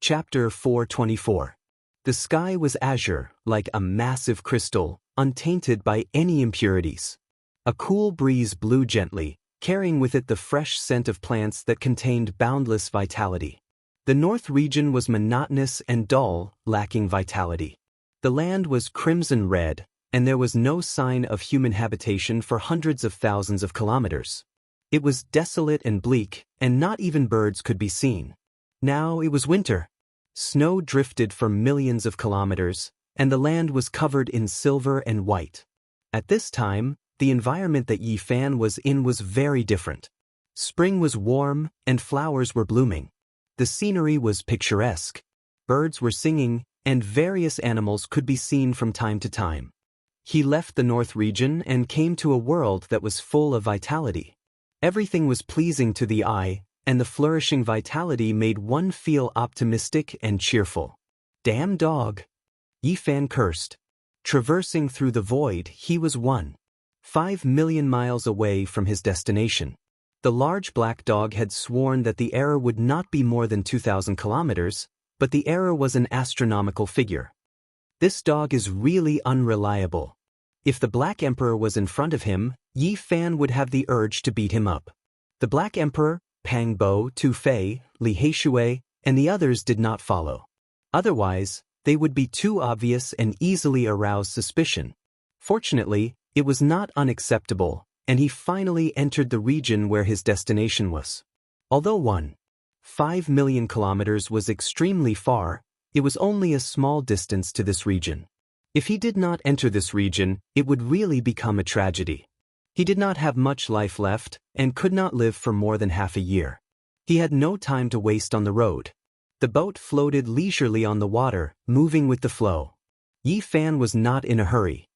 Chapter 424. The sky was azure, like a massive crystal, untainted by any impurities. A cool breeze blew gently, carrying with it the fresh scent of plants that contained boundless vitality. The north region was monotonous and dull, lacking vitality. The land was crimson red, and there was no sign of human habitation for hundreds of thousands of kilometers. It was desolate and bleak, and not even birds could be seen. Now it was winter. Snow drifted for millions of kilometers, and the land was covered in silver and white. At this time, the environment that Yi Fan was in was very different. Spring was warm, and flowers were blooming. The scenery was picturesque. Birds were singing, and various animals could be seen from time to time. He left the north region and came to a world that was full of vitality. Everything was pleasing to the eye, and the flourishing vitality made one feel optimistic and cheerful. Damn dog! Yi Fan cursed. Traversing through the void, he was 5 million miles away from his destination. The large black dog had sworn that the error would not be more than 2,000 kilometers, but the error was an astronomical figure. This dog is really unreliable. If the Black Emperor was in front of him, Yi Fan would have the urge to beat him up. The Black Emperor, Pang Bo, Tu Fei, Li Heishui, and the others did not follow. Otherwise, they would be too obvious and easily arouse suspicion. Fortunately, it was not unacceptable, and he finally entered the region where his destination was. Although 5 million kilometers was extremely far, it was only a small distance to this region. If he did not enter this region, it would really become a tragedy. He did not have much life left, and could not live for more than half a year. He had no time to waste on the road. The boat floated leisurely on the water, moving with the flow. Yi Fan was not in a hurry.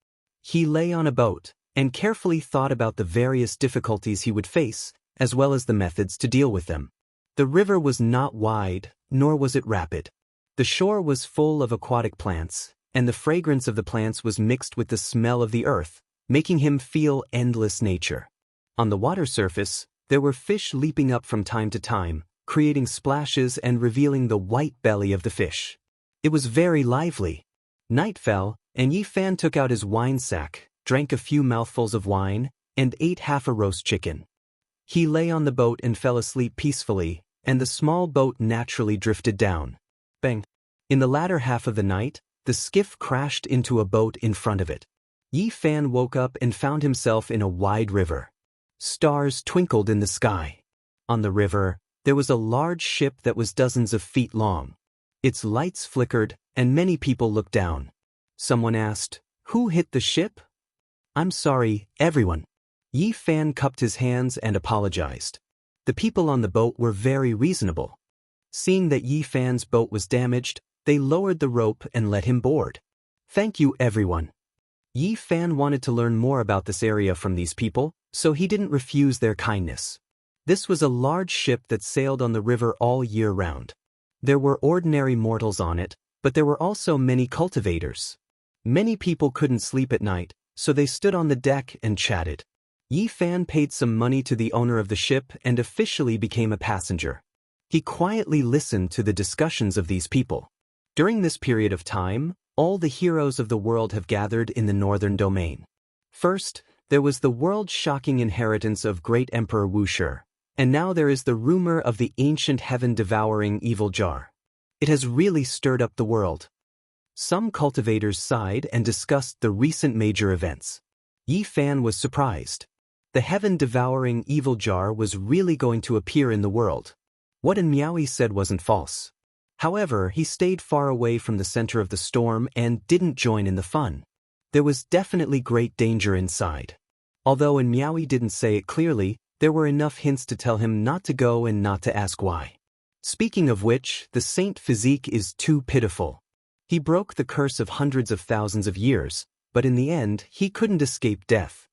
He lay on a boat, and carefully thought about the various difficulties he would face, as well as the methods to deal with them. The river was not wide, nor was it rapid. The shore was full of aquatic plants, and the fragrance of the plants was mixed with the smell of the earth, making him feel endless nature. On the water surface, there were fish leaping up from time to time, creating splashes and revealing the white belly of the fish. It was very lively. Night fell, and Yi Fan took out his wine sack, drank a few mouthfuls of wine, and ate half a roast chicken. He lay on the boat and fell asleep peacefully, and the small boat naturally drifted down. Bang! In the latter half of the night, the skiff crashed into a boat in front of it. Yi Fan woke up and found himself in a wide river. Stars twinkled in the sky. On the river, there was a large ship that was dozens of feet long. Its lights flickered, and many people looked down. Someone asked, "Who hit the ship?" "I'm sorry, everyone." Yi Fan cupped his hands and apologized. The people on the boat were very reasonable. Seeing that Yi Fan's boat was damaged, they lowered the rope and let him board. "Thank you, everyone." Yi Fan wanted to learn more about this area from these people, so he didn't refuse their kindness. This was a large ship that sailed on the river all year round. There were ordinary mortals on it, but there were also many cultivators. Many people couldn't sleep at night, so they stood on the deck and chatted. Yi Fan paid some money to the owner of the ship and officially became a passenger. He quietly listened to the discussions of these people. During this period of time, all the heroes of the world have gathered in the northern domain. First, there was the world-shocking inheritance of great Emperor Wuxia, and now there is the rumor of the ancient heaven-devouring evil jar. It has really stirred up the world. Some cultivators sighed and discussed the recent major events. Yi Fan was surprised. The heaven-devouring evil jar was really going to appear in the world. What Miaoi said wasn't false. However, he stayed far away from the center of the storm and didn't join in the fun. There was definitely great danger inside. Although Miaoi didn't say it clearly, there were enough hints to tell him not to go and not to ask why. Speaking of which, the saint physique is too pitiful. He broke the curse of hundreds of thousands of years, but in the end, he couldn't escape death.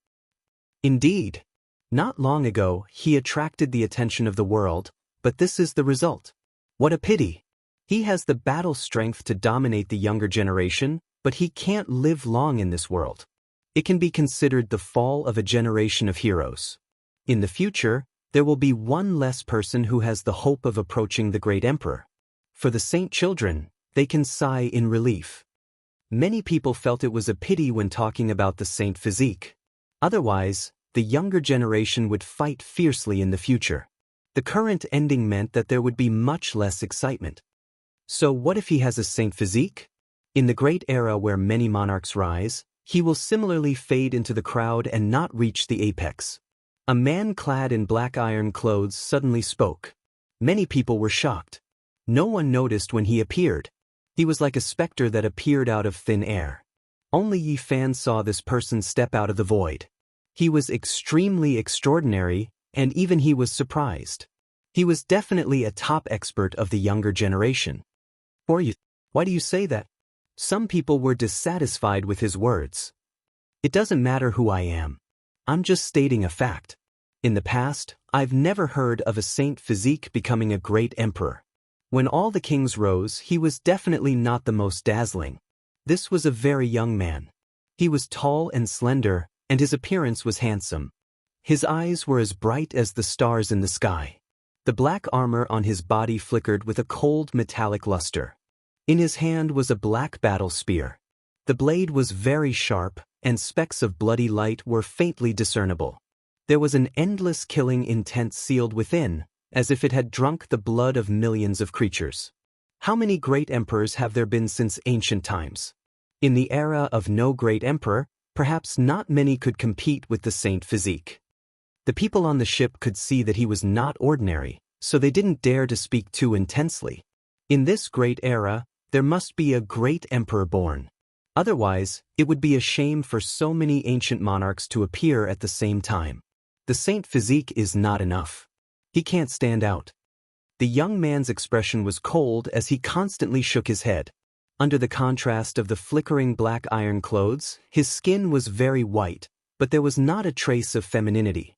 Indeed. Not long ago, he attracted the attention of the world, but this is the result. What a pity. He has the battle strength to dominate the younger generation, but he can't live long in this world. It can be considered the fall of a generation of heroes. In the future, there will be one less person who has the hope of approaching the great emperor. For the saint children, they can sigh in relief. Many people felt it was a pity when talking about the saint physique. Otherwise, the younger generation would fight fiercely in the future. The current ending meant that there would be much less excitement. So what if he has a saint physique? In the great era where many monarchs rise, he will similarly fade into the crowd and not reach the apex. A man clad in black iron clothes suddenly spoke. Many people were shocked. No one noticed when he appeared. He was like a specter that appeared out of thin air. Only Yi Fan saw this person step out of the void. He was extremely extraordinary, and even he was surprised. He was definitely a top expert of the younger generation. Why do you say that? Some people were dissatisfied with his words. It doesn't matter who I am. I'm just stating a fact. In the past, I've never heard of a saint physique becoming a great emperor. When all the kings rose, he was definitely not the most dazzling. This was a very young man. He was tall and slender, and his appearance was handsome. His eyes were as bright as the stars in the sky. The black armor on his body flickered with a cold metallic luster. In his hand was a black battle spear. The blade was very sharp, and specks of bloody light were faintly discernible. There was an endless killing intent sealed within, as if it had drunk the blood of millions of creatures. How many great emperors have there been since ancient times? In the era of no great emperor, perhaps not many could compete with the saint physique. The people on the ship could see that he was not ordinary, so they didn't dare to speak too intensely. In this great era, there must be a great emperor born. Otherwise, it would be a shame for so many ancient monarchs to appear at the same time. The saint physique is not enough. He can't stand out. The young man's expression was cold as he constantly shook his head. Under the contrast of the flickering black iron clothes, his skin was very white, but there was not a trace of femininity.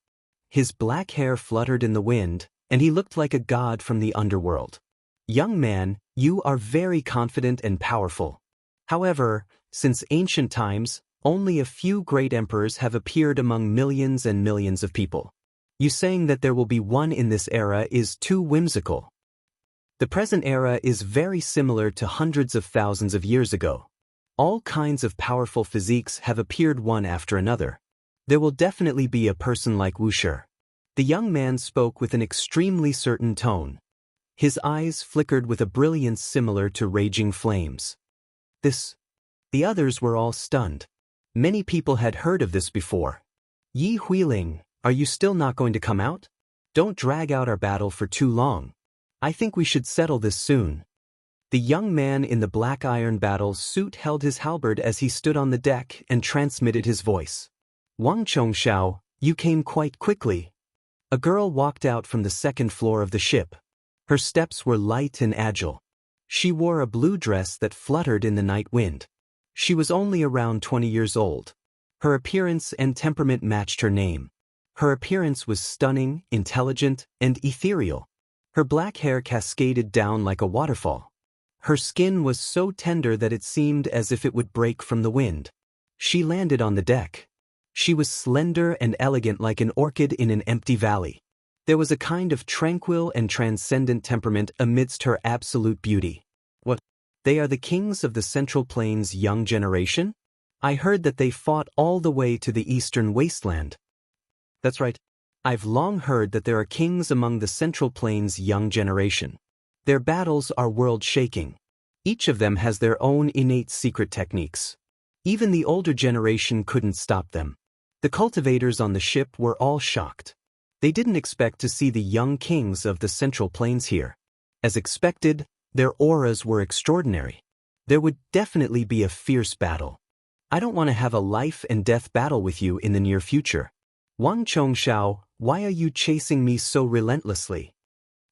His black hair fluttered in the wind, and he looked like a god from the underworld. Young man, you are very confident and powerful. However, since ancient times, only a few great emperors have appeared among millions and millions of people. You saying that there will be one in this era is too whimsical. The present era is very similar to hundreds of thousands of years ago. All kinds of powerful physiques have appeared one after another. There will definitely be a person like Wuxia. The young man spoke with an extremely certain tone. His eyes flickered with a brilliance similar to raging flames. The others were all stunned. Many people had heard of this before. Yi Huiling, are you still not going to come out? Don't drag out our battle for too long. I think we should settle this soon. The young man in the black iron battle suit held his halberd as he stood on the deck and transmitted his voice. Wang Chongxiao, you came quite quickly. A girl walked out from the second floor of the ship. Her steps were light and agile. She wore a blue dress that fluttered in the night wind. She was only around 20 years old. Her appearance and temperament matched her name. Her appearance was stunning, intelligent, and ethereal. Her black hair cascaded down like a waterfall. Her skin was so tender that it seemed as if it would break from the wind. She landed on the deck. She was slender and elegant like an orchid in an empty valley. There was a kind of tranquil and transcendent temperament amidst her absolute beauty. What? They are the kings of the Central Plains' young generation? I heard that they fought all the way to the eastern wasteland. That's right. I've long heard that there are kings among the Central Plains' young generation. Their battles are world-shaking. Each of them has their own innate secret techniques. Even the older generation couldn't stop them. The cultivators on the ship were all shocked. They didn't expect to see the young kings of the Central Plains here. As expected, their auras were extraordinary. There would definitely be a fierce battle. I don't want to have a life and death battle with you in the near future. Wang Chongxiao, why are you chasing me so relentlessly?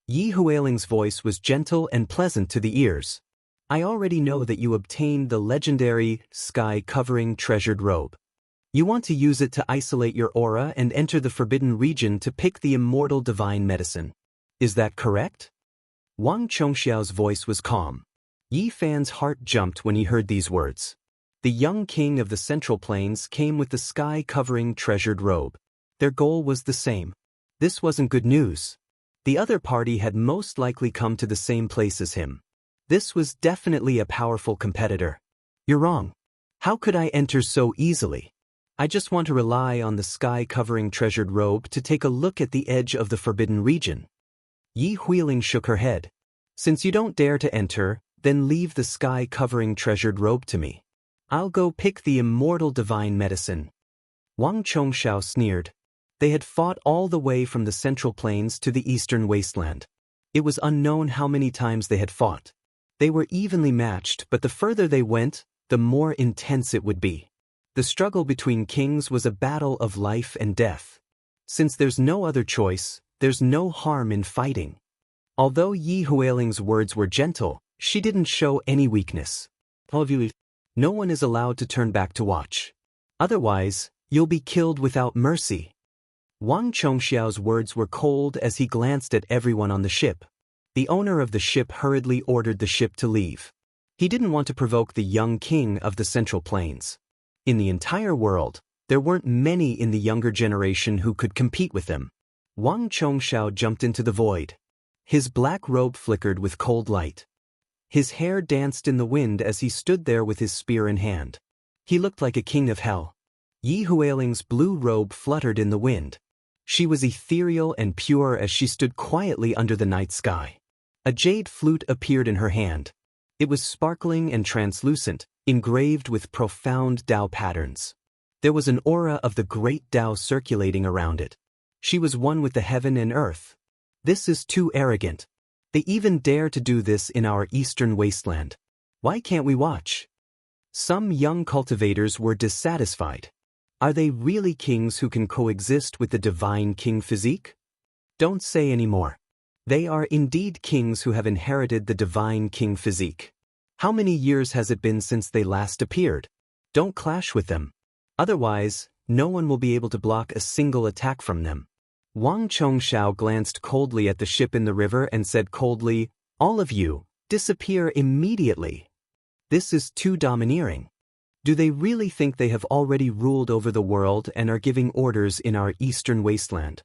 Yi Huiling's voice was gentle and pleasant to the ears. I already know that you obtained the legendary, sky-covering treasured robe. You want to use it to isolate your aura and enter the forbidden region to pick the immortal divine medicine. Is that correct? Wang Chongxiao's voice was calm. Yi Fan's heart jumped when he heard these words. The young king of the Central Plains came with the sky-covering treasured robe. Their goal was the same. This wasn't good news. The other party had most likely come to the same place as him. This was definitely a powerful competitor. You're wrong. How could I enter so easily? I just want to rely on the sky-covering treasured robe to take a look at the edge of the forbidden region. Yi Huiling shook her head. Since you don't dare to enter, then leave the sky-covering treasured robe to me. I'll go pick the immortal divine medicine. Wang Chongxiao sneered. They had fought all the way from the central plains to the eastern wasteland. It was unknown how many times they had fought. They were evenly matched, but the further they went, the more intense it would be. The struggle between kings was a battle of life and death. Since there's no other choice, there's no harm in fighting. Although Yi Huiling's words were gentle, she didn't show any weakness. No one is allowed to turn back to watch. Otherwise, you'll be killed without mercy. Wang Chongxiao's words were cold as he glanced at everyone on the ship. The owner of the ship hurriedly ordered the ship to leave. He didn't want to provoke the young king of the Central Plains. In the entire world, there weren't many in the younger generation who could compete with him. Wang Chongxiao jumped into the void. His black robe flickered with cold light. His hair danced in the wind as he stood there with his spear in hand. He looked like a king of hell. Yi Huiling's blue robe fluttered in the wind. She was ethereal and pure as she stood quietly under the night sky. A jade flute appeared in her hand. It was sparkling and translucent, engraved with profound Tao patterns. There was an aura of the great Tao circulating around it. She was one with the heaven and earth. This is too arrogant. They even dare to do this in our eastern wasteland. Why can't we watch? Some young cultivators were dissatisfied. Are they really kings who can coexist with the divine king physique? Don't say any more. They are indeed kings who have inherited the divine king physique. How many years has it been since they last appeared? Don't clash with them. Otherwise, no one will be able to block a single attack from them. Wang Chongxiao glanced coldly at the ship in the river and said coldly, "All of you, disappear immediately. This is too domineering. Do they really think they have already ruled over the world and are giving orders in our eastern wasteland?"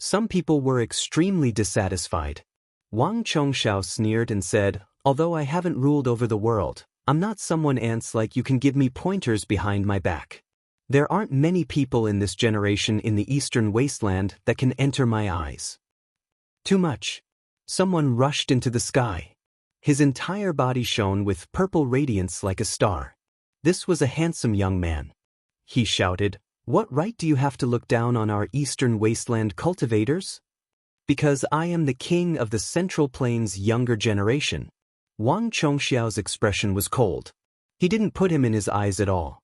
Some people were extremely dissatisfied. Wang Chongxiao sneered and said, "Although I haven't ruled over the world, I'm not someone ants like you can give me pointers behind my back. There aren't many people in this generation in the eastern wasteland that can enter my eyes." Too much. Someone rushed into the sky. His entire body shone with purple radiance like a star. This was a handsome young man. He shouted, "What right do you have to look down on our eastern wasteland cultivators? Because I am the king of the Central Plains younger generation." Wang Chongxiao's expression was cold. He didn't put him in his eyes at all.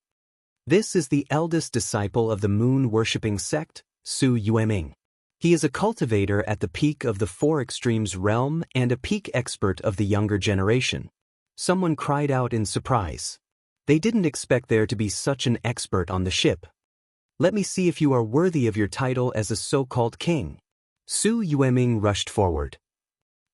This is the eldest disciple of the moon-worshipping sect, Su Yueming. He is a cultivator at the peak of the Four Extremes realm and a peak expert of the younger generation. Someone cried out in surprise. They didn't expect there to be such an expert on the ship. "Let me see if you are worthy of your title as a so-called king." Su Yueming rushed forward.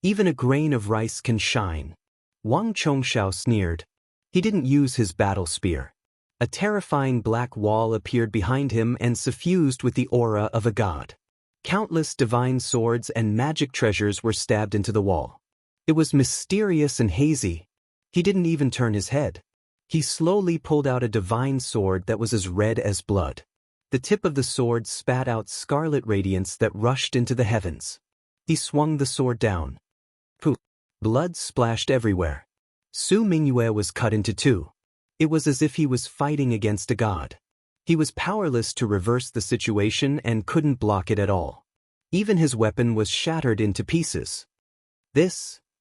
"Even a grain of rice can shine." Wang Chongxiao sneered. He didn't use his battle spear. A terrifying black wall appeared behind him and suffused with the aura of a god. Countless divine swords and magic treasures were stabbed into the wall. It was mysterious and hazy. He didn't even turn his head. He slowly pulled out a divine sword that was as red as blood. The tip of the sword spat out scarlet radiance that rushed into the heavens. He swung the sword down. Poof! Blood splashed everywhere. Su Mingyue was cut into two. It was as if he was fighting against a god. He was powerless to reverse the situation and couldn't block it at all. Even his weapon was shattered into pieces.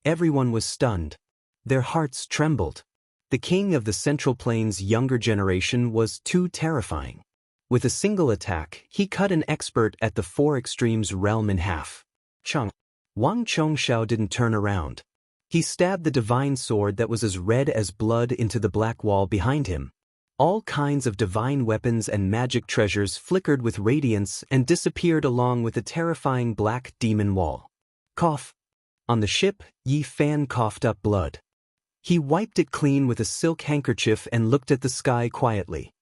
Everyone was stunned. Their hearts trembled. The king of the Central Plains younger generation was too terrifying. With a single attack, he cut an expert at the Four Extremes realm in half. Wang Chongxiao didn't turn around. He stabbed the divine sword that was as red as blood into the black wall behind him. All kinds of divine weapons and magic treasures flickered with radiance and disappeared along with the terrifying black demon wall. Cough. On the ship, Yi Fan coughed up blood. He wiped it clean with a silk handkerchief and looked at the sky quietly.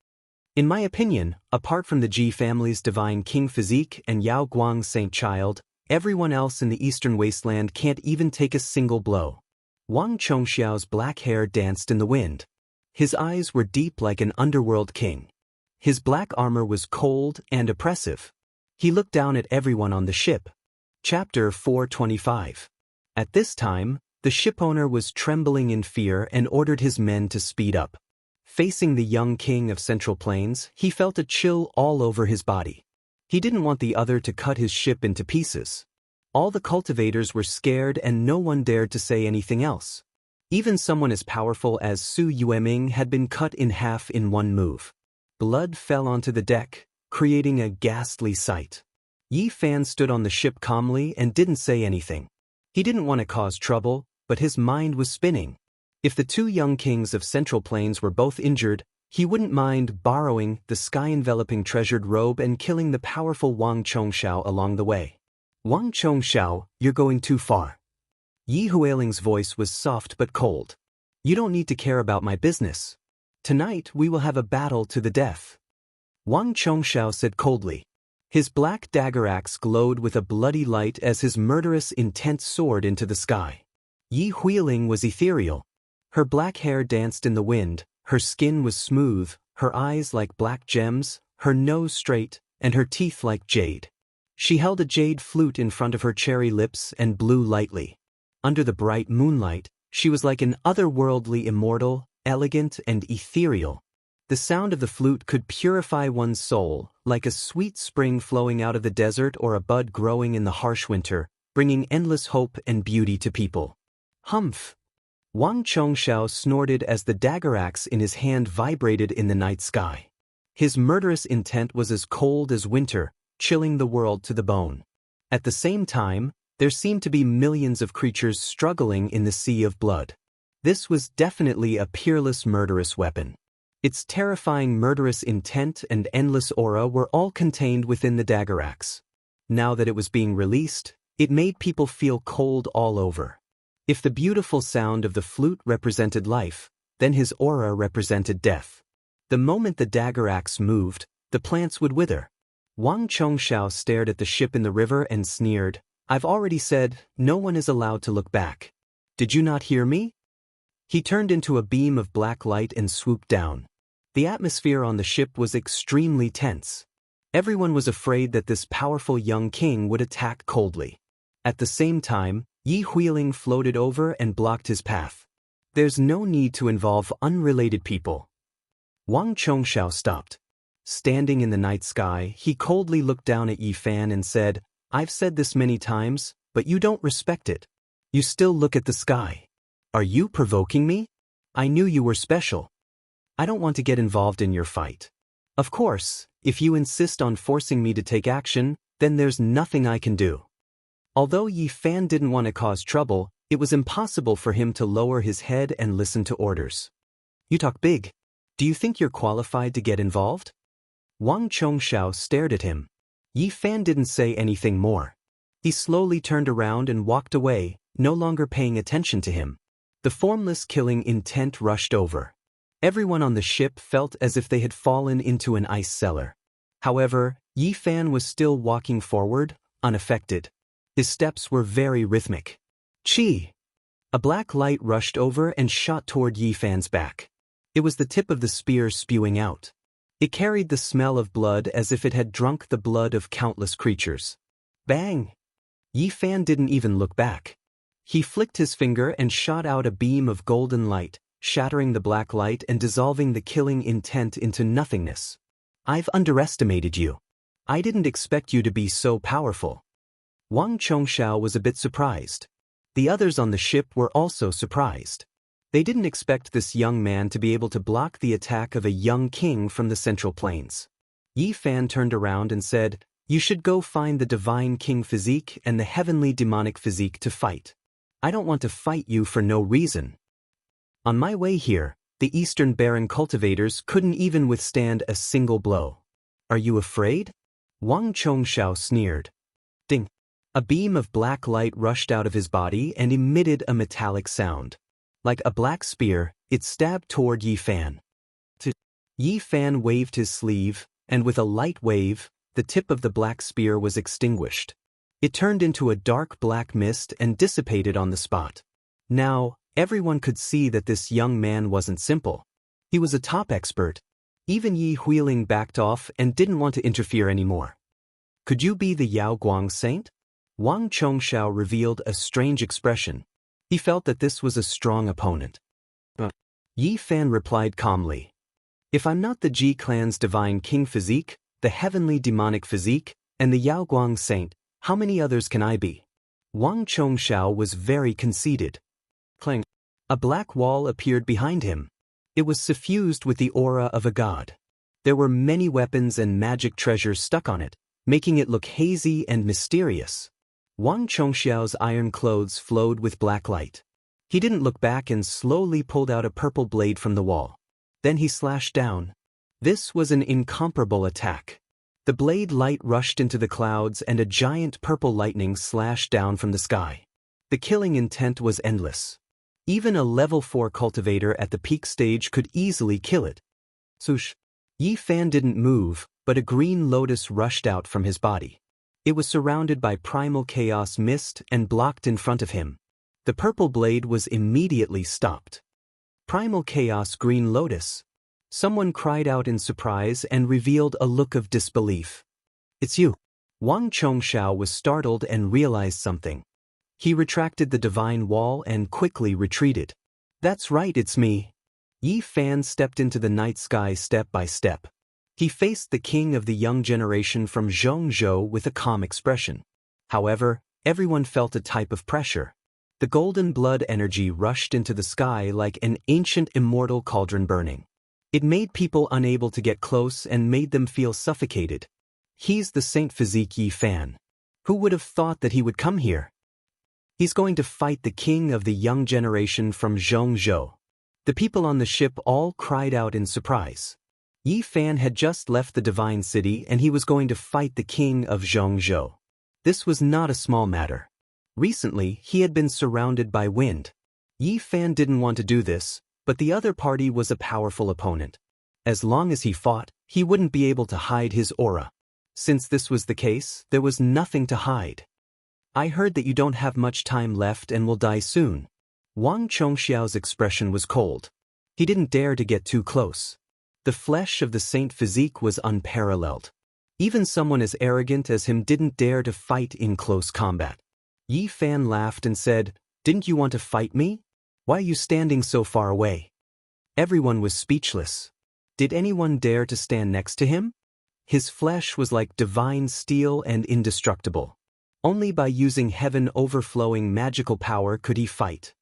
"In my opinion, apart from the Ji family's divine king physique and Yao Guang Saint Child, everyone else in the eastern wasteland can't even take a single blow. Wang Chongxiao's black hair danced in the wind. His eyes were deep like an underworld king. His black armor was cold and oppressive. He looked down at everyone on the ship. Chapter 425. At this time, the shipowner was trembling in fear and ordered his men to speed up. Facing the young king of Central Plains, he felt a chill all over his body. He didn't want the other to cut his ship into pieces. All the cultivators were scared and no one dared to say anything else. Even someone as powerful as Su Yueming had been cut in half in one move. Blood fell onto the deck, creating a ghastly sight. Yi Fan stood on the ship calmly and didn't say anything. He didn't want to cause trouble, but his mind was spinning. If the two young kings of Central Plains were both injured, he wouldn't mind borrowing the sky-enveloping treasured robe and killing the powerful Wang Chongxiao along the way. Wang Chongxiao, you're going too far. Yi Huiling's voice was soft but cold. You don't need to care about my business. Tonight we will have a battle to the death. Wang Chongxiao said coldly. His black dagger axe glowed with a bloody light as his murderous intent soared into the sky. Yi Huiling was ethereal. Her black hair danced in the wind, her skin was smooth, her eyes like black gems, her nose straight, and her teeth like jade. She held a jade flute in front of her cherry lips and blew lightly. Under the bright moonlight, she was like an otherworldly immortal, elegant and ethereal. The sound of the flute could purify one's soul, like a sweet spring flowing out of the desert or a bud growing in the harsh winter, bringing endless hope and beauty to people. Humph! Wang Chongxiao snorted as the dagger axe in his hand vibrated in the night sky. His murderous intent was as cold as winter, chilling the world to the bone. At the same time, there seemed to be millions of creatures struggling in the sea of blood. This was definitely a peerless murderous weapon. Its terrifying murderous intent and endless aura were all contained within the dagger axe. Now that it was being released, it made people feel cold all over. If the beautiful sound of the flute represented life, then his aura represented death. The moment the dagger axe moved, the plants would wither. Wang Chongxiao stared at the ship in the river and sneered, I've already said, no one is allowed to look back. Did you not hear me? He turned into a beam of black light and swooped down. The atmosphere on the ship was extremely tense. Everyone was afraid that this powerful young king would attack coldly. At the same time, Yi Huiling floated over and blocked his path. There's no need to involve unrelated people. Wang Chongxiao stopped. Standing in the night sky, he coldly looked down at Yi Fan and said, I've said this many times, but you don't respect it. You still look at the sky. Are you provoking me? I knew you were special. I don't want to get involved in your fight. Of course, if you insist on forcing me to take action, then there's nothing I can do. Although Yi Fan didn't want to cause trouble, it was impossible for him to lower his head and listen to orders. You talk big. Do you think you're qualified to get involved? Wang Chongxiao stared at him. Yi Fan didn't say anything more. He slowly turned around and walked away, no longer paying attention to him. The formless killing intent rushed over. Everyone on the ship felt as if they had fallen into an ice cellar. However, Yi Fan was still walking forward, unaffected. His steps were very rhythmic. Chi! A black light rushed over and shot toward Yi Fan's back. It was the tip of the spear spewing out. It carried the smell of blood as if it had drunk the blood of countless creatures. Bang! Yi Fan didn't even look back. He flicked his finger and shot out a beam of golden light, shattering the black light and dissolving the killing intent into nothingness. I've underestimated you. I didn't expect you to be so powerful. Wang Chongxiao was a bit surprised. The others on the ship were also surprised. They didn't expect this young man to be able to block the attack of a young king from the Central Plains. Yi Fan turned around and said, You should go find the divine king physique and the heavenly demonic physique to fight. I don't want to fight you for no reason. On my way here, the Eastern Baron cultivators couldn't even withstand a single blow. Are you afraid? Wang Chongxiao sneered. Ding! A beam of black light rushed out of his body and emitted a metallic sound. Like a black spear, it stabbed toward Yi Fan. Yi Fan waved his sleeve, and with a light wave, the tip of the black spear was extinguished. It turned into a dark black mist and dissipated on the spot. Now, Everyone could see that this young man wasn't simple. He was a top expert. Even Yi Huiling backed off and didn't want to interfere anymore. Could you be the Yao Guang saint? Wang Chongxiao revealed a strange expression. He felt that this was a strong opponent. Yi Fan replied calmly. If I'm not the Ji clan's divine king physique, the heavenly demonic physique, and the Yao Guang saint, how many others can I be? Wang Chongxiao was very conceited. Clang. A black wall appeared behind him. It was suffused with the aura of a god. There were many weapons and magic treasures stuck on it, making it look hazy and mysterious. Wang Chongxiao's iron clothes flowed with black light. He didn't look back and slowly pulled out a purple blade from the wall. Then he slashed down. This was an incomparable attack. The blade light rushed into the clouds and a giant purple lightning slashed down from the sky. The killing intent was endless. Even a level 4 cultivator at the peak stage could easily kill it. Swoosh. Yi Fan didn't move, but a green lotus rushed out from his body. It was surrounded by primal chaos mist and blocked in front of him. The purple blade was immediately stopped. Primal chaos green lotus. Someone cried out in surprise and revealed a look of disbelief. It's you. Wang Chongxiao was startled and realized something. He retracted the divine wall and quickly retreated. That's right, it's me. Yi Fan stepped into the night sky step by step. He faced the king of the young generation from Jianghu with a calm expression. However, everyone felt a type of pressure. The golden blood energy rushed into the sky like an ancient immortal cauldron burning. It made people unable to get close and made them feel suffocated. He's the Saint Physique Yi Fan. Who would have thought that he would come here? He's going to fight the king of the young generation from Jianghu. The people on the ship all cried out in surprise. Yi Fan had just left the divine city and he was going to fight the king of Jianghu. This was not a small matter. Recently, he had been surrounded by wind. Yi Fan didn't want to do this, but the other party was a powerful opponent. As long as he fought, he wouldn't be able to hide his aura. Since this was the case, there was nothing to hide. I heard that you don't have much time left and will die soon. Wang Chongxiao's expression was cold. He didn't dare to get too close. The flesh of the saint physique was unparalleled. Even someone as arrogant as him didn't dare to fight in close combat. Yi Fan laughed and said, "Didn't you want to fight me? Why are you standing so far away?" Everyone was speechless. Did anyone dare to stand next to him? His flesh was like divine steel and indestructible. Only by using heaven-overflowing magical power could he fight.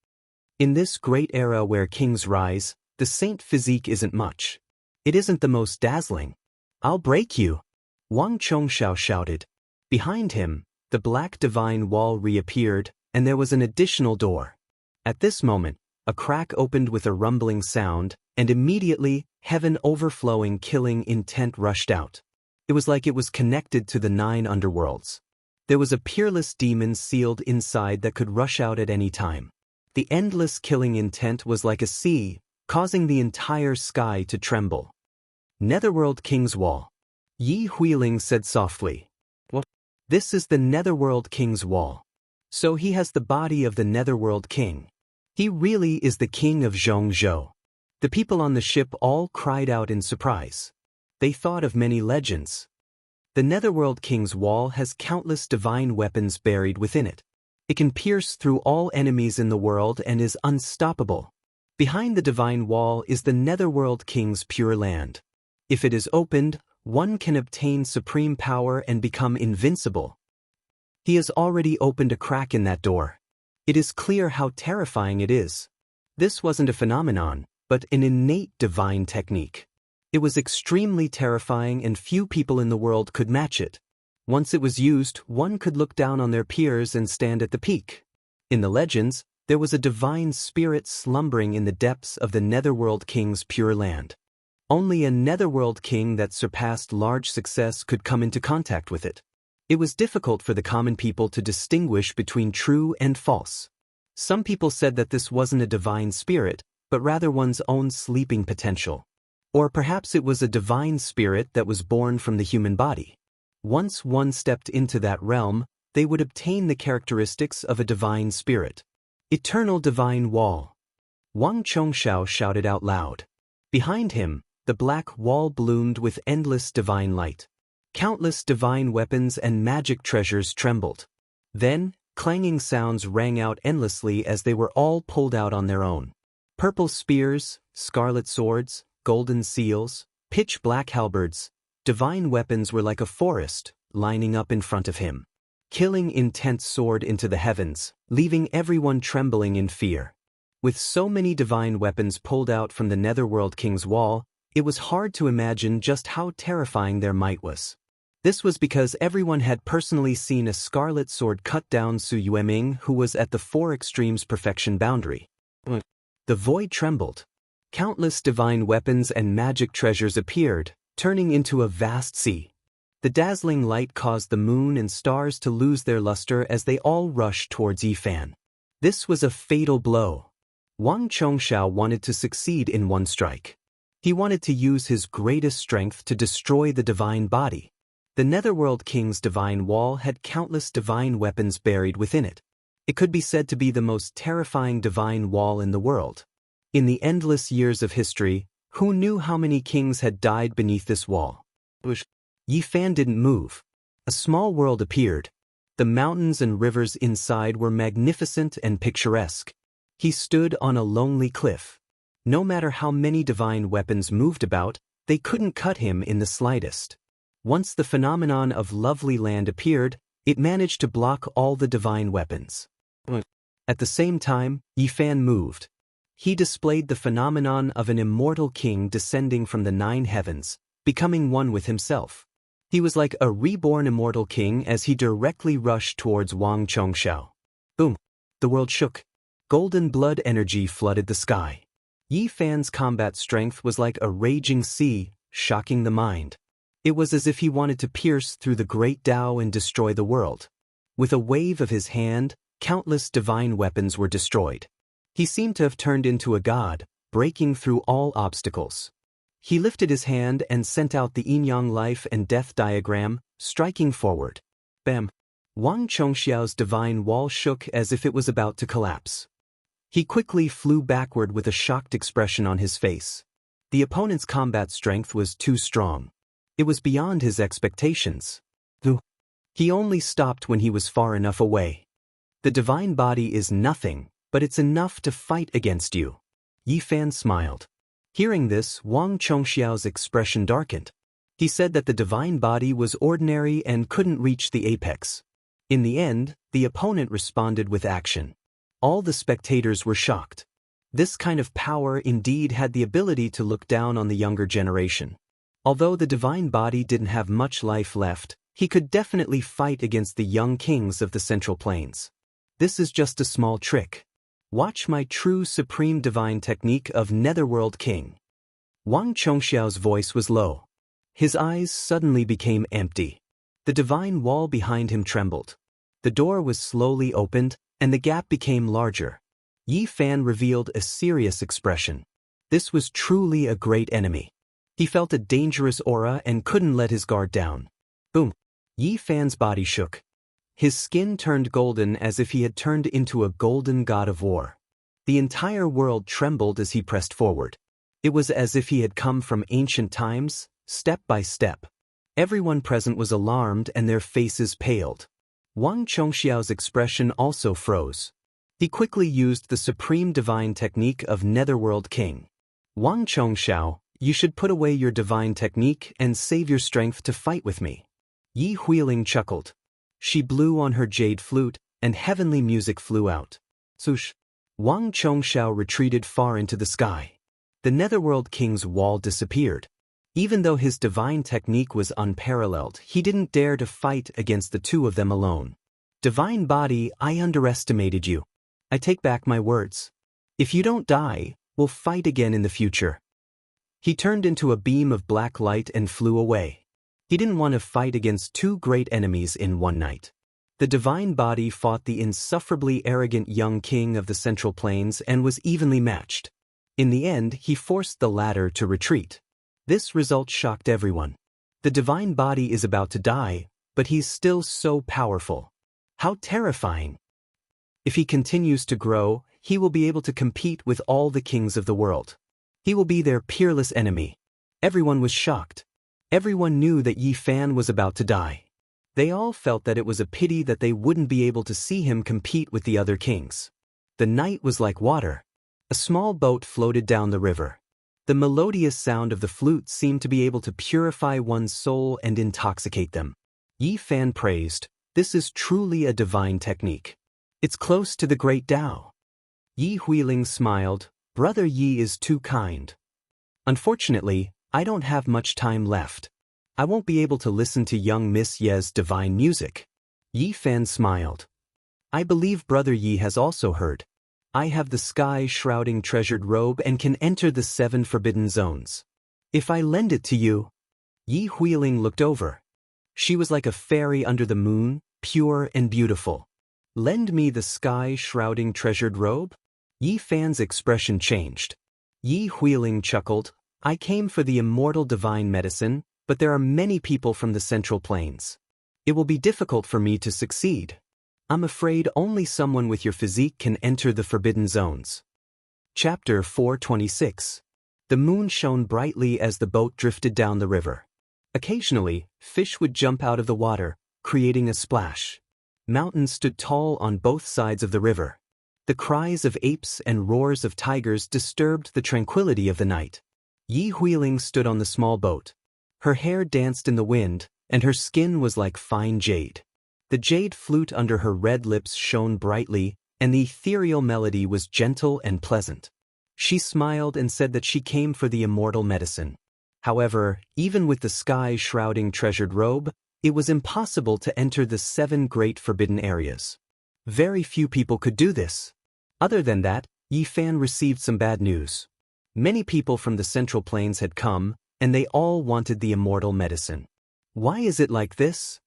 In this great era where kings rise, the saint physique isn't much. It isn't the most dazzling. I'll break you. Wang Chongxiao shouted. Behind him, the black divine wall reappeared, and there was an additional door. At this moment, a crack opened with a rumbling sound, and immediately, heaven-overflowing killing intent rushed out. It was like it was connected to the 9 underworlds. There was a peerless demon sealed inside that could rush out at any time. The endless killing intent was like a sea, causing the entire sky to tremble. Netherworld King's Wall. Yi Huiling said softly. What? This is the Netherworld King's Wall. So he has the body of the Netherworld King. He really is the king of Jianghu. The people on the ship all cried out in surprise. They thought of many legends. The Netherworld King's Wall has countless divine weapons buried within it. It can pierce through all enemies in the world and is unstoppable. Behind the divine wall is the Netherworld King's Pure Land. If it is opened, one can obtain supreme power and become invincible. He has already opened a crack in that door. It is clear how terrifying it is. This wasn't a phenomenon, but an innate divine technique. It was extremely terrifying and few people in the world could match it. Once it was used, one could look down on their peers and stand at the peak. In the legends, there was a divine spirit slumbering in the depths of the Netherworld King's Pure Land. Only a Netherworld King that surpassed large success could come into contact with it. It was difficult for the common people to distinguish between true and false. Some people said that this wasn't a divine spirit, but rather one's own sleeping potential. Or perhaps it was a divine spirit that was born from the human body. Once one stepped into that realm, they would obtain the characteristics of a divine spirit. Eternal Divine Wall. Wang Chongxiao shouted out loud. Behind him, the black wall bloomed with endless divine light. Countless divine weapons and magic treasures trembled. Then, clanging sounds rang out endlessly as they were all pulled out on their own. Purple spears, scarlet swords, golden seals, pitch-black halberds, divine weapons were like a forest, lining up in front of him. Killing intent soared into the heavens, leaving everyone trembling in fear. With so many divine weapons pulled out from the Netherworld King's wall, it was hard to imagine just how terrifying their might was. This was because everyone had personally seen a scarlet sword cut down Su Yueming, who was at the Four Extremes perfection boundary. The void trembled. Countless divine weapons and magic treasures appeared, turning into a vast sea. The dazzling light caused the moon and stars to lose their luster as they all rushed towards Yifan. This was a fatal blow. Wang Chongxiao wanted to succeed in one strike. He wanted to use his greatest strength to destroy the divine body. The Netherworld King's divine wall had countless divine weapons buried within it. It could be said to be the most terrifying divine wall in the world. In the endless years of history, who knew how many kings had died beneath this wall? Yifan didn't move. A small world appeared. The mountains and rivers inside were magnificent and picturesque. He stood on a lonely cliff. No matter how many divine weapons moved about, they couldn't cut him in the slightest. Once the phenomenon of lovely land appeared, it managed to block all the divine weapons. At the same time, Yifan moved. He displayed the phenomenon of an immortal king descending from the 9 heavens, becoming one with himself. He was like a reborn immortal king as he directly rushed towards Wang Chongxiao. Boom! The world shook. Golden blood energy flooded the sky. Yifan's combat strength was like a raging sea, shocking the mind. It was as if he wanted to pierce through the great Tao and destroy the world. With a wave of his hand, countless divine weapons were destroyed. He seemed to have turned into a god, breaking through all obstacles. He lifted his hand and sent out the yin-yang life and death diagram, striking forward. Bam! Wang Chongxiao's divine wall shook as if it was about to collapse. He quickly flew backward with a shocked expression on his face. The opponent's combat strength was too strong. It was beyond his expectations. He only stopped when he was far enough away. The divine body is nothing, but it's enough to fight against you. Yifan smiled. Hearing this, Wang Chongxiao's expression darkened. He said that the divine body was ordinary and couldn't reach the apex. In the end, the opponent responded with action. All the spectators were shocked. This kind of power indeed had the ability to look down on the younger generation. Although the divine body didn't have much life left, he could definitely fight against the young kings of the Central Plains. This is just a small trick. Watch my true supreme divine technique of Netherworld King. Wang Chongxiao's voice was low. His eyes suddenly became empty. The divine wall behind him trembled. The door was slowly opened, and the gap became larger. Yifan revealed a serious expression. This was truly a great enemy. He felt a dangerous aura and couldn't let his guard down. Boom! Yifan's body shook. His skin turned golden as if he had turned into a golden god of war. The entire world trembled as he pressed forward. It was as if he had come from ancient times, step by step. Everyone present was alarmed and their faces paled. Wang Chongxiao's expression also froze. He quickly used the supreme divine technique of Netherworld King. Wang Chongxiao, you should put away your divine technique and save your strength to fight with me. Yi Huiling chuckled. She blew on her jade flute, and heavenly music flew out. Swoosh! Wang Chongxiao retreated far into the sky. The Netherworld King's wall disappeared. Even though his divine technique was unparalleled, he didn't dare to fight against the two of them alone. Divine body, I underestimated you. I take back my words. If you don't die, we'll fight again in the future. He turned into a beam of black light and flew away. He didn't want to fight against two great enemies in one night. The divine body fought the insufferably arrogant young king of the Central Plains and was evenly matched. In the end, he forced the latter to retreat. This result shocked everyone. The divine body is about to die, but he's still so powerful. How terrifying! If he continues to grow, he will be able to compete with all the kings of the world. He will be their peerless enemy. Everyone was shocked. Everyone knew that Yi Fan was about to die. They all felt that it was a pity that they wouldn't be able to see him compete with the other kings. The night was like water. A small boat floated down the river. The melodious sound of the flute seemed to be able to purify one's soul and intoxicate them. Yi Fan praised, "This is truly a divine technique. It's close to the great Tao." Yi Huiling smiled, "Brother Yi is too kind. Unfortunately, I don't have much time left. I won't be able to listen to young Miss Ye's divine music." Yi Fan smiled. "I believe Brother Yi has also heard. I have the sky-shrouding treasured robe and can enter the 7 forbidden zones. If I lend it to you..." Yi Huiling looked over. She was like a fairy under the moon, pure and beautiful. "Lend me the sky-shrouding treasured robe?" Yi Fan's expression changed. Yi Huiling chuckled, "I came for the immortal divine medicine, but there are many people from the Central Plains. It will be difficult for me to succeed. I'm afraid only someone with your physique can enter the forbidden zones." Chapter 426. The moon shone brightly as the boat drifted down the river. Occasionally, fish would jump out of the water, creating a splash. Mountains stood tall on both sides of the river. The cries of apes and roars of tigers disturbed the tranquility of the night. Yi Huiling stood on the small boat. Her hair danced in the wind, and her skin was like fine jade. The jade flute under her red lips shone brightly, and the ethereal melody was gentle and pleasant. She smiled and said that she came for the immortal medicine. However, even with the sky-shrouding treasured robe, it was impossible to enter the 7 great forbidden areas. Very few people could do this. Other than that, Yi Fan received some bad news. Many people from the Central Plains had come, and they all wanted the immortal medicine. Why is it like this?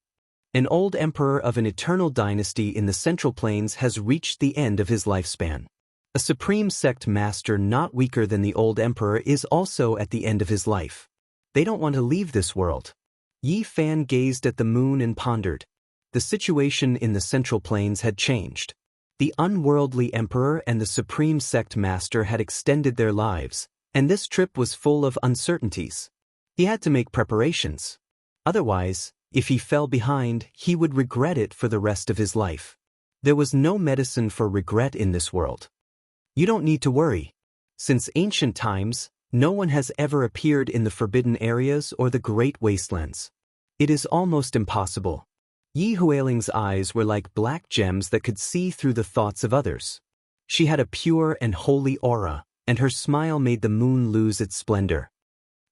An old emperor of an eternal dynasty in the Central Plains has reached the end of his lifespan. A supreme sect master not weaker than the old emperor is also at the end of his life. They don't want to leave this world. Yi Fan gazed at the moon and pondered. The situation in the Central Plains had changed. The unworldly emperor and the supreme sect master had extended their lives, and this trip was full of uncertainties. He had to make preparations. Otherwise, if he fell behind, he would regret it for the rest of his life. There was no medicine for regret in this world. You don't need to worry. Since ancient times, no one has ever appeared in the forbidden areas or the great wastelands. It is almost impossible. Yi Huiling's eyes were like black gems that could see through the thoughts of others. She had a pure and holy aura, and her smile made the moon lose its splendor.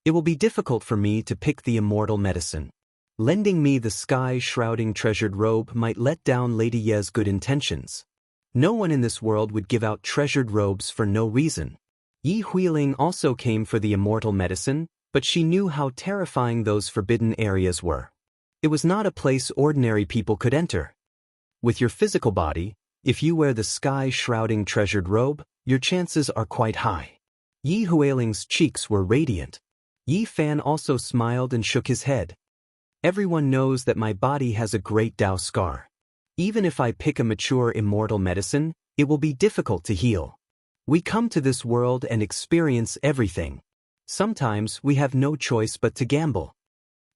"It will be difficult for me to pick the immortal medicine. Lending me the sky-shrouding treasured robe might let down Lady Ye's good intentions. No one in this world would give out treasured robes for no reason." Yi Huiling also came for the immortal medicine, but she knew how terrifying those forbidden areas were. It was not a place ordinary people could enter. With your physical body, if you wear the sky-shrouding treasured robe, your chances are quite high. Yi Huiling's cheeks were radiant. Yi Fan also smiled and shook his head. "Everyone knows that my body has a great Tao scar. Even if I pick a mature immortal medicine, it will be difficult to heal. We come to this world and experience everything. Sometimes we have no choice but to gamble."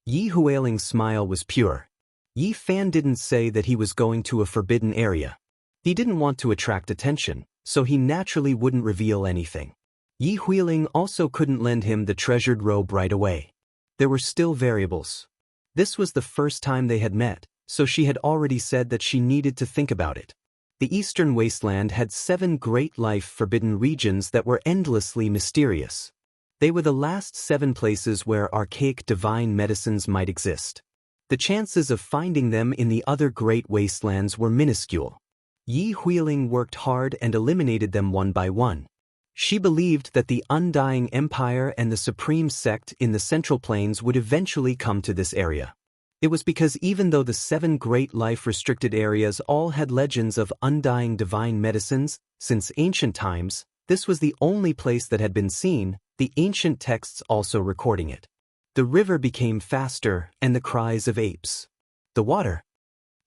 Yi Huiling's smile was pure. Yi Fan didn't say that he was going to a forbidden area. He didn't want to attract attention, so he naturally wouldn't reveal anything. Yi Huiling also couldn't lend him the treasured robe right away. There were still variables. This was the first time they had met, so she had already said that she needed to think about it. The Eastern Wasteland had 7 great life-forbidden regions that were endlessly mysterious. They were the last 7 places where archaic divine medicines might exist. The chances of finding them in the other great wastelands were minuscule. Yi Huiling worked hard and eliminated them one by one. She believed that the undying empire and the supreme sect in the Central Plains would eventually come to this area. It was because even though the 7 great life-restricted areas all had legends of undying divine medicines, since ancient times, this was the only place that had been seen, the ancient texts also recording it. The river became faster, and the cries of apes. The water.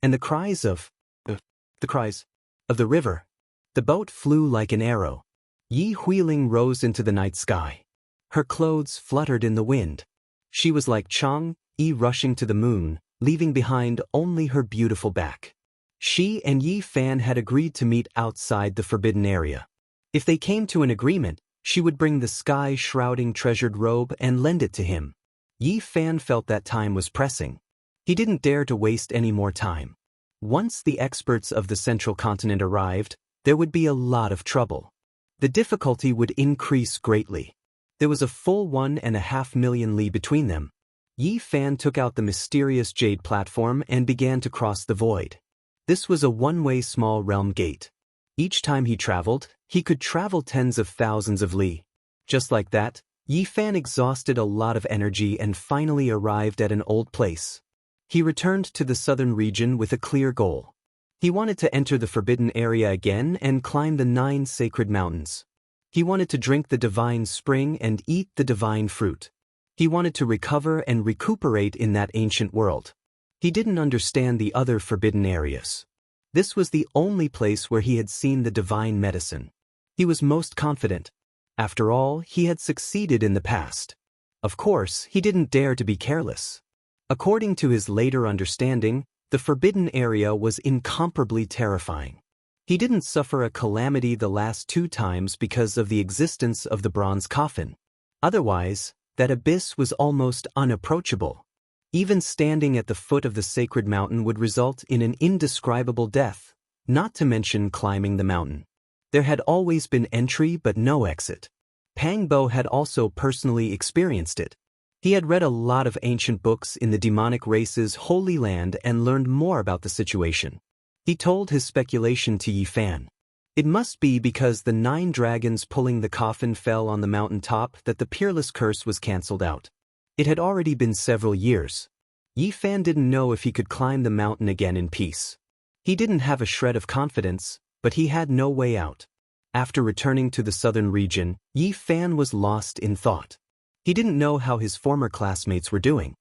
And the cries of the river. The boat flew like an arrow. Yi Huiling rose into the night sky. Her clothes fluttered in the wind. She was like Chang Yi rushing to the moon, leaving behind only her beautiful back. She and Yi Fan had agreed to meet outside the forbidden area. If they came to an agreement, she would bring the sky-shrouding treasured robe and lend it to him. Yi Fan felt that time was pressing. He didn't dare to waste any more time. Once the experts of the central continent arrived, there would be a lot of trouble. The difficulty would increase greatly. There was a full 1.5 million li between them. Yi Fan took out the mysterious jade platform and began to cross the void. This was a one-way small realm gate. Each time he traveled, he could travel tens of thousands of li. Just like that, Yi Fan exhausted a lot of energy and finally arrived at an old place. He returned to the southern region with a clear goal. He wanted to enter the forbidden area again and climb the 9 sacred mountains. He wanted to drink the divine spring and eat the divine fruit. He wanted to recover and recuperate in that ancient world. He didn't understand the other forbidden areas. This was the only place where he had seen the divine medicine. He was most confident. After all, he had succeeded in the past. Of course, he didn't dare to be careless. According to his later understanding, the forbidden area was incomparably terrifying. He didn't suffer a calamity the last 2 times because of the existence of the bronze coffin. Otherwise, that abyss was almost unapproachable. Even standing at the foot of the sacred mountain would result in an indescribable death, not to mention climbing the mountain. There had always been entry but no exit. Pang Bo had also personally experienced it. He had read a lot of ancient books in the demonic race's holy land and learned more about the situation. He told his speculation to Yi Fan. It must be because the 9 dragons pulling the coffin fell on the mountain top that the peerless curse was cancelled out. It had already been several years. Yi Fan didn't know if he could climb the mountain again in peace. He didn't have a shred of confidence, but he had no way out. After returning to the southern region, Yi Fan was lost in thought. He didn't know how his former classmates were doing.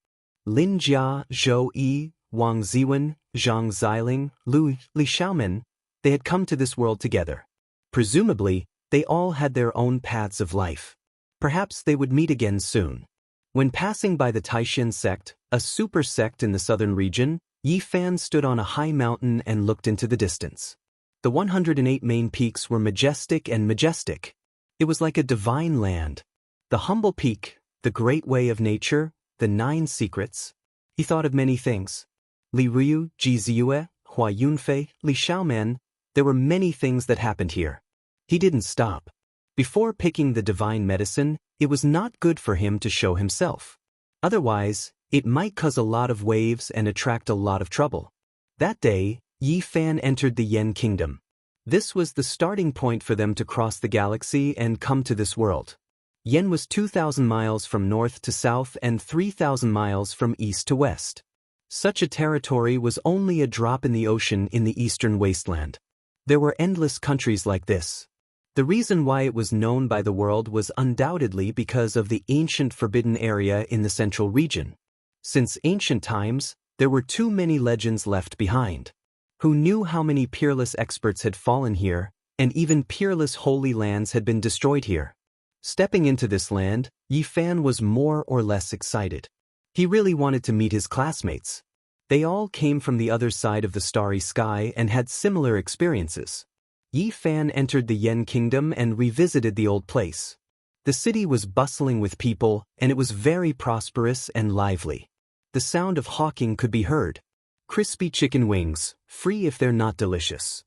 Lin Jia, Zhou Yi, Wang Ziwen, Zhang Xiling, Li Xiaomen, they had come to this world together. Presumably, they all had their own paths of life. Perhaps they would meet again soon. When passing by the Taishan sect, a super sect in the southern region, Yi Fan stood on a high mountain and looked into the distance. The 108 main peaks were majestic and majestic. It was like a divine land. The humble peak, the great way of nature, the 9 secrets. He thought of many things. Li Ryu, Ji Ziyue, Hua Yunfei, Li Xiaoman, there were many things that happened here. He didn't stop. Before picking the divine medicine, it was not good for him to show himself. Otherwise, it might cause a lot of waves and attract a lot of trouble. That day, Yi Fan entered the Yen Kingdom. This was the starting point for them to cross the galaxy and come to this world. Yen was 2,000 miles from north to south and 3,000 miles from east to west. Such a territory was only a drop in the ocean in the eastern wasteland. There were endless countries like this. The reason why it was known by the world was undoubtedly because of the ancient forbidden area in the central region. Since ancient times, there were too many legends left behind. Who knew how many peerless experts had fallen here, and even peerless holy lands had been destroyed here? Stepping into this land, Yi Fan was more or less excited. He really wanted to meet his classmates. They all came from the other side of the starry sky and had similar experiences. Yi Fan entered the Yen Kingdom and revisited the old place. The city was bustling with people, and it was very prosperous and lively. The sound of hawking could be heard. Crispy chicken wings, free if they're not delicious.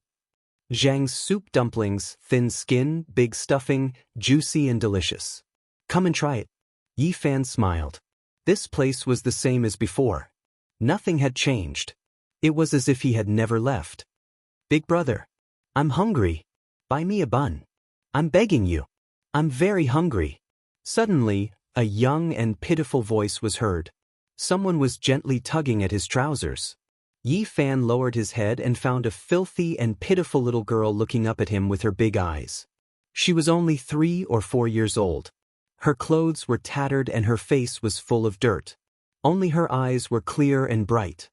Zhang's soup dumplings, thin skin, big stuffing, juicy and delicious. Come and try it. Yi Fan smiled. This place was the same as before. Nothing had changed. It was as if he had never left. Big brother, I'm hungry. Buy me a bun. I'm begging you. I'm very hungry. Suddenly, a young and pitiful voice was heard. Someone was gently tugging at his trousers. Yi Fan lowered his head and found a filthy and pitiful little girl looking up at him with her big eyes. She was only 3 or 4 years old. Her clothes were tattered and her face was full of dirt. Only her eyes were clear and bright.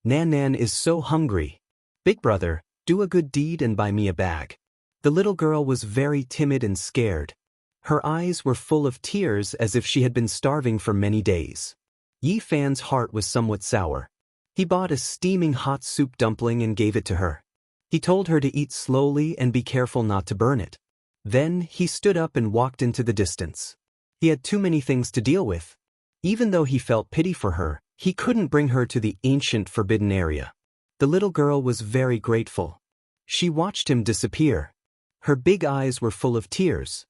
Nan Nan is so hungry. Big brother, do a good deed and buy me a bag. The little girl was very timid and scared. Her eyes were full of tears as if she had been starving for many days. Yi Fan's heart was somewhat sour. He bought a steaming hot soup dumpling and gave it to her. He told her to eat slowly and be careful not to burn it. Then he stood up and walked into the distance. He had too many things to deal with. Even though he felt pity for her, he couldn't bring her to the ancient forbidden area. The little girl was very grateful. She watched him disappear. Her big eyes were full of tears.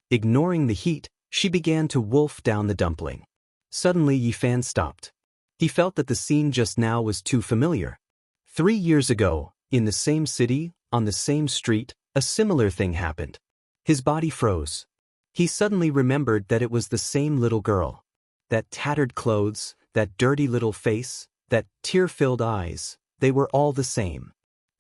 Ignoring the heat, she began to wolf down the dumpling. Suddenly Yi Fan stopped. He felt that the scene just now was too familiar. 3 years ago, in the same city, on the same street, a similar thing happened. His body froze. He suddenly remembered that it was the same little girl. That tattered clothes, that dirty little face, that tear-filled eyes, they were all the same.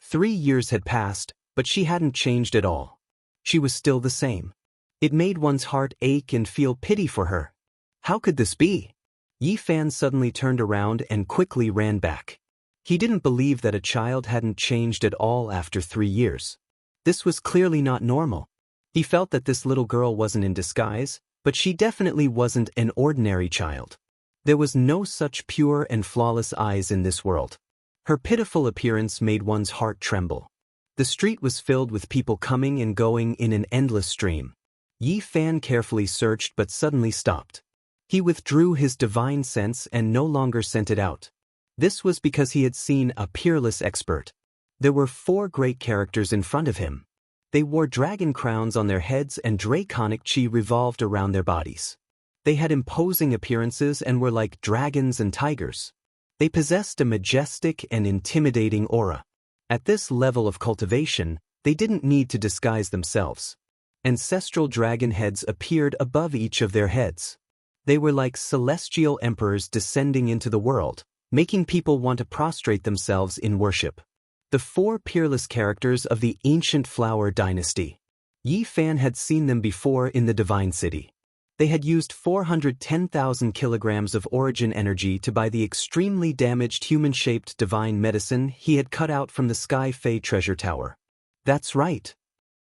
3 years had passed, but she hadn't changed at all. She was still the same. It made one's heart ache and feel pity for her. How could this be? Yi Fan suddenly turned around and quickly ran back. He didn't believe that a child hadn't changed at all after 3 years. This was clearly not normal. He felt that this little girl wasn't in disguise, but she definitely wasn't an ordinary child. There was no such pure and flawless eyes in this world. Her pitiful appearance made one's heart tremble. The street was filled with people coming and going in an endless stream. Yi Fan carefully searched but suddenly stopped. He withdrew his divine sense and no longer sent it out. This was because he had seen a peerless expert. There were 4 great characters in front of him. They wore dragon crowns on their heads and draconic chi revolved around their bodies. They had imposing appearances and were like dragons and tigers. They possessed a majestic and intimidating aura. At this level of cultivation, they didn't need to disguise themselves. Ancestral dragon heads appeared above each of their heads. They were like celestial emperors descending into the world, making people want to prostrate themselves in worship. The 4 peerless characters of the ancient flower dynasty. Yi Fan had seen them before in the divine city. They had used 410,000 kilograms of origin energy to buy the extremely damaged human-shaped divine medicine he had cut out from the Sky Fei treasure tower. That's right.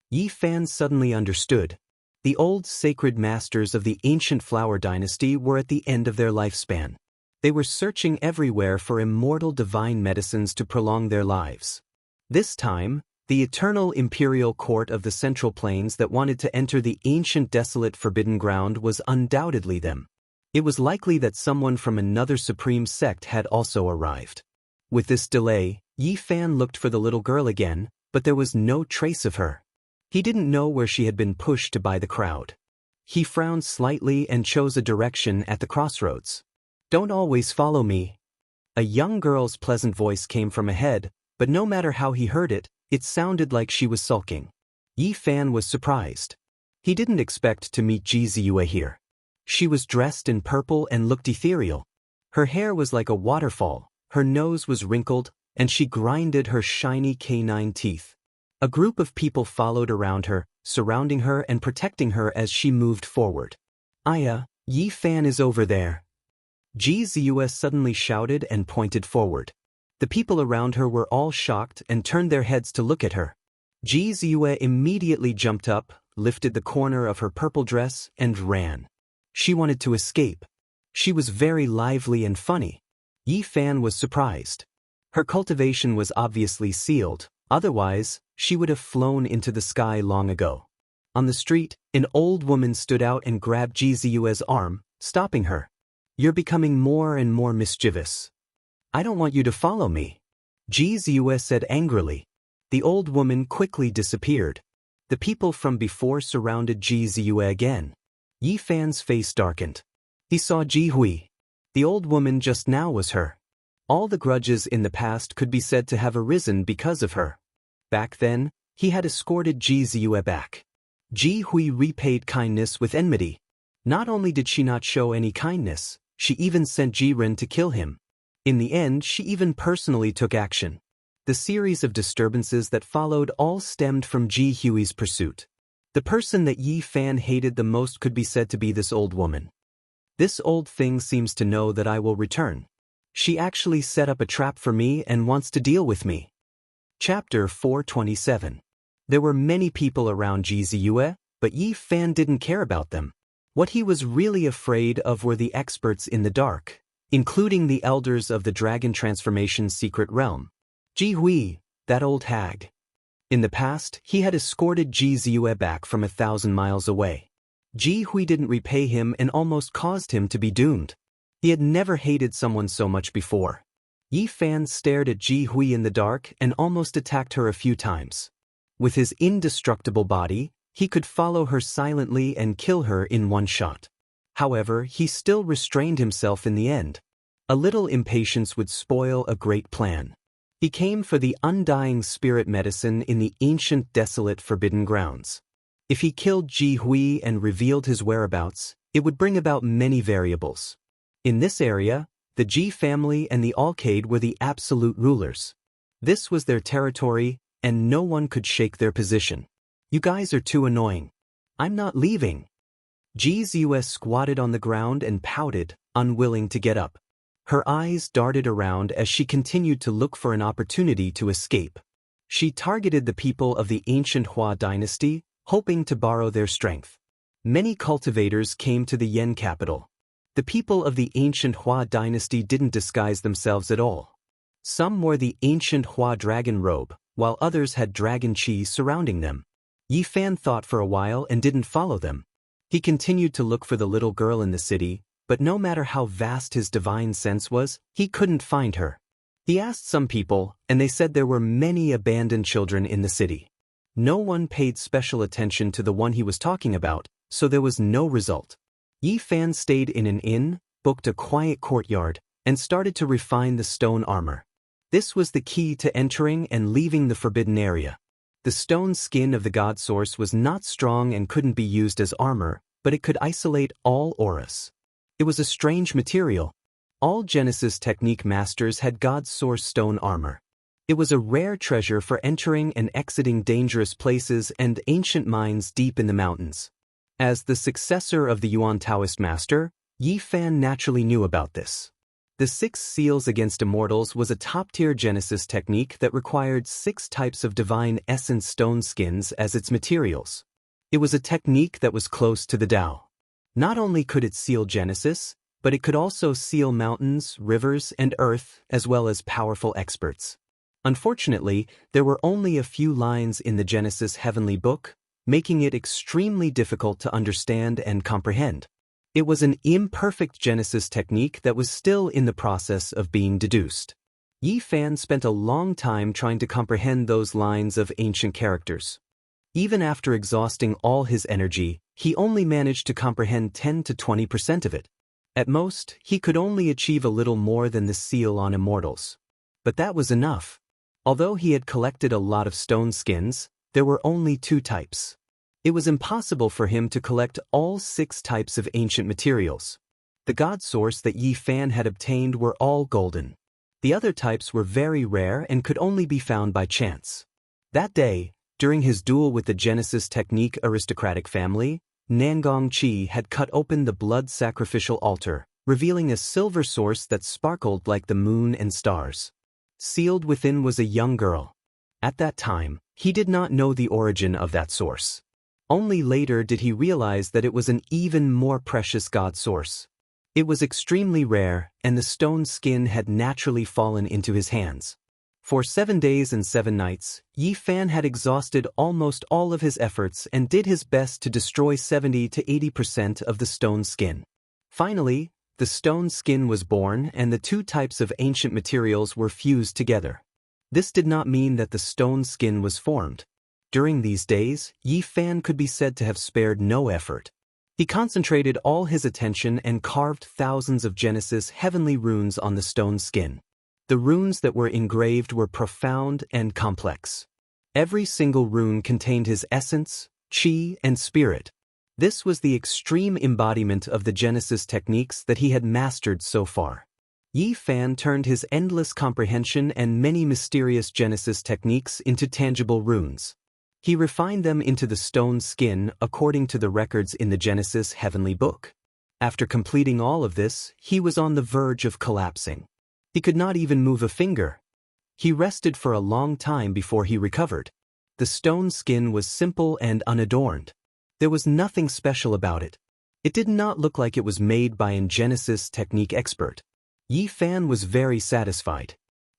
Yi Fan suddenly understood. The old sacred masters of the ancient flower dynasty were at the end of their lifespan. They were searching everywhere for immortal divine medicines to prolong their lives. This time, the eternal imperial court of the Central Plains that wanted to enter the ancient desolate forbidden ground was undoubtedly them. It was likely that someone from another supreme sect had also arrived. With this delay, Yi Fan looked for the little girl again, but there was no trace of her. He didn't know where she had been pushed to by the crowd. He frowned slightly and chose a direction at the crossroads. Don't always follow me. A young girl's pleasant voice came from ahead, but no matter how he heard it, it sounded like she was sulking. Yi Fan was surprised. He didn't expect to meet Jianghu here. She was dressed in purple and looked ethereal. Her hair was like a waterfall, her nose was wrinkled, and she grinded her shiny canine teeth. A group of people followed around her, surrounding her and protecting her as she moved forward. Aya, Yi Fan is over there. Jianghu suddenly shouted and pointed forward. The people around her were all shocked and turned their heads to look at her. Jianghu immediately jumped up, lifted the corner of her purple dress, and ran. She wanted to escape. She was very lively and funny. Yi Fan was surprised. Her cultivation was obviously sealed, otherwise, she would have flown into the sky long ago. On the street, an old woman stood out and grabbed Jianghu's arm, stopping her. You're becoming more and more mischievous. I don't want you to follow me. Jianghu said angrily. The old woman quickly disappeared. The people from before surrounded Jianghu again. Yi Fan's face darkened. He saw Jianghu. The old woman just now was her. All the grudges in the past could be said to have arisen because of her. Back then, he had escorted Jianghu back. Jianghu repaid kindness with enmity. Not only did she not show any kindness, she even sent Jiren to kill him. In the end, she even personally took action. The series of disturbances that followed all stemmed from Jianghu's pursuit. The person that Yi Fan hated the most could be said to be this old woman. This old thing seems to know that I will return. She actually set up a trap for me and wants to deal with me. Chapter 427. There were many people around Jianghu, but Yi Fan didn't care about them. What he was really afraid of were the experts in the dark, including the elders of the Dragon Transformation's secret realm. Ji Hui, that old hag. In the past, he had escorted Ji Ziyue back from 1,000 miles away. Ji Hui didn't repay him and almost caused him to be doomed. He had never hated someone so much before. Yi Fan stared at Ji Hui in the dark and almost attacked her a few times. With his indestructible body, he could follow her silently and kill her in one shot. However, he still restrained himself in the end. A little impatience would spoil a great plan. He came for the undying spirit medicine in the ancient desolate forbidden grounds. If he killed Ji Hui and revealed his whereabouts, it would bring about many variables. In this area, the Ji family and the Alcade were the absolute rulers. This was their territory, and no one could shake their position. You guys are too annoying. I'm not leaving. Ji Ziyue squatted on the ground and pouted, unwilling to get up. Her eyes darted around as she continued to look for an opportunity to escape. She targeted the people of the ancient Hua dynasty, hoping to borrow their strength. Many cultivators came to the Yen capital. The people of the ancient Hua dynasty didn't disguise themselves at all. Some wore the ancient Hua dragon robe, while others had dragon chi surrounding them. Yi Fan thought for a while and didn't follow them. He continued to look for the little girl in the city, but no matter how vast his divine sense was, he couldn't find her. He asked some people, and they said there were many abandoned children in the city. No one paid special attention to the one he was talking about, so there was no result. Yi Fan stayed in an inn, booked a quiet courtyard, and started to refine the stone armor. This was the key to entering and leaving the forbidden area. The stone skin of the god source was not strong and couldn't be used as armor, but it could isolate all auras. It was a strange material. All Genesis technique masters had god source stone armor. It was a rare treasure for entering and exiting dangerous places and ancient mines deep in the mountains. As the successor of the Yuan Taoist master, Yi Fan naturally knew about this. The 6 seals against immortals was a top-tier Genesis technique that required 6 types of divine essence stone skins as its materials. It was a technique that was close to the Tao. Not only could it seal Genesis, but it could also seal mountains, rivers, and earth, as well as powerful experts. Unfortunately, there were only a few lines in the Genesis Heavenly Book, making it extremely difficult to understand and comprehend. It was an imperfect Genesis technique that was still in the process of being deduced. Yi Fan spent a long time trying to comprehend those lines of ancient characters. Even after exhausting all his energy, he only managed to comprehend 10 to 20% of it. At most, he could only achieve a little more than the seal on immortals. But that was enough. Although he had collected a lot of stone skins, there were only 2 types. It was impossible for him to collect all 6 types of ancient materials. The god source that Yi Fan had obtained were all golden. The other types were very rare and could only be found by chance. That day, during his duel with the Genesis technique aristocratic family, Nangong Qi had cut open the blood sacrificial altar, revealing a silver source that sparkled like the moon and stars. Sealed within was a young girl. At that time, he did not know the origin of that source. Only later did he realize that it was an even more precious god source. It was extremely rare, and the stone skin had naturally fallen into his hands. For 7 days and 7 nights, Yi Fan had exhausted almost all of his efforts and did his best to destroy 70 to 80% of the stone skin. Finally, the stone skin was born and the 2 types of ancient materials were fused together. This did not mean that the stone skin was formed. During these days, Yi Fan could be said to have spared no effort. He concentrated all his attention and carved thousands of Genesis heavenly runes on the stone skin. The runes that were engraved were profound and complex. Every single rune contained his essence, chi, and spirit. This was the extreme embodiment of the Genesis techniques that he had mastered so far. Yi Fan turned his endless comprehension and many mysterious Genesis techniques into tangible runes. He refined them into the stone skin according to the records in the Genesis Heavenly Book. After completing all of this, he was on the verge of collapsing. He could not even move a finger. He rested for a long time before he recovered. The stone skin was simple and unadorned. There was nothing special about it. It did not look like it was made by an Genesis technique expert. Yi Fan was very satisfied.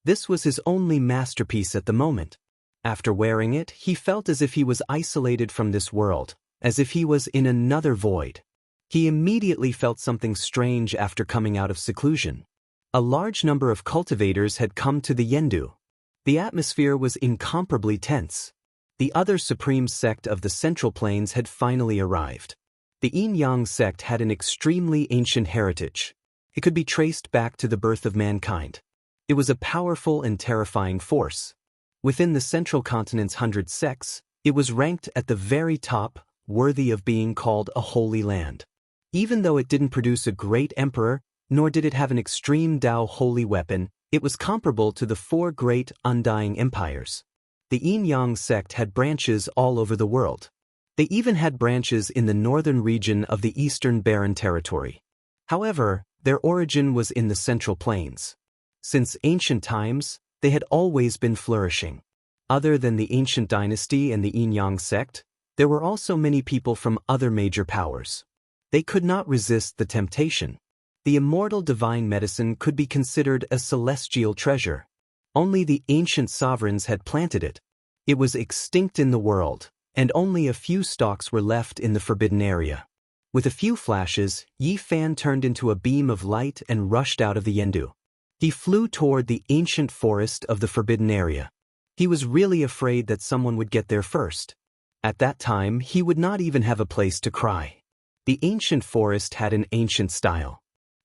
This was his only masterpiece at the moment. After wearing it, he felt as if he was isolated from this world, as if he was in another void. He immediately felt something strange after coming out of seclusion. A large number of cultivators had come to the Yendu. The atmosphere was incomparably tense. The other supreme sect of the Central Plains had finally arrived. The Yin-Yang sect had an extremely ancient heritage. It could be traced back to the birth of mankind. It was a powerful and terrifying force. Within the Central Continent's 100 sects, it was ranked at the very top, worthy of being called a holy land. Even though it didn't produce a great emperor, nor did it have an extreme Dao holy weapon, it was comparable to the 4 great undying empires. The Yin-Yang sect had branches all over the world. They even had branches in the northern region of the Eastern Barren Territory. However, their origin was in the Central Plains. Since ancient times, they had always been flourishing. Other than the ancient dynasty and the Yin-Yang sect, there were also many people from other major powers. They could not resist the temptation. The immortal divine medicine could be considered a celestial treasure. Only the ancient sovereigns had planted it. It was extinct in the world, and only a few stalks were left in the forbidden area. With a few flashes, Yi Fan turned into a beam of light and rushed out of the Yendu. He flew toward the ancient forest of the forbidden area. He was really afraid that someone would get there first. At that time, he would not even have a place to cry. The ancient forest had an ancient style.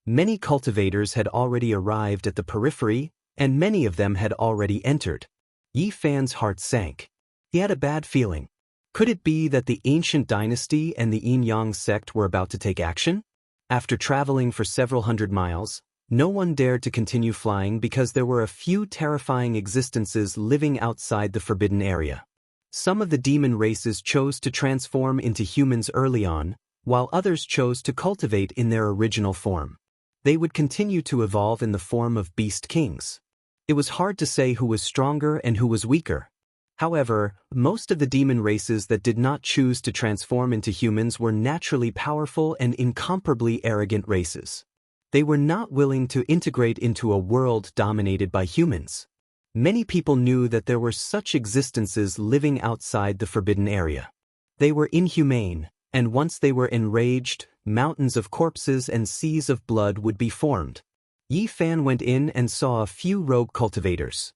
Many cultivators had already arrived at the periphery, and many of them had already entered. Yi Fan's heart sank. He had a bad feeling. Could it be that the ancient dynasty and the Yin-Yang sect were about to take action? After traveling for several hundred miles, no one dared to continue flying because there were a few terrifying existences living outside the forbidden area. Some of the demon races chose to transform into humans early on, while others chose to cultivate in their original form. They would continue to evolve in the form of beast kings. It was hard to say who was stronger and who was weaker. However, most of the demon races that did not choose to transform into humans were naturally powerful and incomparably arrogant races. They were not willing to integrate into a world dominated by humans. Many people knew that there were such existences living outside the forbidden area. They were inhumane, and once they were enraged, mountains of corpses and seas of blood would be formed. Yi Fan went in and saw a few rogue cultivators.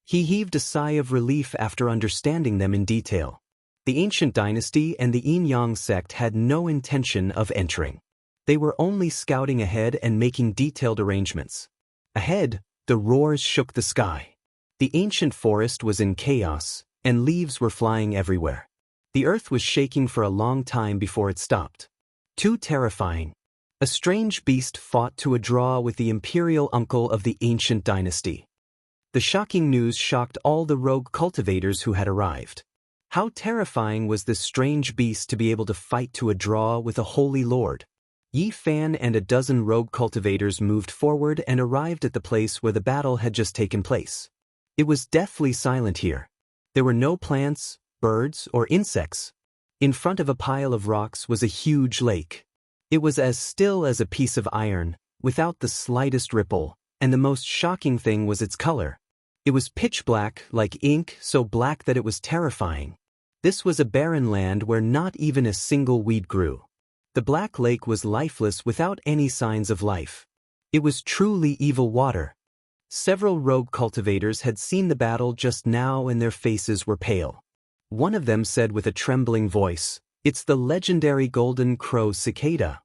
He heaved a sigh of relief after understanding them in detail. The ancient dynasty and the Yin-Yang sect had no intention of entering. They were only scouting ahead and making detailed arrangements. Ahead, the roars shook the sky. The ancient forest was in chaos, and leaves were flying everywhere. The earth was shaking for a long time before it stopped. Too terrifying. A strange beast fought to a draw with the imperial uncle of the ancient dynasty. The shocking news shocked all the rogue cultivators who had arrived. How terrifying was this strange beast to be able to fight to a draw with a holy lord? Yi Fan and a dozen rogue cultivators moved forward and arrived at the place where the battle had just taken place. It was deathly silent here. There were no plants, birds, or insects. In front of a pile of rocks was a huge lake. It was as still as a piece of iron, without the slightest ripple, and the most shocking thing was its color. It was pitch black, like ink, so black that it was terrifying. This was a barren land where not even a single weed grew. The black lake was lifeless without any signs of life. It was truly evil water. Several rogue cultivators had seen the battle just now and their faces were pale. One of them said with a trembling voice, "It's the legendary golden crow cicada."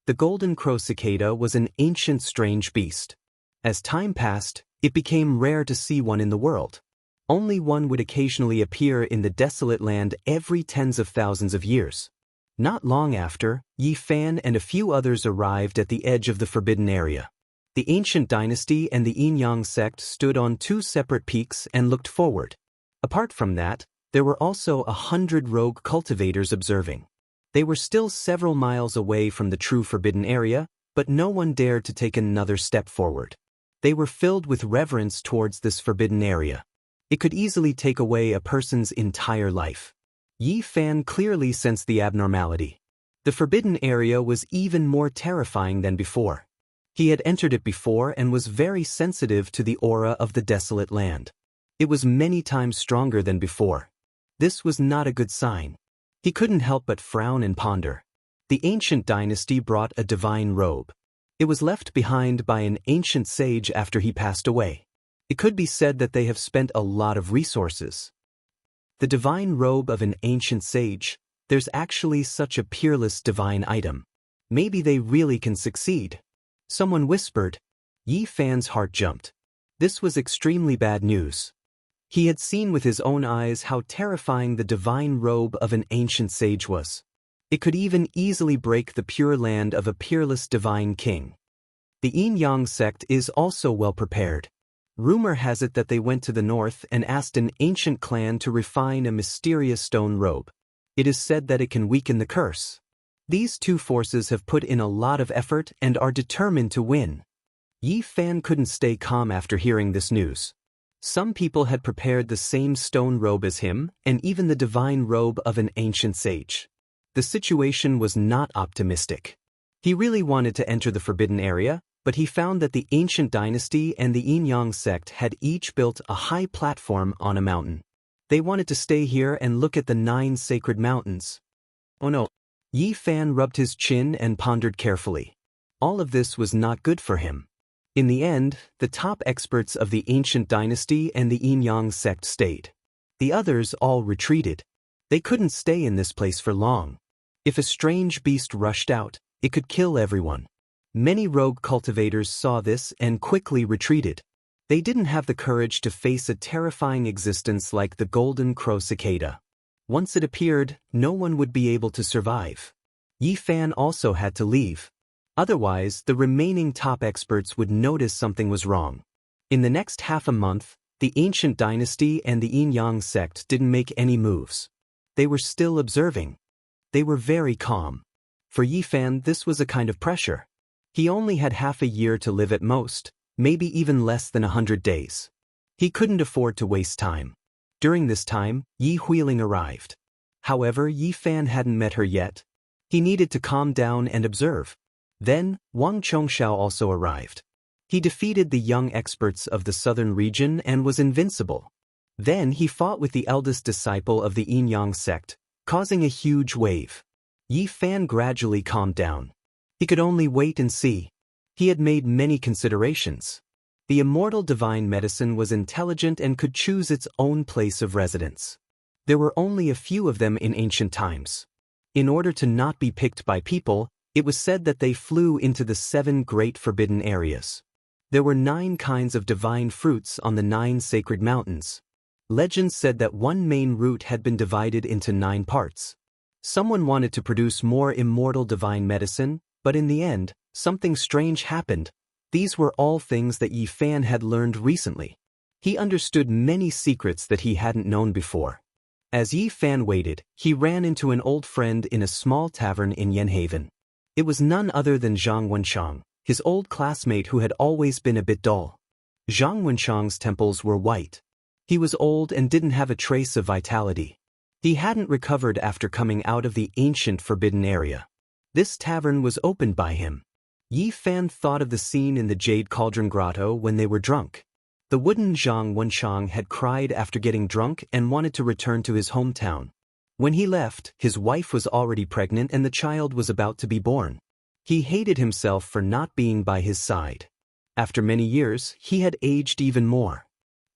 The golden crow cicada was an ancient strange beast. As time passed, it became rare to see one in the world. Only one would occasionally appear in the desolate land every tens of thousands of years. Not long after, Yi Fan and a few others arrived at the edge of the forbidden area. The ancient dynasty and the Yin-Yang sect stood on two separate peaks and looked forward. Apart from that, there were also 100 rogue cultivators observing. They were still several miles away from the true forbidden area, but no one dared to take another step forward. They were filled with reverence towards this forbidden area. It could easily take away a person's entire life. Yi Fan clearly sensed the abnormality. The forbidden area was even more terrifying than before. He had entered it before and was very sensitive to the aura of the desolate land. It was many times stronger than before. This was not a good sign. He couldn't help but frown and ponder. The ancient dynasty brought a divine robe. It was left behind by an ancient sage after he passed away. It could be said that they have spent a lot of resources. The divine robe of an ancient sage, there's actually such a peerless divine item. Maybe they really can succeed. Someone whispered. Yi Fan's heart jumped. This was extremely bad news. He had seen with his own eyes how terrifying the divine robe of an ancient sage was. It could even easily break the pure land of a peerless divine king. The Yin-Yang sect is also well prepared. Rumor has it that they went to the north and asked an ancient clan to refine a mysterious stone robe. It is said that it can weaken the curse. These two forces have put in a lot of effort and are determined to win. Yi Fan couldn't stay calm after hearing this news. Some people had prepared the same stone robe as him, and even the divine robe of an ancient sage. The situation was not optimistic. He really wanted to enter the forbidden area, but he found that the ancient dynasty and the Yin-Yang sect had each built a high platform on a mountain. They wanted to stay here and look at the 9 sacred mountains. Oh no. Yi Fan rubbed his chin and pondered carefully. All of this was not good for him. In the end, the top experts of the ancient dynasty and the Yin-Yang sect stayed. The others all retreated. They couldn't stay in this place for long. If a strange beast rushed out, it could kill everyone. Many rogue cultivators saw this and quickly retreated. They didn't have the courage to face a terrifying existence like the golden crow cicada. Once it appeared, no one would be able to survive. Yi Fan also had to leave. Otherwise, the remaining top experts would notice something was wrong. In the next half a month, the ancient dynasty and the Yin-Yang sect didn't make any moves. They were still observing. They were very calm. For Yi Fan, this was a kind of pressure. He only had half a year to live at most, maybe even less than 100 days. He couldn't afford to waste time. During this time, Yi Huiling arrived. However, Yi Fan hadn't met her yet. He needed to calm down and observe. Then, Wang Chongxiao also arrived. He defeated the young experts of the southern region and was invincible. Then he fought with the eldest disciple of the Yin-Yang sect, causing a huge wave. Yi Fan gradually calmed down. He could only wait and see. He had made many considerations. The immortal divine medicine was intelligent and could choose its own place of residence. There were only a few of them in ancient times. In order to not be picked by people, it was said that they flew into the 7 great forbidden areas. There were 9 kinds of divine fruits on the 9 sacred mountains. Legends said that one main root had been divided into 9 parts. Someone wanted to produce more immortal divine medicine, but in the end, something strange happened. These were all things that Yi Fan had learned recently. He understood many secrets that he hadn't known before. As Yi Fan waited, he ran into an old friend in a small tavern in Yenhaven. It was none other than Zhang Wenchang, his old classmate who had always been a bit dull. Zhang Wenchang's temples were white. He was old and didn't have a trace of vitality. He hadn't recovered after coming out of the ancient forbidden area. This tavern was opened by him. Yi Fan thought of the scene in the Jade Cauldron Grotto when they were drunk. The wooden Zhang Wenchang had cried after getting drunk and wanted to return to his hometown. When he left, his wife was already pregnant and the child was about to be born. He hated himself for not being by his side. After many years, he had aged even more.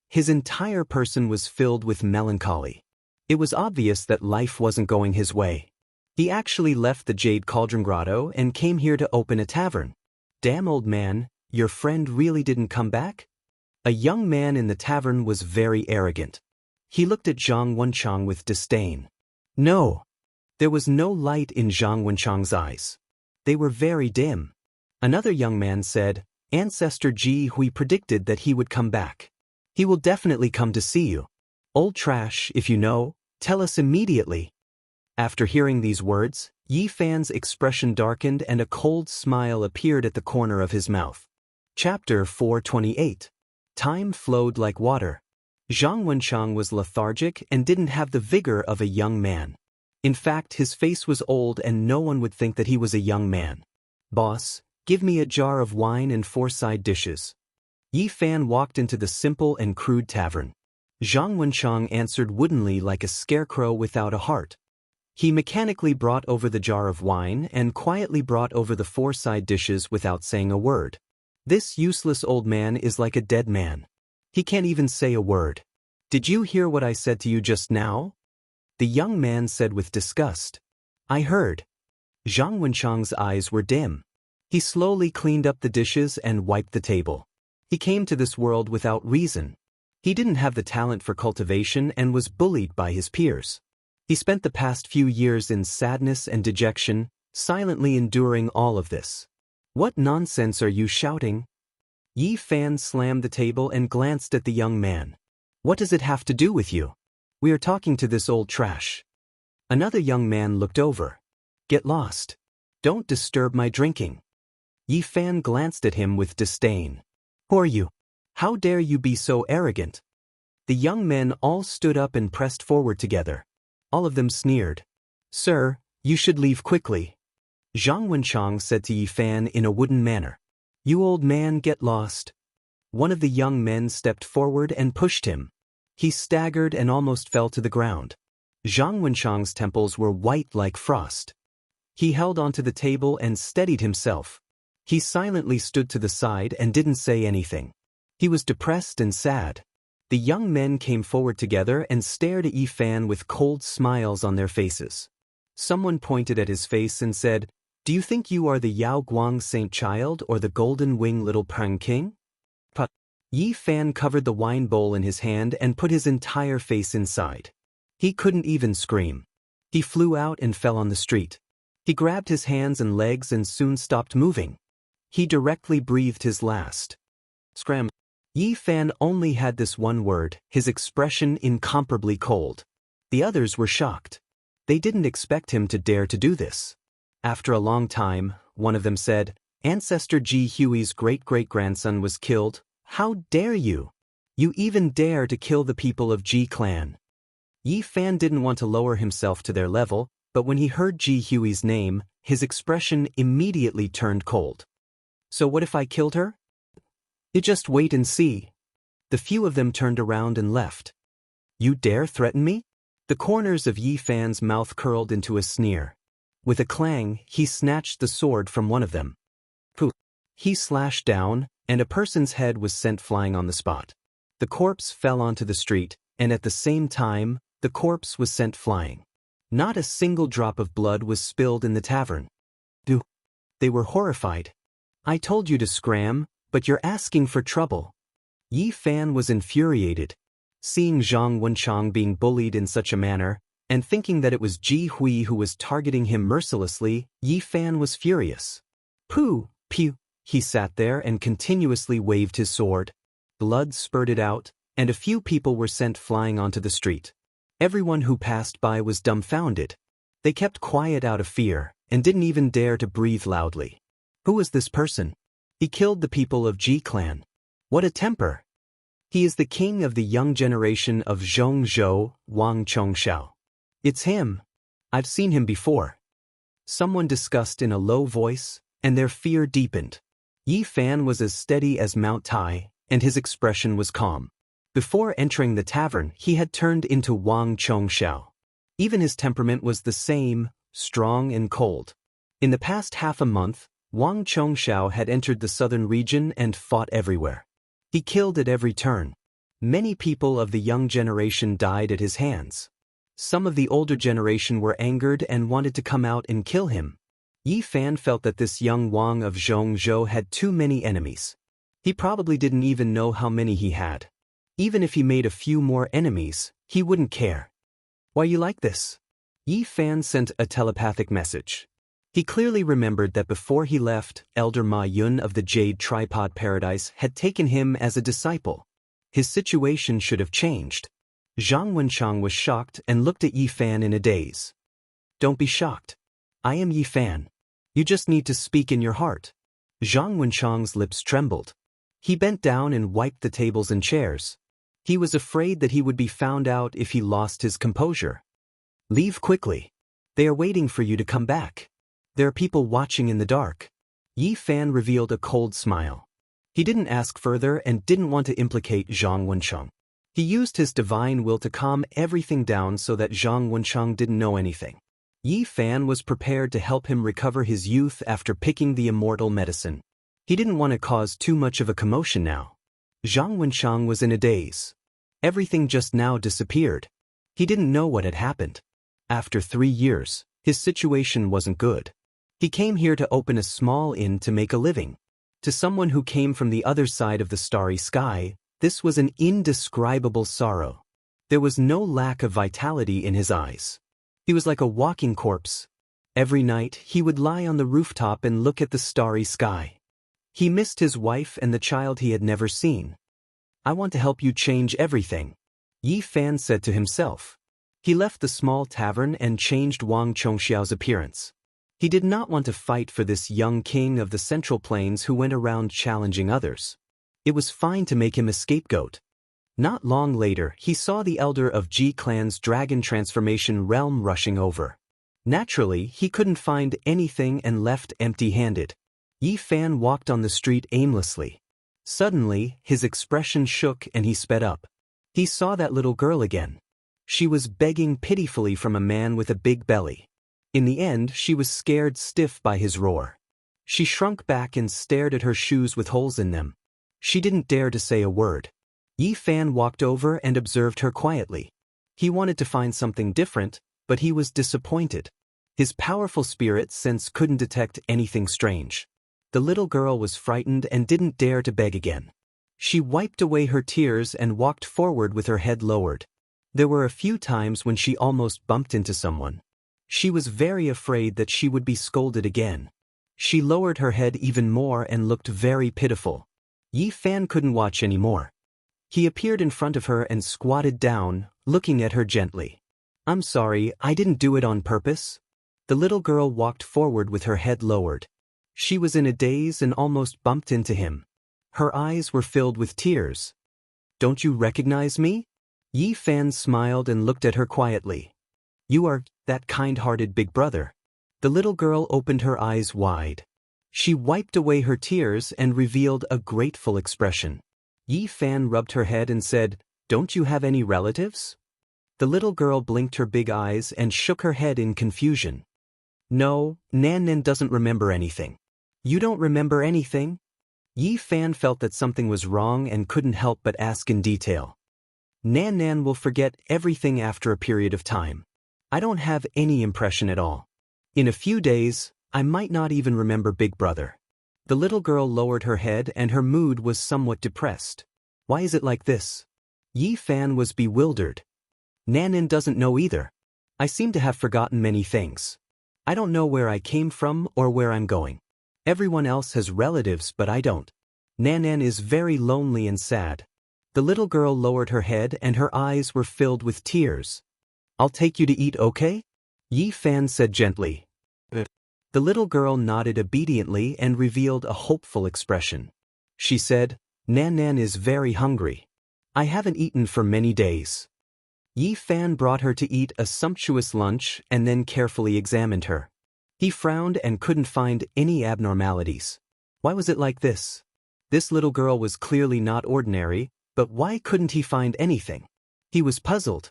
His entire person was filled with melancholy. It was obvious that life wasn't going his way. He actually left the Jade Cauldron Grotto and came here to open a tavern. Damn old man, your friend really didn't come back? A young man in the tavern was very arrogant. He looked at Zhang Wenchang with disdain. No. There was no light in Zhang Wenchang's eyes. They were very dim. Another young man said, Ancestor Ji Hui predicted that he would come back. He will definitely come to see you. Old trash, if you know, tell us immediately. After hearing these words, Yi Fan's expression darkened and a cold smile appeared at the corner of his mouth. Chapter 428. Time flowed like water. Zhang Wenchang was lethargic and didn't have the vigor of a young man. In fact, his face was old and no one would think that he was a young man. "Boss, give me a jar of wine and 4 side dishes." Yi Fan walked into the simple and crude tavern. Zhang Wenchang answered woodenly like a scarecrow without a heart. He mechanically brought over the jar of wine and quietly brought over the 4 side dishes without saying a word. This useless old man is like a dead man. He can't even say a word. "Did you hear what I said to you just now?" The young man said with disgust. "I heard." Zhang Wenchang's eyes were dim. He slowly cleaned up the dishes and wiped the table. He came to this world without reason. He didn't have the talent for cultivation and was bullied by his peers. He spent the past few years in sadness and dejection, silently enduring all of this. "What nonsense are you shouting?" Yi Fan slammed the table and glanced at the young man. "What does it have to do with you? We are talking to this old trash." Another young man looked over. "Get lost. Don't disturb my drinking." Yi Fan glanced at him with disdain. "Who are you? How dare you be so arrogant?" The young men all stood up and pressed forward together. All of them sneered. "Sir, you should leave quickly." Zhang Wenchang said to Yi Fan in a wooden manner. "You old man, get lost." One of the young men stepped forward and pushed him. He staggered and almost fell to the ground. Zhang Wenchang's temples were white like frost. He held onto the table and steadied himself. He silently stood to the side and didn't say anything. He was depressed and sad. The young men came forward together and stared at Yi Fan with cold smiles on their faces. Someone pointed at his face and said, "Do you think you are the Yao Guang Saint Child or the Golden Wing Little Prang King?" But Yi Fan covered the wine bowl in his hand and put his entire face inside. He couldn't even scream. He flew out and fell on the street. He grabbed his hands and legs and soon stopped moving. He directly breathed his last. Scram. Yi Fan only had this one word, his expression incomparably cold. The others were shocked. They didn't expect him to dare to do this. After a long time, one of them said, "Ancestor Ji Hui's great-great-grandson was killed. How dare you? You even dare to kill the people of Ji clan." Yi Fan didn't want to lower himself to their level, but when he heard Ji Hui's name, his expression immediately turned cold. "So what if I killed her?" "You just wait and see." The few of them turned around and left. "You dare threaten me?" The corners of Yi Fan's mouth curled into a sneer. With a clang, he snatched the sword from one of them. Poof! He slashed down, and a person's head was sent flying on the spot. The corpse fell onto the street, and at the same time, the corpse was sent flying. Not a single drop of blood was spilled in the tavern. They were horrified. "I told you to scram, but you're asking for trouble." Yi Fan was infuriated. Seeing Zhang Wenchang being bullied in such a manner, and thinking that it was Ji Hui who was targeting him mercilessly, Yi Fan was furious. "Pooh, pew." He sat there and continuously waved his sword. Blood spurted out, and a few people were sent flying onto the street. Everyone who passed by was dumbfounded. They kept quiet out of fear, and didn't even dare to breathe loudly. Who was this person? He killed the people of Ji clan. What a temper! He is the king of the young generation of Zhongzhou, Wang Chongxiao. It's him. I've seen him before. Someone discussed in a low voice, and their fear deepened. Yi Fan was as steady as Mount Tai, and his expression was calm. Before entering the tavern, he had turned into Wang Chongxiao. Even his temperament was the same, strong and cold. In the past half a month, Wang Chongxiao had entered the southern region and fought everywhere. He killed at every turn. Many people of the young generation died at his hands. Some of the older generation were angered and wanted to come out and kill him. Yi Fan felt that this young Wang of Zhongzhou had too many enemies. He probably didn't even know how many he had. Even if he made a few more enemies, he wouldn't care. "Why you like this?" Yi Fan sent a telepathic message. He clearly remembered that before he left, Elder Ma Yun of the Jade Tripod Paradise had taken him as a disciple. His situation should have changed. Zhang Wenchang was shocked and looked at Yi Fan in a daze. "Don't be shocked. I am Yi Fan. You just need to speak in your heart." Zhang Wenchang's lips trembled. He bent down and wiped the tables and chairs. He was afraid that he would be found out if he lost his composure. Leave quickly. They are waiting for you to come back. There are people watching in the dark. Yi Fan revealed a cold smile. He didn't ask further and didn't want to implicate Zhang Wencheng. He used his divine will to calm everything down so that Zhang Wencheng didn't know anything. Yi Fan was prepared to help him recover his youth after picking the immortal medicine. He didn't want to cause too much of a commotion now. Zhang Wencheng was in a daze. Everything just now disappeared. He didn't know what had happened. After 3 years, his situation wasn't good. He came here to open a small inn to make a living. To someone who came from the other side of the starry sky, this was an indescribable sorrow. There was no lack of vitality in his eyes. He was like a walking corpse. Every night, he would lie on the rooftop and look at the starry sky. He missed his wife and the child he had never seen. I want to help you change everything, Yi Fan said to himself. He left the small tavern and changed Wang Chongxiao's appearance. He did not want to fight for this young king of the Central Plains who went around challenging others. It was fine to make him a scapegoat. Not long later, he saw the elder of Ji Clan's dragon transformation realm rushing over. Naturally, he couldn't find anything and left empty-handed. Yi Fan walked on the street aimlessly. Suddenly, his expression shook and he sped up. He saw that little girl again. She was begging pitifully from a man with a big belly. In the end, she was scared stiff by his roar. She shrunk back and stared at her shoes with holes in them. She didn't dare to say a word. Yi Fan walked over and observed her quietly. He wanted to find something different, but he was disappointed. His powerful spirit sense couldn't detect anything strange. The little girl was frightened and didn't dare to beg again. She wiped away her tears and walked forward with her head lowered. There were a few times when she almost bumped into someone. She was very afraid that she would be scolded again. She lowered her head even more and looked very pitiful. Yi Fan couldn't watch anymore. He appeared in front of her and squatted down, looking at her gently. I'm sorry, I didn't do it on purpose. The little girl walked forward with her head lowered. She was in a daze and almost bumped into him. Her eyes were filled with tears. Don't you recognize me? Yi Fan smiled and looked at her quietly. You are that kind-hearted big brother. The little girl opened her eyes wide. She wiped away her tears and revealed a grateful expression. Yi Fan rubbed her head and said, Don't you have any relatives? The little girl blinked her big eyes and shook her head in confusion. No, Nan Nan doesn't remember anything. You don't remember anything? Yi Fan felt that something was wrong and couldn't help but ask in detail. Nan Nan will forget everything after a period of time. I don't have any impression at all. In a few days, I might not even remember Big Brother. The little girl lowered her head and her mood was somewhat depressed. Why is it like this? Yi Fan was bewildered. Nan Nan doesn't know either. I seem to have forgotten many things. I don't know where I came from or where I'm going. Everyone else has relatives, but I don't. Nan Nan is very lonely and sad. The little girl lowered her head and her eyes were filled with tears. I'll take you to eat, okay? Yi Fan said gently. The little girl nodded obediently and revealed a hopeful expression. She said, Nan Nan is very hungry. I haven't eaten for many days. Yi Fan brought her to eat a sumptuous lunch and then carefully examined her. He frowned and couldn't find any abnormalities. Why was it like this? This little girl was clearly not ordinary, but why couldn't he find anything? He was puzzled.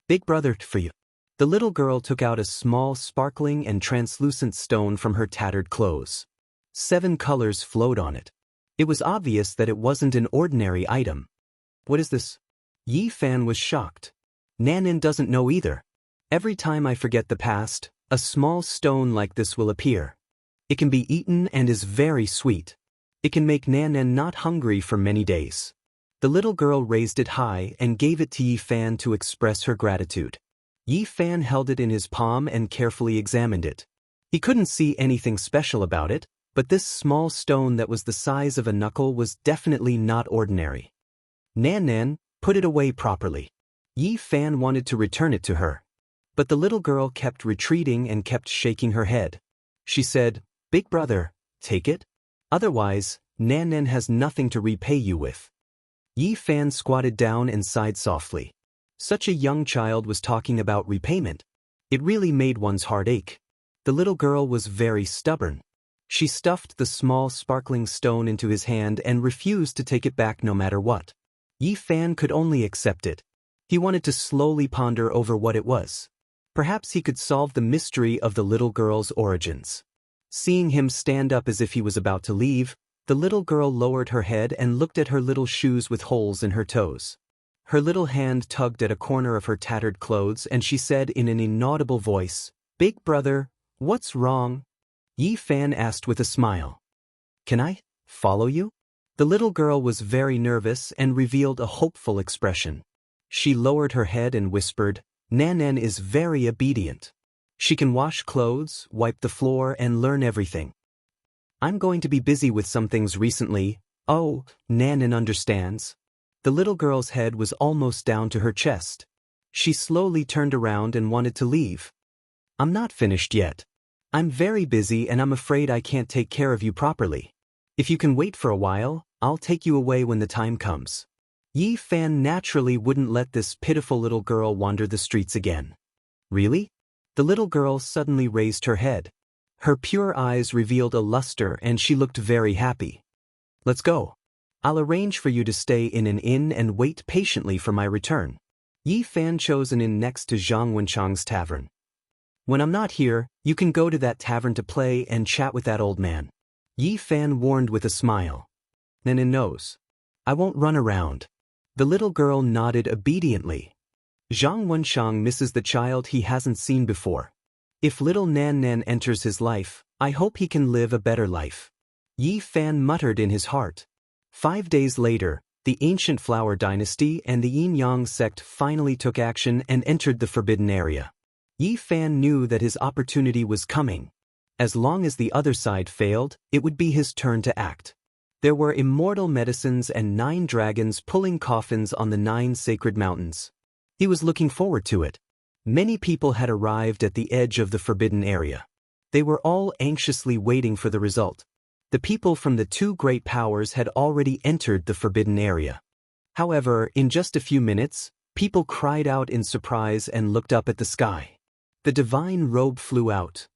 Big brother, for you. The little girl took out a small sparkling and translucent stone from her tattered clothes. 7 colors flowed on it. It was obvious that it wasn't an ordinary item. What is this? Yi Fan was shocked. Nan Nan doesn't know either. Every time I forget the past, a small stone like this will appear. It can be eaten and is very sweet. It can make Nan Nan not hungry for many days. The little girl raised it high and gave it to Yi Fan to express her gratitude. Yi Fan held it in his palm and carefully examined it. He couldn't see anything special about it, but this small stone that was the size of a knuckle was definitely not ordinary. Nan Nan, put it away properly. Yi Fan wanted to return it to her. But the little girl kept retreating and kept shaking her head. She said, Big brother, take it. Otherwise, Nan Nan has nothing to repay you with. Yi Fan squatted down and sighed softly. Such a young child was talking about repayment. It really made one's heart ache. The little girl was very stubborn. She stuffed the small sparkling stone into his hand and refused to take it back no matter what. Yi Fan could only accept it. He wanted to slowly ponder over what it was. Perhaps he could solve the mystery of the little girl's origins. Seeing him stand up as if he was about to leave, the little girl lowered her head and looked at her little shoes with holes in her toes. Her little hand tugged at a corner of her tattered clothes and she said in an inaudible voice, "Big brother, what's wrong?" Yi Fan asked with a smile. "Can I follow you?" The little girl was very nervous and revealed a hopeful expression. She lowered her head and whispered, "Nanan is very obedient. She can wash clothes, wipe the floor, and learn everything. I'm going to be busy with some things recently." "Oh, Nanan understands." The little girl's head was almost down to her chest. She slowly turned around and wanted to leave. "I'm not finished yet. I'm very busy and I'm afraid I can't take care of you properly. If you can wait for a while, I'll take you away when the time comes." Yi Fan naturally wouldn't let this pitiful little girl wander the streets again. "Really?" The little girl suddenly raised her head. Her pure eyes revealed a luster and she looked very happy. "Let's go. I'll arrange for you to stay in an inn and wait patiently for my return." Yi Fan chose an inn next to Zhang Wenchang's tavern. "When I'm not here, you can go to that tavern to play and chat with that old man." Yi Fan warned with a smile. "Nanan knows. I won't run around." The little girl nodded obediently. Zhang Wenchang misses the child he hasn't seen before. If little Nan enters his life, I hope he can live a better life. Yi Fan muttered in his heart. 5 days later, the ancient flower dynasty and the Yin-Yang sect finally took action and entered the forbidden area. Yi Fan knew that his opportunity was coming. As long as the other side failed, it would be his turn to act. There were immortal medicines and 9 dragons pulling coffins on the 9 sacred mountains. He was looking forward to it. Many people had arrived at the edge of the forbidden area. They were all anxiously waiting for the result. The people from the 2 great powers had already entered the forbidden area. However, in just a few minutes, people cried out in surprise and looked up at the sky. The divine robe flew out.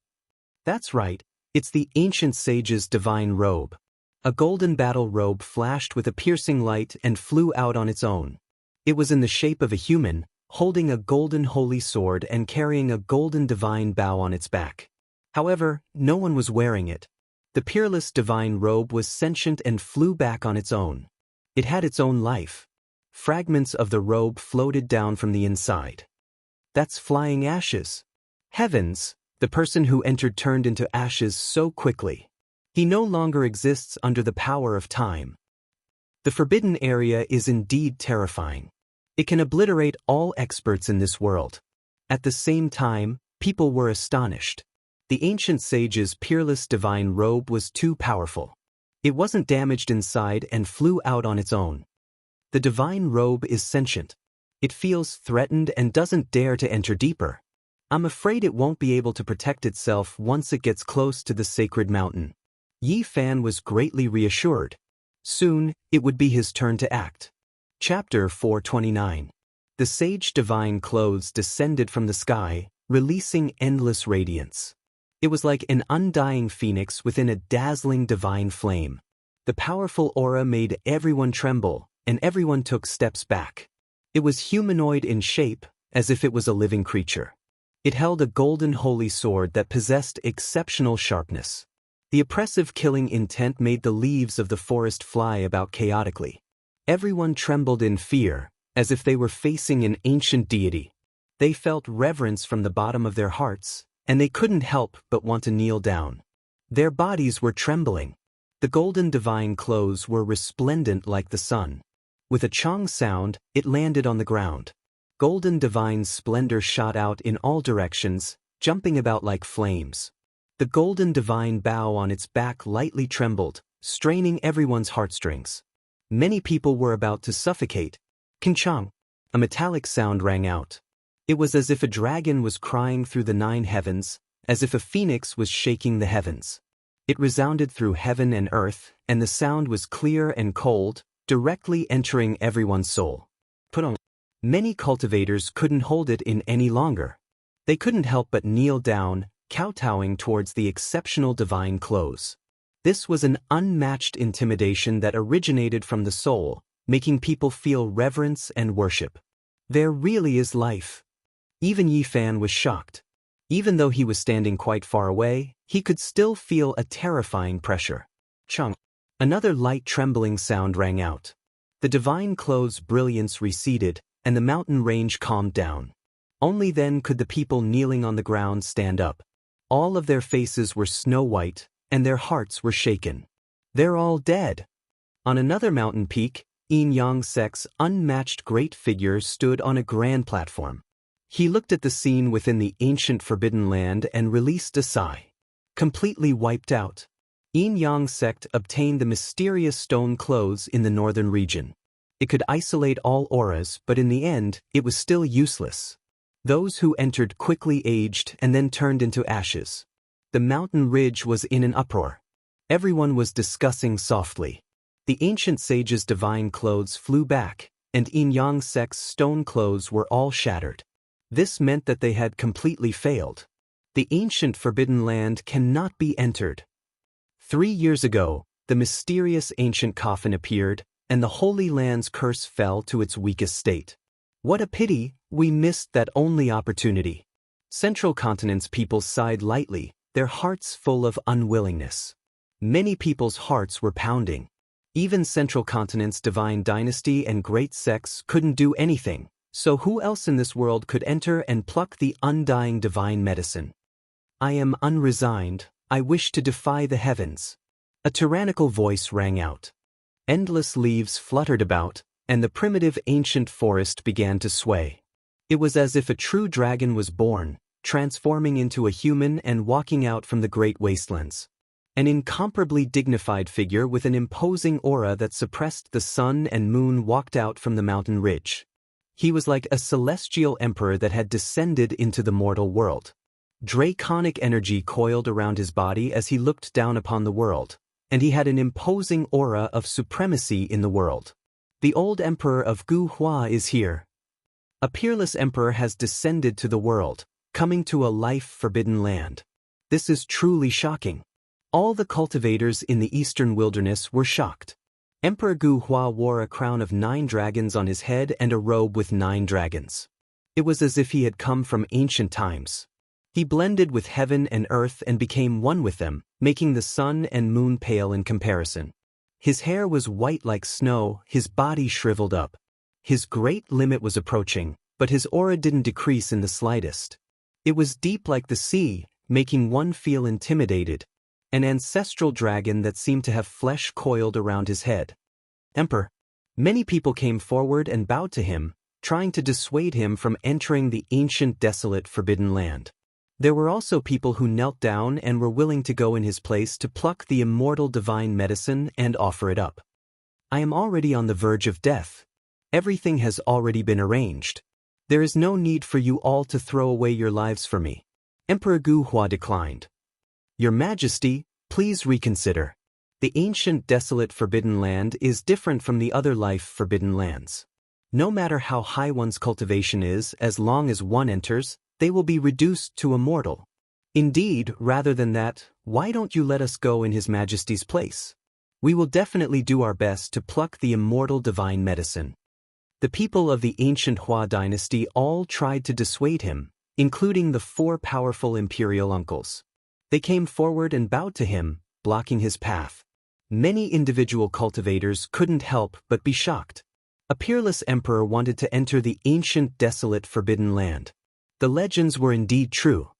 That's right, it's the ancient sage's divine robe. A golden battle robe flashed with a piercing light and flew out on its own. It was in the shape of a human, holding a golden holy sword and carrying a golden divine bow on its back. However, no one was wearing it. The peerless divine robe was sentient and flew back on its own. It had its own life. Fragments of the robe floated down from the inside. That's flying ashes. Heavens, the person who entered turned into ashes so quickly. He no longer exists under the power of time. The forbidden area is indeed terrifying. It can obliterate all experts in this world. At the same time, people were astonished. The ancient sage's peerless divine robe was too powerful. It wasn't damaged inside and flew out on its own. The divine robe is sentient. It feels threatened and doesn't dare to enter deeper. I'm afraid it won't be able to protect itself once it gets close to the sacred mountain. Yi Fan was greatly reassured. Soon, it would be his turn to act. Chapter 429. The sage divine clothes descended from the sky, releasing endless radiance. It was like an undying phoenix within a dazzling divine flame. The powerful aura made everyone tremble, and everyone took steps back. It was humanoid in shape, as if it was a living creature. It held a golden holy sword that possessed exceptional sharpness. The oppressive killing intent made the leaves of the forest fly about chaotically. Everyone trembled in fear, as if they were facing an ancient deity. They felt reverence from the bottom of their hearts, and they couldn't help but want to kneel down. Their bodies were trembling. The golden divine clothes were resplendent like the sun. With a chong sound, it landed on the ground. Golden divine splendor shot out in all directions, jumping about like flames. The golden divine bow on its back lightly trembled, straining everyone's heartstrings. Many people were about to suffocate. Kinchang! A metallic sound rang out. It was as if a dragon was crying through the 9 heavens, as if a phoenix was shaking the heavens. It resounded through heaven and earth, and the sound was clear and cold, directly entering everyone's soul. Put on. Many cultivators couldn't hold it in any longer. They couldn't help but kneel down, kowtowing towards the exceptional divine clothes. This was an unmatched intimidation that originated from the soul, making people feel reverence and worship. There really is life. Even Yi Fan was shocked. Even though he was standing quite far away, he could still feel a terrifying pressure. Chung. Another light trembling sound rang out. The divine clothes' brilliance receded, and the mountain range calmed down. Only then could the people kneeling on the ground stand up. All of their faces were snow-white, and their hearts were shaken. They're all dead. On another mountain peak, Yin Yang Sek's unmatched great figure stood on a grand platform. He looked at the scene within the ancient Forbidden Land and released a sigh. Completely wiped out. Yin Yang Sect obtained the mysterious stone clothes in the northern region. It could isolate all auras, but in the end, it was still useless. Those who entered quickly aged and then turned into ashes. The mountain ridge was in an uproar. Everyone was discussing softly. The ancient sage's divine clothes flew back, and Yin Yang Sec's stone clothes were all shattered. This meant that they had completely failed. The ancient Forbidden Land cannot be entered. 3 years ago, the mysterious ancient coffin appeared, and the Holy Land's curse fell to its weakest state. What a pity, we missed that only opportunity. Central Continent's people sighed lightly, their hearts full of unwillingness. Many people's hearts were pounding. Even Central Continent's divine dynasty and great sects couldn't do anything, so who else in this world could enter and pluck the undying divine medicine? I am unresigned, I wish to defy the heavens. A tyrannical voice rang out. Endless leaves fluttered about, and the primitive ancient forest began to sway. It was as if a true dragon was born, transforming into a human and walking out from the great wastelands. An incomparably dignified figure with an imposing aura that suppressed the sun and moon walked out from the mountain ridge. He was like a celestial emperor that had descended into the mortal world. Draconic energy coiled around his body as he looked down upon the world, and he had an imposing aura of supremacy in the world. The old emperor of Gu Hua is here. A peerless emperor has descended to the world, coming to a life-forbidden land. This is truly shocking. All the cultivators in the eastern wilderness were shocked. Emperor Gu Hua wore a crown of 9 dragons on his head and a robe with 9 dragons. It was as if he had come from ancient times. He blended with heaven and earth and became one with them, making the sun and moon pale in comparison. His hair was white like snow, his body shriveled up. His great limit was approaching, but his aura didn't decrease in the slightest. It was deep like the sea, making one feel intimidated. An ancestral dragon that seemed to have flesh coiled around his head. Emperor. Many people came forward and bowed to him, trying to dissuade him from entering the ancient desolate Forbidden Land. There were also people who knelt down and were willing to go in his place to pluck the immortal divine medicine and offer it up. I am already on the verge of death. Everything has already been arranged. There is no need for you all to throw away your lives for me. Emperor Gu Hua declined. Your Majesty, please reconsider. The ancient desolate Forbidden Land is different from the other life-forbidden lands. No matter how high one's cultivation is, as long as one enters, they will be reduced to immortal. Indeed, rather than that, why don't you let us go in His Majesty's place? We will definitely do our best to pluck the immortal divine medicine. The people of the ancient Hua dynasty all tried to dissuade him, including the 4 powerful imperial uncles. They came forward and bowed to him, blocking his path. Many individual cultivators couldn't help but be shocked. A peerless emperor wanted to enter the ancient desolate Forbidden Land. The legends were indeed true.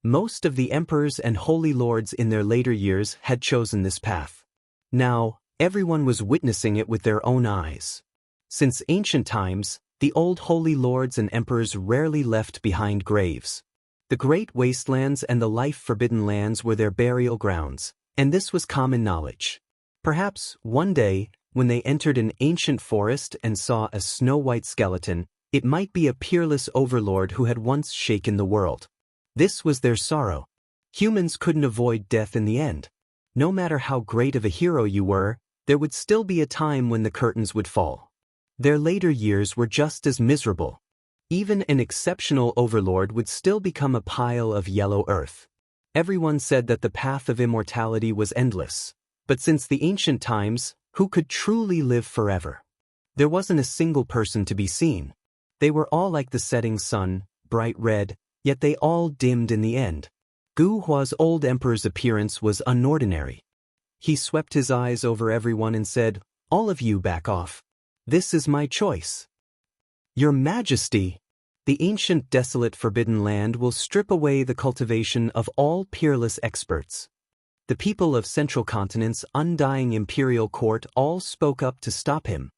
Most of the emperors and holy lords in their later years had chosen this path. Now, everyone was witnessing it with their own eyes. Since ancient times, the old holy lords and emperors rarely left behind graves. The great wastelands and the life-forbidden lands were their burial grounds, and this was common knowledge. Perhaps, one day, when they entered an ancient forest and saw a snow-white skeleton, it might be a peerless overlord who had once shaken the world. This was their sorrow. Humans couldn't avoid death in the end. No matter how great of a hero you were, There would still be a time when the curtains would fall. Their later years were just as miserable. Even an exceptional overlord would still become a pile of yellow earth. Everyone said that the path of immortality was endless. But since the ancient times, who could truly live forever? There wasn't a single person to be seen. They were all like the setting sun, bright red, yet they all dimmed in the end. Gu Hua's old emperor's appearance was unordinary. He swept his eyes over everyone and said, "All of you back off. This is my choice. Your Majesty, the ancient desolate forbidden land will strip away the cultivation of all peerless experts." The people of Central Continent's undying imperial court all spoke up to stop him.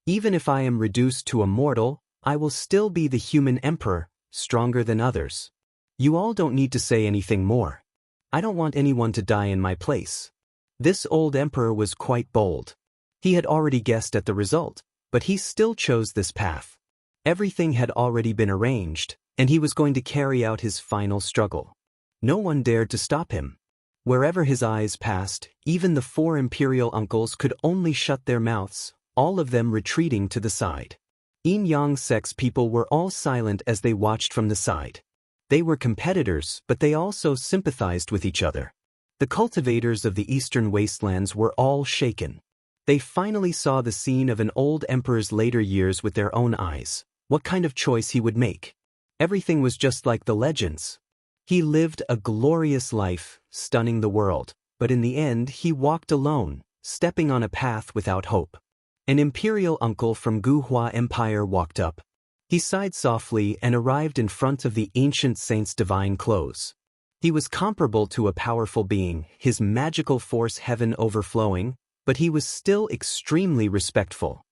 "Even if I am reduced to a mortal, I will still be the human emperor, stronger than others. You all don't need to say anything more. I don't want anyone to die in my place." This old emperor was quite bold. He had already guessed at the result, but he still chose this path. Everything had already been arranged, and he was going to carry out his final struggle. No one dared to stop him. Wherever his eyes passed, even the 4 imperial uncles could only shut their mouths, all of them retreating to the side. Yin Yang sect's people were all silent as they watched from the side. They were competitors, but they also sympathized with each other. The cultivators of the eastern wastelands were all shaken. They finally saw the scene of an old emperor's later years with their own eyes. What kind of choice he would make. Everything was just like the legends. He lived a glorious life, stunning the world, but in the end he walked alone, stepping on a path without hope. An imperial uncle from Gu Hua Empire walked up. He sighed softly and arrived in front of the ancient saint's divine clothes. He was comparable to a powerful being, his magical force heaven overflowing, but he was still extremely respectful.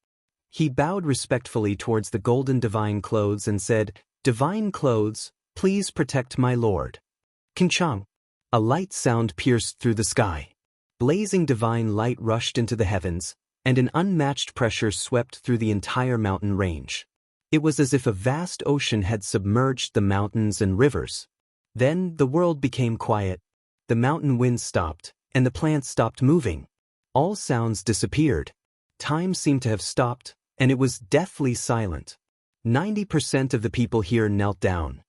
He bowed respectfully towards the golden divine clothes and said, "Divine clothes, please protect my lord." Kinchang. A light sound pierced through the sky. Blazing divine light rushed into the heavens, and an unmatched pressure swept through the entire mountain range. It was as if a vast ocean had submerged the mountains and rivers. Then the world became quiet. The mountain winds stopped, and the plants stopped moving. All sounds disappeared. Time seemed to have stopped, and it was deathly silent. 90% of the people here knelt down.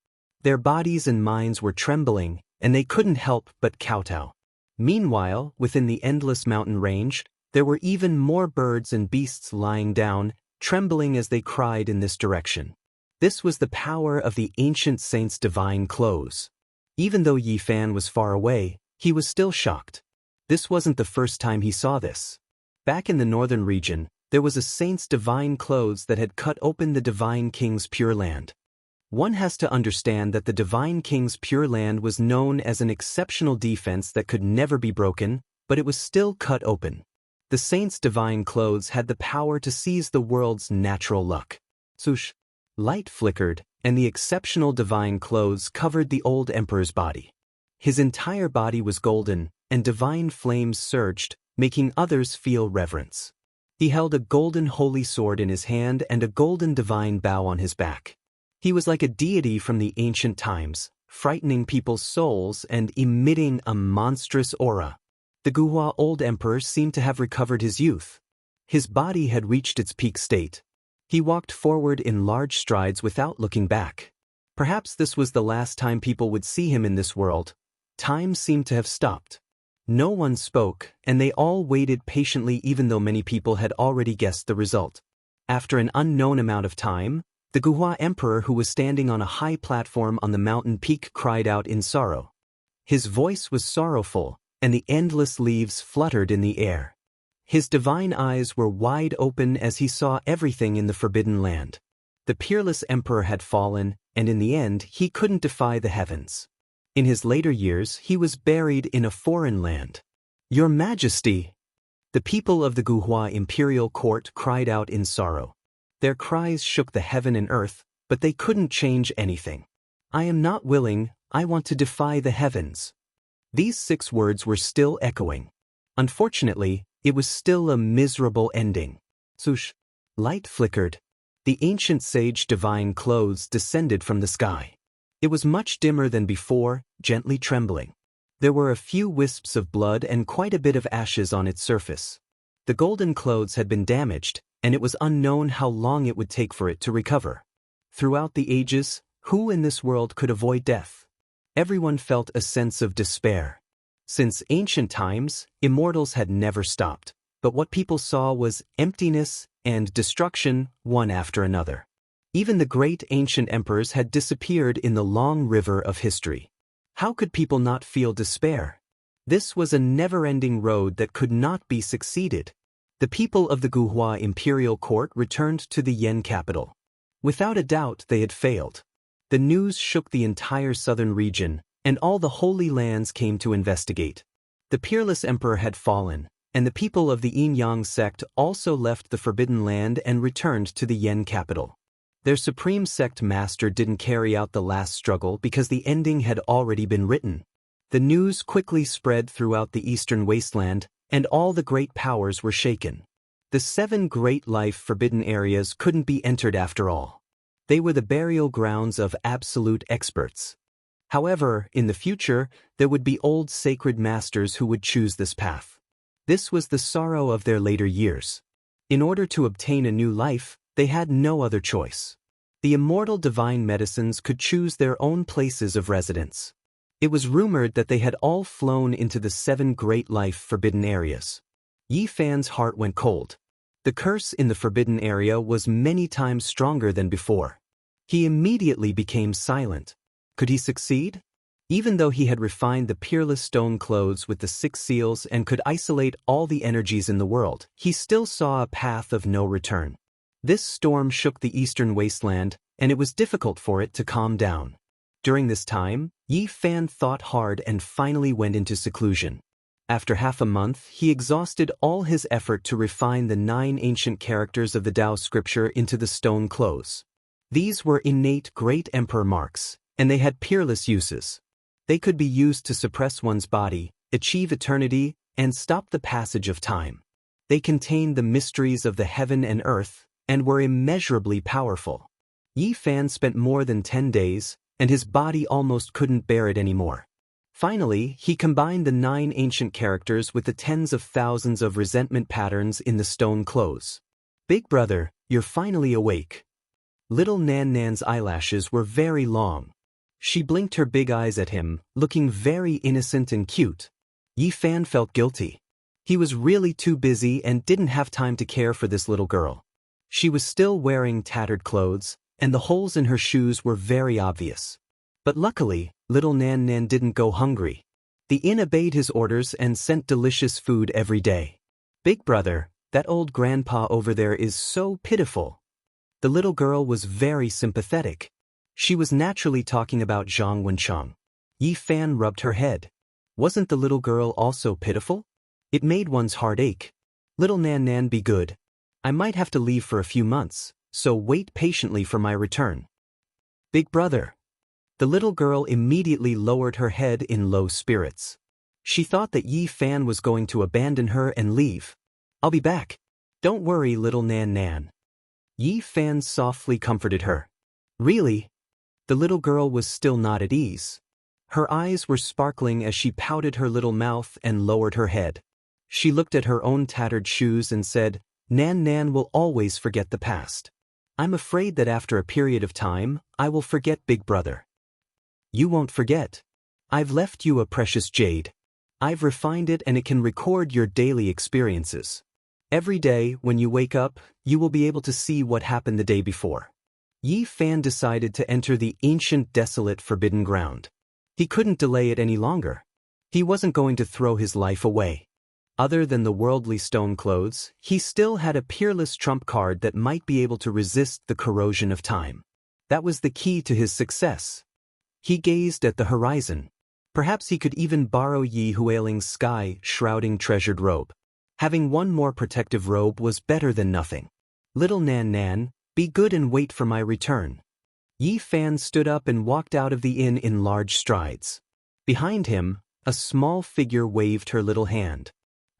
Their bodies and minds were trembling, and they couldn't help but kowtow. Meanwhile, within the endless mountain range, there were even more birds and beasts lying down, trembling as they cried in this direction. This was the power of the ancient saint's divine clothes. Even though Yi Fan was far away, he was still shocked. This wasn't the first time he saw this. Back in the northern region, there was a saint's divine clothes that had cut open the divine king's pure land. One has to understand that the divine king's pure land was known as an exceptional defense that could never be broken, but it was still cut open. The saint's divine clothes had the power to seize the world's natural luck. Swoosh. Light flickered, and the exceptional divine clothes covered the old emperor's body. His entire body was golden, and divine flames surged, making others feel reverence. He held a golden holy sword in his hand and a golden divine bow on his back. He was like a deity from the ancient times, frightening people's souls and emitting a monstrous aura. The Guhua old emperor seemed to have recovered his youth. His body had reached its peak state. He walked forward in large strides without looking back. Perhaps this was the last time people would see him in this world. Time seemed to have stopped. No one spoke, and they all waited patiently even though many people had already guessed the result. After an unknown amount of time, the Guhua emperor who was standing on a high platform on the mountain peak cried out in sorrow. His voice was sorrowful, and the endless leaves fluttered in the air. His divine eyes were wide open as he saw everything in the forbidden land. The peerless emperor had fallen, and in the end he couldn't defy the heavens. In his later years he was buried in a foreign land. "Your Majesty!" The people of the Guhua imperial court cried out in sorrow. Their cries shook the heaven and earth, but they couldn't change anything. "I am not willing, I want to defy the heavens." These 6 words were still echoing. Unfortunately, it was still a miserable ending. Swoosh. Light flickered. The ancient sage divine clothes descended from the sky. It was much dimmer than before, gently trembling. There were a few wisps of blood and quite a bit of ashes on its surface. The golden clothes had been damaged, and it was unknown how long it would take for it to recover. Throughout the ages, who in this world could avoid death? Everyone felt a sense of despair. Since ancient times, immortals had never stopped, but what people saw was emptiness and destruction, one after another. Even the great ancient emperors had disappeared in the long river of history. How could people not feel despair? This was a never-ending road that could not be succeeded. The people of the Guhua imperial court returned to the Yan capital. Without a doubt, they had failed. The news shook the entire southern region, and all the Holy Lands came to investigate. The peerless emperor had fallen, and the people of the Yin-Yang sect also left the Forbidden Land and returned to the Yan capital. Their supreme sect master didn't carry out the last struggle because the ending had already been written. The news quickly spread throughout the eastern wasteland, and all the great powers were shaken. The 7 great life forbidden areas couldn't be entered after all. They were the burial grounds of absolute experts. However, in the future, there would be old sacred masters who would choose this path. This was the sorrow of their later years. In order to obtain a new life, they had no other choice. The immortal divine medicines could choose their own places of residence. It was rumored that they had all flown into the 7 great life forbidden areas. Yi Fan's heart went cold. The curse in the forbidden area was many times stronger than before. He immediately became silent. Could he succeed? Even though he had refined the peerless stone clothes with the 6 seals and could isolate all the energies in the world, he still saw a path of no return. This storm shook the eastern wasteland, and it was difficult for it to calm down. During this time, Yi Fan thought hard and finally went into seclusion. After half a month, he exhausted all his effort to refine the 9 ancient characters of the Tao scripture into the stone clothes. These were innate great emperor marks, and they had peerless uses. They could be used to suppress one's body, achieve eternity, and stop the passage of time. They contained the mysteries of the heaven and earth, and were immeasurably powerful. Yi Fan spent more than 10 days, and his body almost couldn't bear it anymore. Finally, he combined the 9 ancient characters with the tens of thousands of resentment patterns in the stone clothes. Big brother, you're finally awake. Little Nan Nan's eyelashes were very long. She blinked her big eyes at him, looking very innocent and cute. Yi Fan felt guilty. He was really too busy and didn't have time to care for this little girl. She was still wearing tattered clothes, and the holes in her shoes were very obvious. But luckily, little Nan Nan didn't go hungry. The inn obeyed his orders and sent delicious food every day. Big brother, that old grandpa over there is so pitiful. The little girl was very sympathetic. She was naturally talking about Zhang Wencheng. Yi Fan rubbed her head. Wasn't the little girl also pitiful? It made one's heart ache. Little Nan Nan, be good. I might have to leave for a few months, so wait patiently for my return. Big brother. The little girl immediately lowered her head in low spirits. She thought that Yi Fan was going to abandon her and leave. I'll be back. Don't worry, little Nan Nan. Yi Fan softly comforted her. Really? The little girl was still not at ease. Her eyes were sparkling as she pouted her little mouth and lowered her head. She looked at her own tattered shoes and said, Nan Nan will always forget the past. I'm afraid that after a period of time, I will forget Big Brother. You won't forget. I've left you a precious jade. I've refined it and it can record your daily experiences. Every day, when you wake up, you will be able to see what happened the day before. Yi Fan decided to enter the ancient desolate forbidden ground. He couldn't delay it any longer. He wasn't going to throw his life away. Other than the worldly stone clothes, he still had a peerless trump card that might be able to resist the corrosion of time. That was the key to his success. He gazed at the horizon. Perhaps he could even borrow Yi Huiling's sky-shrouding treasured robe. Having one more protective robe was better than nothing. Little Nan Nan, be good and wait for my return. Yi Fan stood up and walked out of the inn in large strides. Behind him, a small figure waved her little hand.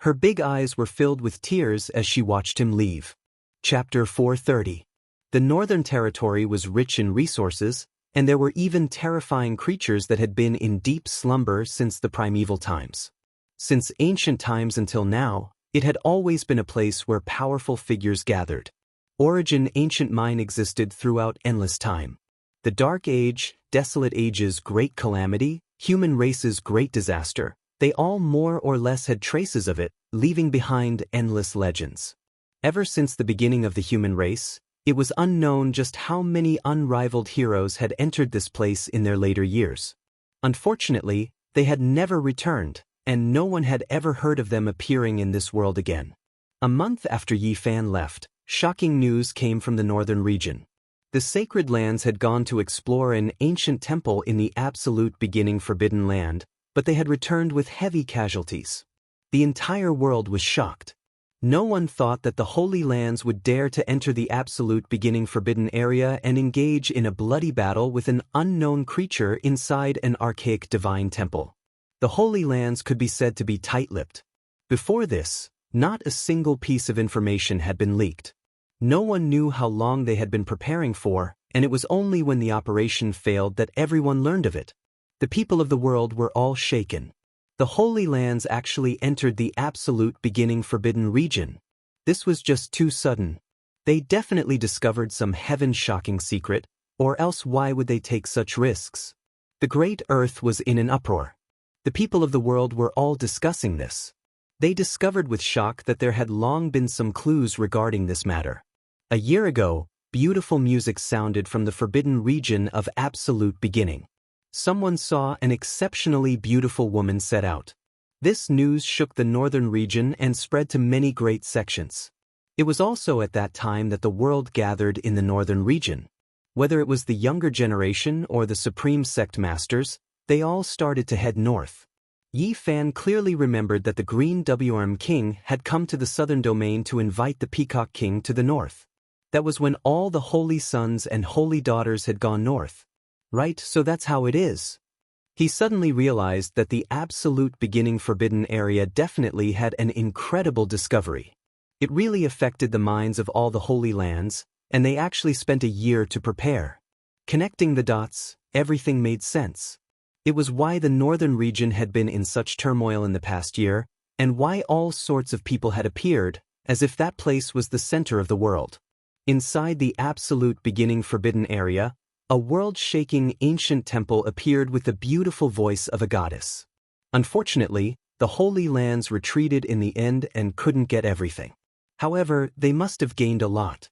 Her big eyes were filled with tears as she watched him leave. Chapter 430. The Northern Territory was rich in resources, and there were even terrifying creatures that had been in deep slumber since the primeval times. Since ancient times until now, It had always been a place where powerful figures gathered. Origin ancient mine existed throughout endless time. The Dark Age, Desolate Age's great calamity, human race's great disaster, they all more or less had traces of it, leaving behind endless legends. Ever since the beginning of the human race, it was unknown just how many unrivaled heroes had entered this place in their later years. Unfortunately, they had never returned, and no one had ever heard of them appearing in this world again. A month after Yi Fan left, shocking news came from the northern region. The sacred lands had gone to explore an ancient temple in the absolute beginning Forbidden Land, but they had returned with heavy casualties. The entire world was shocked. No one thought that the Holy Lands would dare to enter the absolute beginning Forbidden Area and engage in a bloody battle with an unknown creature inside an archaic divine temple. The Holy Lands could be said to be tight-lipped. Before this, not a single piece of information had been leaked. No one knew how long they had been preparing for, and it was only when the operation failed that everyone learned of it. The people of the world were all shaken. The Holy Lands actually entered the absolute beginning Forbidden region. This was just too sudden. They definitely discovered some heaven-shocking secret, or else why would they take such risks? The Great Earth was in an uproar. The people of the world were all discussing this. They discovered with shock that there had long been some clues regarding this matter. A year ago, beautiful music sounded from the forbidden region of absolute beginning. Someone saw an exceptionally beautiful woman set out. This news shook the northern region and spread to many great sections. It was also at that time that the world gathered in the northern region. Whether it was the younger generation or the supreme sect masters, they all started to head north. Yi Fan clearly remembered that the Green Wrm King had come to the southern domain to invite the Peacock King to the north. That was when all the holy sons and holy daughters had gone north. Right, so that's how it is. He suddenly realized that the absolute beginning Forbidden Area definitely had an incredible discovery. It really affected the minds of all the Holy Lands, and they actually spent a year to prepare. Connecting the dots, everything made sense. It was why the northern region had been in such turmoil in the past year, and why all sorts of people had appeared, as if that place was the center of the world. Inside the absolute beginning Forbidden Area, a world-shaking ancient temple appeared with the beautiful voice of a goddess. Unfortunately, the Holy Lands retreated in the end and couldn't get everything. However, they must have gained a lot.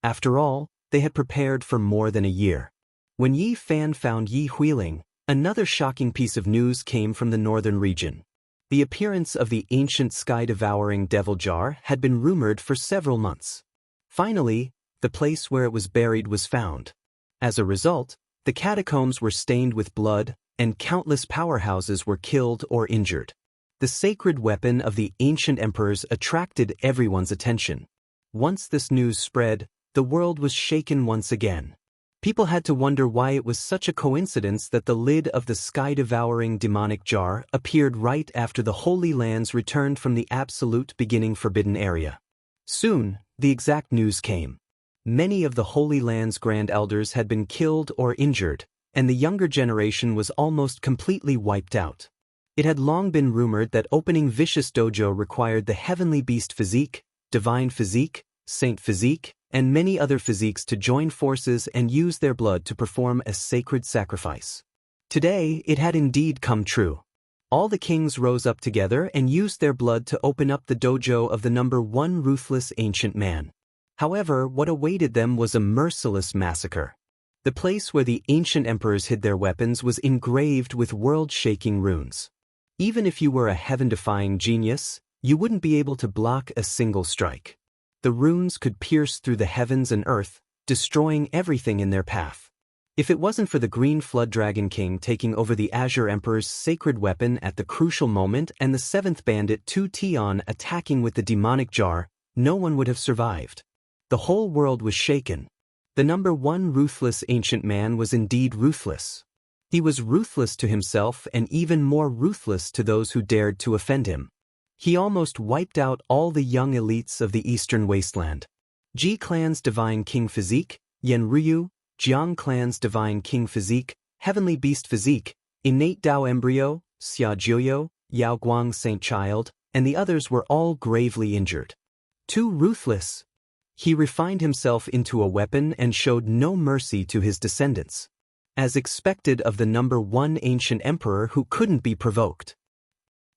After all, they had prepared for more than a year. When Yi Fan found Yi Huiling, another shocking piece of news came from the northern region. The appearance of the ancient sky-devouring devil jar had been rumored for several months. Finally, the place where it was buried was found. As a result, the catacombs were stained with blood, and countless powerhouses were killed or injured. The sacred weapon of the ancient emperors attracted everyone's attention. Once this news spread, the world was shaken once again. People had to wonder why it was such a coincidence that the lid of the sky-devouring demonic jar appeared right after the Holy Lands returned from the absolute beginning Forbidden Area. Soon, the exact news came. Many of the Holy Land's Grand Elders had been killed or injured, and the younger generation was almost completely wiped out. It had long been rumored that opening Vicious Dojo required the Heavenly Beast Physique, Divine Physique, Saint Physique, and many other physiques to join forces and use their blood to perform a sacred sacrifice. Today, it had indeed come true. All the kings rose up together and used their blood to open up the dojo of the number one ruthless ancient man. However, what awaited them was a merciless massacre. The place where the ancient emperors hid their weapons was engraved with world-shaking runes. Even if you were a heaven-defying genius, you wouldn't be able to block a single strike. The runes could pierce through the heavens and earth, destroying everything in their path. If it wasn't for the Green Flood Dragon King taking over the Azure Emperor's sacred weapon at the crucial moment and the seventh bandit Tu Tian attacking with the demonic jar, no one would have survived. The whole world was shaken. The number one ruthless ancient man was indeed ruthless. He was ruthless to himself and even more ruthless to those who dared to offend him. He almost wiped out all the young elites of the Eastern Wasteland. Ji Clan's Divine King Physique, Yen Ryu, Jiang Clan's Divine King Physique, Heavenly Beast Physique, Innate Dao Embryo, Xia Jiuyo, Yao Guang Saint Child, and the others were all gravely injured. Too ruthless. He refined himself into a weapon and showed no mercy to his descendants. As expected of the number one ancient emperor who couldn't be provoked.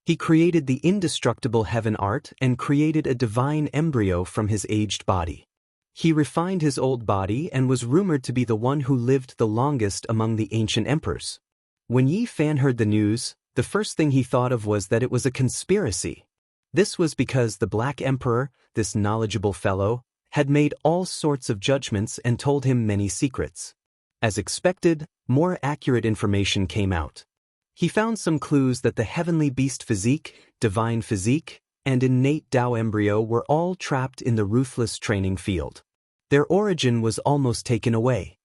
He created the indestructible heaven art and created a divine embryo from his aged body. He refined his old body and was rumored to be the one who lived the longest among the ancient emperors. When Yi Fan heard the news, the first thing he thought of was that it was a conspiracy. This was because the Black Emperor, this knowledgeable fellow, had made all sorts of judgments and told him many secrets. As expected, more accurate information came out. He found some clues that the heavenly beast physique, divine physique, and innate Tao embryo were all trapped in the ruthless training field. Their origin was almost taken away.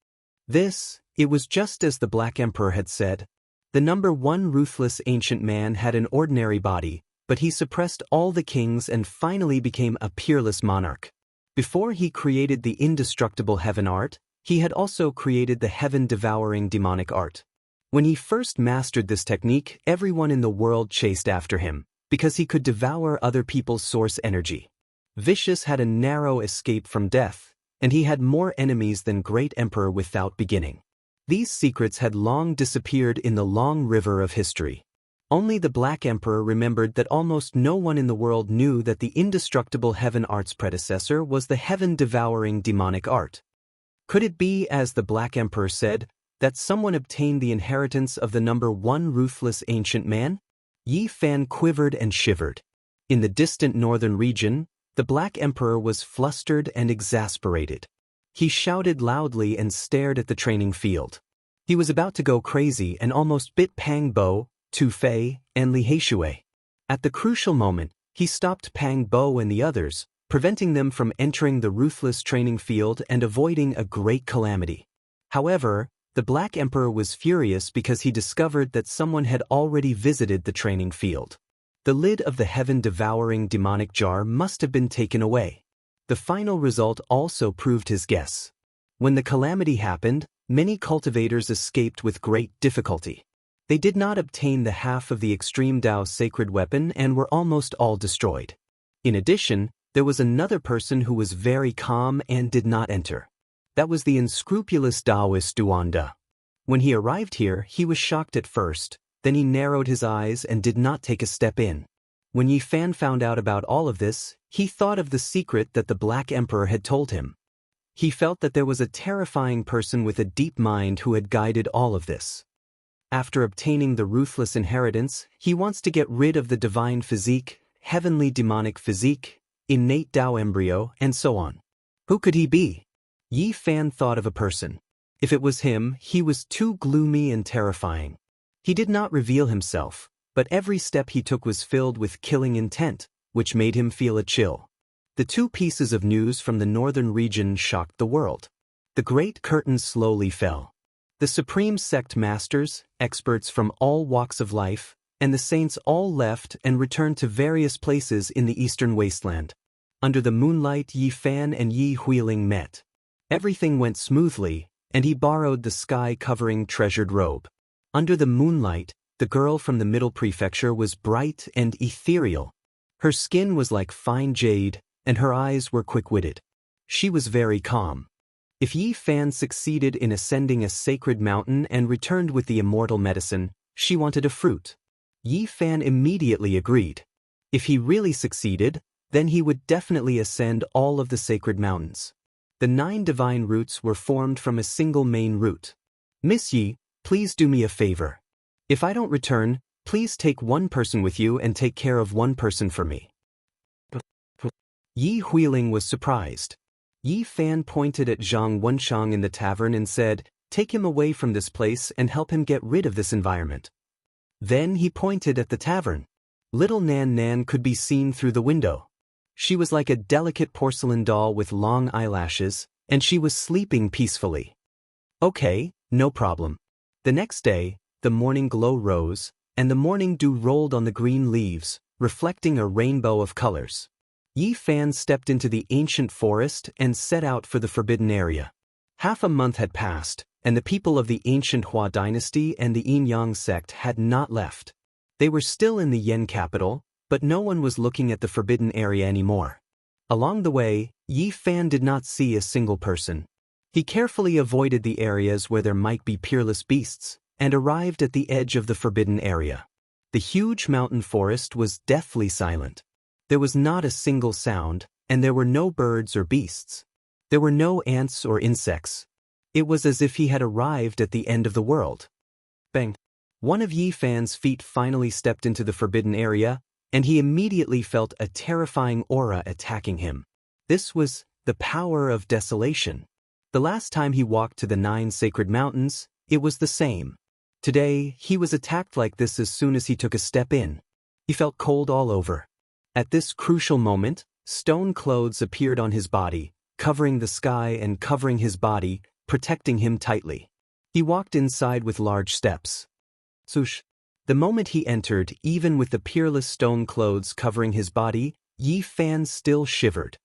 It was just as the Black Emperor had said. The number one ruthless ancient man had an ordinary body, but he suppressed all the kings and finally became a peerless monarch. Before he created the indestructible heaven art, he had also created the heaven-devouring demonic art. When he first mastered this technique, everyone in the world chased after him, because he could devour other people's source energy. Vicious had a narrow escape from death, and he had more enemies than Great Emperor without beginning. These secrets had long disappeared in the long river of history. Only the Black Emperor remembered that almost no one in the world knew that the indestructible heaven art's predecessor was the heaven-devouring demonic art. Could it be, as the Black Emperor said, that someone obtained the inheritance of the number one ruthless ancient man? Yi Fan quivered and shivered. In the distant northern region, the Black Emperor was flustered and exasperated. He shouted loudly and stared at the training field. He was about to go crazy and almost bit Pang Bo, Tu Fei, and Li Heishui. At the crucial moment, he stopped Pang Bo and the others, preventing them from entering the ruthless training field and avoiding a great calamity. However, the Black Emperor was furious because he discovered that someone had already visited the training field. The lid of the heaven-devouring demonic jar must have been taken away. The final result also proved his guess. When the calamity happened, many cultivators escaped with great difficulty. They did not obtain the half of the extreme Tao sacred weapon and were almost all destroyed. In addition, there was another person who was very calm and did not enter. That was the unscrupulous Taoist Duanda. When he arrived here, he was shocked at first, then he narrowed his eyes and did not take a step in. When Yi Fan found out about all of this, he thought of the secret that the Black Emperor had told him. He felt that there was a terrifying person with a deep mind who had guided all of this. After obtaining the ruthless inheritance, he wants to get rid of the divine physique, heavenly demonic physique, innate Tao embryo, and so on. Who could he be? Yi Fan thought of a person. If it was him, he was too gloomy and terrifying. He did not reveal himself, but every step he took was filled with killing intent, which made him feel a chill. The two pieces of news from the northern region shocked the world. The great curtain slowly fell. The supreme sect masters, experts from all walks of life, and the saints all left and returned to various places in the eastern wasteland. Under the moonlight, Yi Fan and Yi Huiling met. Everything went smoothly, and he borrowed the sky-covering treasured robe. Under the moonlight, the girl from the middle prefecture was bright and ethereal. Her skin was like fine jade, and her eyes were quick-witted. She was very calm. If Yi Fan succeeded in ascending a sacred mountain and returned with the immortal medicine, she wanted a fruit. Yi Fan immediately agreed. If he really succeeded, then he would definitely ascend all of the sacred mountains. The 9 divine roots were formed from a single main root. Miss Yi, please do me a favor. If I don't return, please take one person with you and take care of one person for me. Yi Huiling was surprised. Yi Fan pointed at Zhang Wenshang in the tavern and said, "Take him away from this place and help him get rid of this environment." Then he pointed at the tavern. Little Nan Nan could be seen through the window. She was like a delicate porcelain doll with long eyelashes, and she was sleeping peacefully. Okay, no problem. The next day, the morning glow rose, and the morning dew rolled on the green leaves, reflecting a rainbow of colors. Yi Fan stepped into the ancient forest and set out for the forbidden area. Half a month had passed, and the people of the ancient Hua dynasty and the Yin Yang sect had not left. They were still in the Yen capital, But no one was looking at the forbidden area anymore. Along the way, Yi Fan did not see a single person. He carefully avoided the areas where there might be peerless beasts, and arrived at the edge of the forbidden area. The huge mountain forest was deathly silent. There was not a single sound, and there were no birds or beasts. There were no ants or insects. It was as if he had arrived at the end of the world. Bang! One of Yi Fan's feet finally stepped into the forbidden area, and he immediately felt a terrifying aura attacking him. This was the power of desolation. The last time he walked to the 9 sacred mountains, it was the same. Today, he was attacked like this as soon as he took a step in. He felt cold all over. At this crucial moment, stone clothes appeared on his body, covering the sky and covering his body, protecting him tightly. He walked inside with large steps. Swoosh! The moment he entered, even with the peerless stone clothes covering his body, Yi Fan still shivered.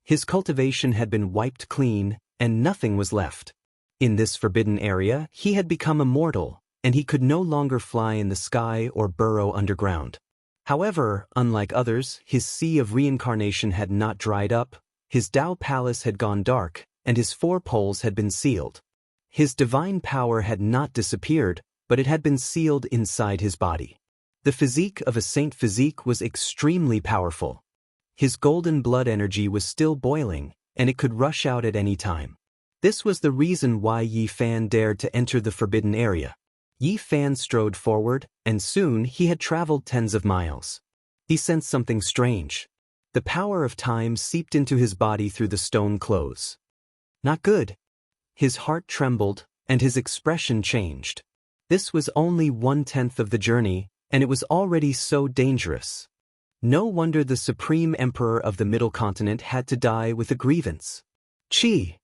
His cultivation had been wiped clean, and nothing was left. In this forbidden area, he had become immortal, and he could no longer fly in the sky or burrow underground. However, unlike others, his sea of reincarnation had not dried up, his Tao palace had gone dark, and his 4 poles had been sealed. His divine power had not disappeared, but it had been sealed inside his body. The physique of a saint physique was extremely powerful. His golden blood energy was still boiling, and it could rush out at any time. This was the reason why Yi Fan dared to enter the forbidden area. Yi Fan strode forward, and soon he had traveled tens of miles. He sensed something strange. The power of time seeped into his body through the stone clothes. Not good. His heart trembled, and his expression changed. This was only 1/10 of the journey, and it was already so dangerous. No wonder the Supreme Emperor of the Middle Continent had to die with a grievance. Chi!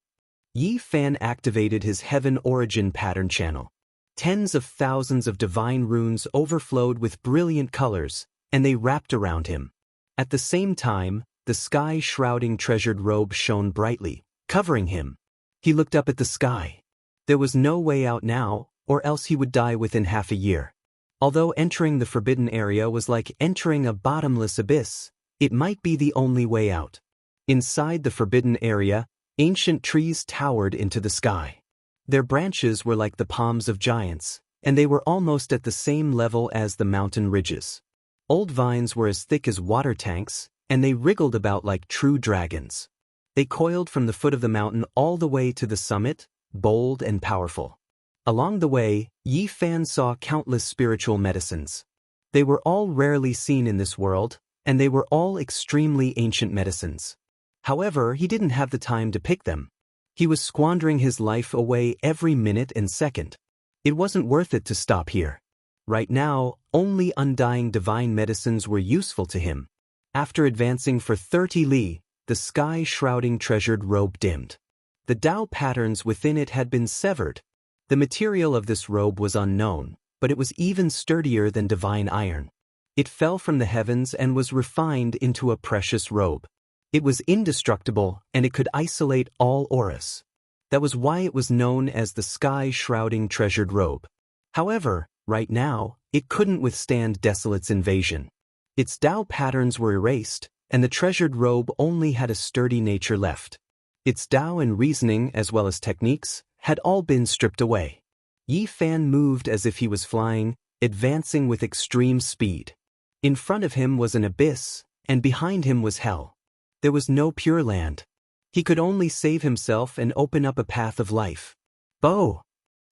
Yi Fan activated his Heaven Origin pattern channel. Tens of thousands of divine runes overflowed with brilliant colors, and they wrapped around him. At the same time, the sky-shrouding treasured robe shone brightly, covering him. He looked up at the sky. There was no way out now, or else he would die within half a year. Although entering the forbidden area was like entering a bottomless abyss, it might be the only way out. Inside the forbidden area, ancient trees towered into the sky. Their branches were like the palms of giants, and they were almost at the same level as the mountain ridges. Old vines were as thick as water tanks, and they wriggled about like true dragons. They coiled from the foot of the mountain all the way to the summit, bold and powerful. Along the way, Yi Fan saw countless spiritual medicines. They were all rarely seen in this world, and they were all extremely ancient medicines. However, he didn't have the time to pick them. He was squandering his life away every minute and second. It wasn't worth it to stop here. Right now, only undying divine medicines were useful to him. After advancing for 30 li, the sky-shrouding treasured robe dimmed. The Tao patterns within it had been severed. The material of this robe was unknown, but it was even sturdier than divine iron. It fell from the heavens and was refined into a precious robe. It was indestructible, and it could isolate all auras. That was why it was known as the sky-shrouding treasured robe. However, right now, it couldn't withstand Desolate's invasion. Its Tao patterns were erased, and the treasured robe only had a sturdy nature left. Its Tao and reasoning, as well as techniques, had all been stripped away. Yi Fan moved as if he was flying, advancing with extreme speed. In front of him was an abyss, and behind him was hell. There was no pure land. He could only save himself and open up a path of life. Bo!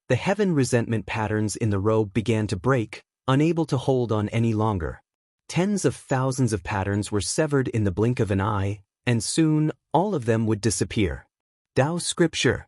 The heaven resentment patterns in the robe began to break, unable to hold on any longer. Tens of thousands of patterns were severed in the blink of an eye, and soon, all of them would disappear. Tao Scripture.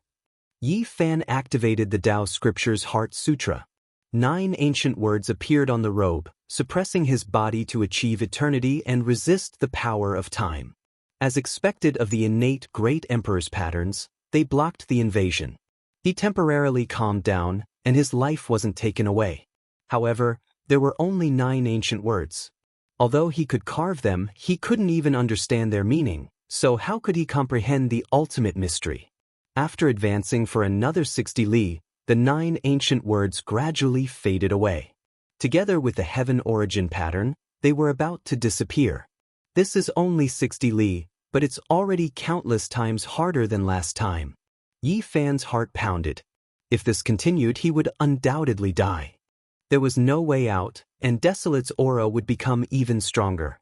Yi Fan activated the Tao Scripture's Heart Sutra. 9 ancient words appeared on the robe, suppressing his body to achieve eternity and resist the power of time. As expected of the innate Great Emperor's patterns, they blocked the invasion. He temporarily calmed down, and his life wasn't taken away. However, there were only 9 ancient words. Although he could carve them, he couldn't even understand their meaning, so how could he comprehend the ultimate mystery? After advancing for another 60 li, the 9 ancient words gradually faded away. Together with the Heaven Origin pattern, They were about to disappear. This is only 60 li, but it's already countless times harder than last time. Yi Fan's heart pounded. If this continued, he would undoubtedly die. There was no way out, and Desolate's aura would become even stronger.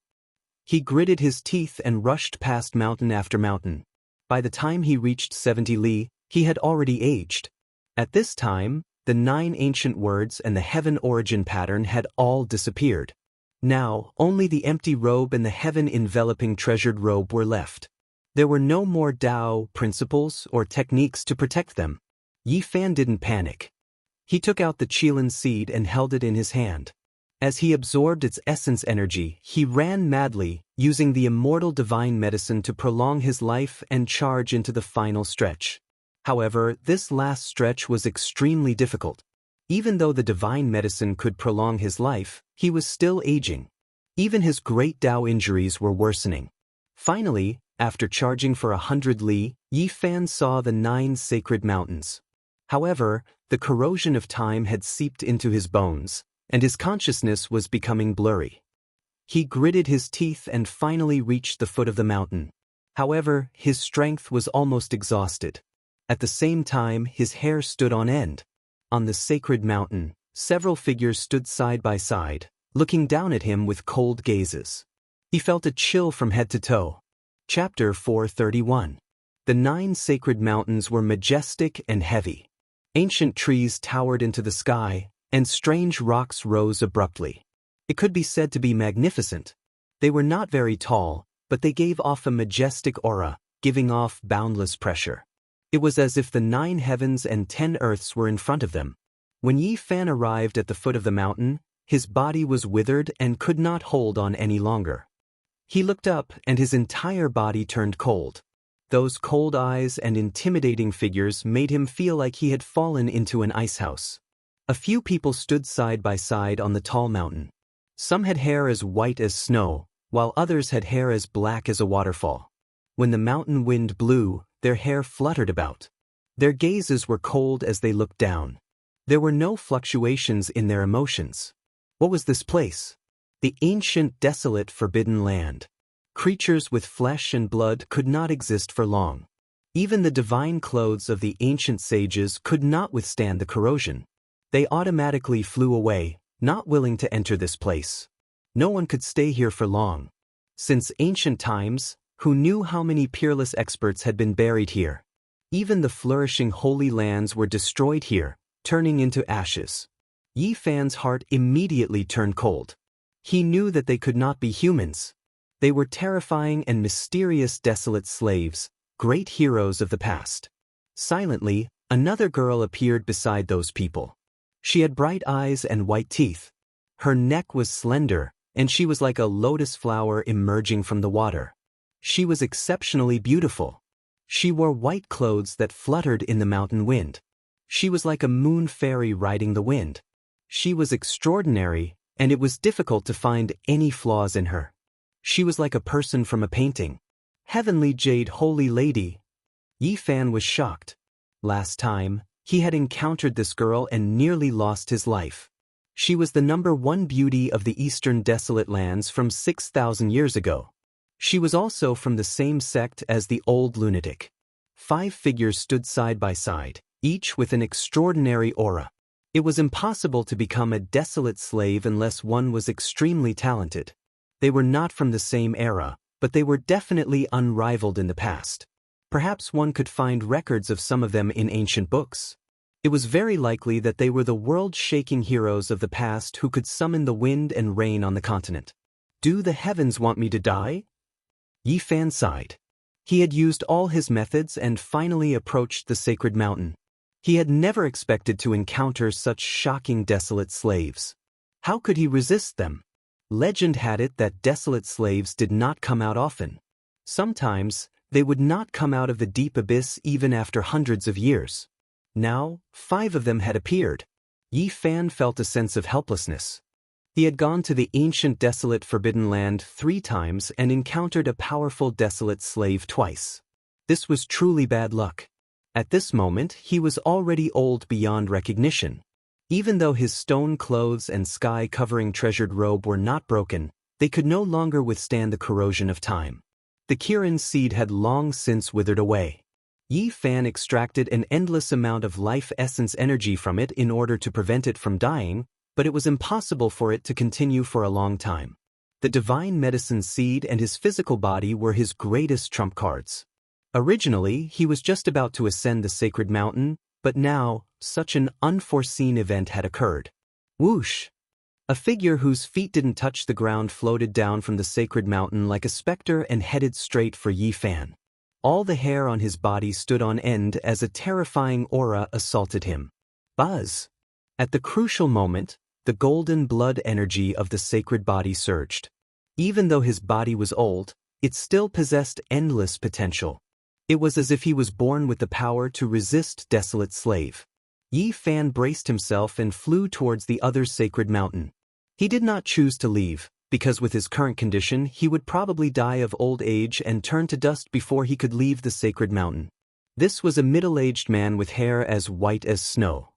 He gritted his teeth and rushed past mountain after mountain. By the time he reached 70 li, he had already aged. At this time, the 9 ancient words and the heaven origin pattern had all disappeared. Now, only the empty robe and the heaven-enveloping treasured robe were left. There were no more Tao principles or techniques to protect them. Yi Fan didn't panic. He took out the Qilin seed and held it in his hand. As he absorbed its essence energy, he ran madly, using the immortal divine medicine to prolong his life and charge into the final stretch. However, this last stretch was extremely difficult. Even though the divine medicine could prolong his life, he was still aging. Even his great Tao injuries were worsening. Finally, after charging for 100 li, Yi Fan saw the 9 sacred mountains. However, the corrosion of time had seeped into his bones, and his consciousness was becoming blurry. He gritted his teeth and finally reached the foot of the mountain. However, his strength was almost exhausted. At the same time, his hair stood on end. On the sacred mountain, several figures stood side by side, looking down at him with cold gazes. He felt a chill from head to toe. Chapter 431. The 9 sacred mountains were majestic and heavy. Ancient trees towered into the sky, and strange rocks rose abruptly. It could be said to be magnificent. They were not very tall, but they gave off a majestic aura, giving off boundless pressure. It was as if the 9 heavens and 10 earths were in front of them. When Yi Fan arrived at the foot of the mountain, his body was withered and could not hold on any longer. He looked up and his entire body turned cold. Those cold eyes and intimidating figures made him feel like he had fallen into an icehouse. A few people stood side by side on the tall mountain. Some had hair as white as snow, while others had hair as black as a waterfall. When the mountain wind blew, their hair fluttered about. Their gazes were cold as they looked down. There were no fluctuations in their emotions. What was this place? The ancient, desolate, forbidden land. Creatures with flesh and blood could not exist for long. Even the divine clothes of the ancient sages could not withstand the corrosion. They automatically flew away, not willing to enter this place. No one could stay here for long. Since ancient times, who knew how many peerless experts had been buried here? Even the flourishing holy lands were destroyed here, turning into ashes. Yi Fan's heart immediately turned cold. He knew that they could not be humans. They were terrifying and mysterious desolate slaves, great heroes of the past. Silently, another girl appeared beside those people. She had bright eyes and white teeth. Her neck was slender, and she was like a lotus flower emerging from the water. She was exceptionally beautiful. She wore white clothes that fluttered in the mountain wind. She was like a moon fairy riding the wind. She was extraordinary, and it was difficult to find any flaws in her. She was like a person from a painting. Heavenly Jade Holy Lady. Yi Fan was shocked. Last time, he had encountered this girl and nearly lost his life. She was the #1 beauty of the eastern desolate lands from 6,000 years ago. She was also from the same sect as the old lunatic. 5 figures stood side by side, each with an extraordinary aura. It was impossible to become a desolate slave unless one was extremely talented. They were not from the same era, but they were definitely unrivaled in the past. Perhaps one could find records of some of them in ancient books. It was very likely that they were the world-shaking heroes of the past who could summon the wind and rain on the continent. Do the heavens want me to die? Yi Fan sighed. He had used all his methods and finally approached the sacred mountain. He had never expected to encounter such shocking desolate slaves. How could he resist them? Legend had it that desolate slaves did not come out often. Sometimes, they would not come out of the deep abyss even after hundreds of years. Now, 5 of them had appeared. Yi Fan felt a sense of helplessness. He had gone to the ancient desolate forbidden land 3 times and encountered a powerful desolate slave twice. This was truly bad luck. At this moment, he was already old beyond recognition. Even though his stone clothes and sky-covering treasured robe were not broken, They could no longer withstand the corrosion of time. The Kirin seed had long since withered away. Yi Fan extracted an endless amount of life essence energy from it in order to prevent it from dying, but it was impossible for it to continue for a long time. The divine medicine seed and his physical body were his greatest trump cards. Originally, he was just about to ascend the sacred mountain, but now, such an unforeseen event had occurred. Whoosh! A figure whose feet didn't touch the ground floated down from the sacred mountain like a specter and headed straight for Yi Fan. All the hair on his body stood on end as a terrifying aura assaulted him. Buzz! At the crucial moment, the golden blood energy of the sacred body surged. Even though his body was old, it still possessed endless potential. It was as if he was born with the power to resist desolate slave. Yi Fan braced himself and flew towards the other sacred mountain. He did not choose to leave, because with his current condition he would probably die of old age and turn to dust before he could leave the sacred mountain. This was a middle-aged man with hair as white as snow.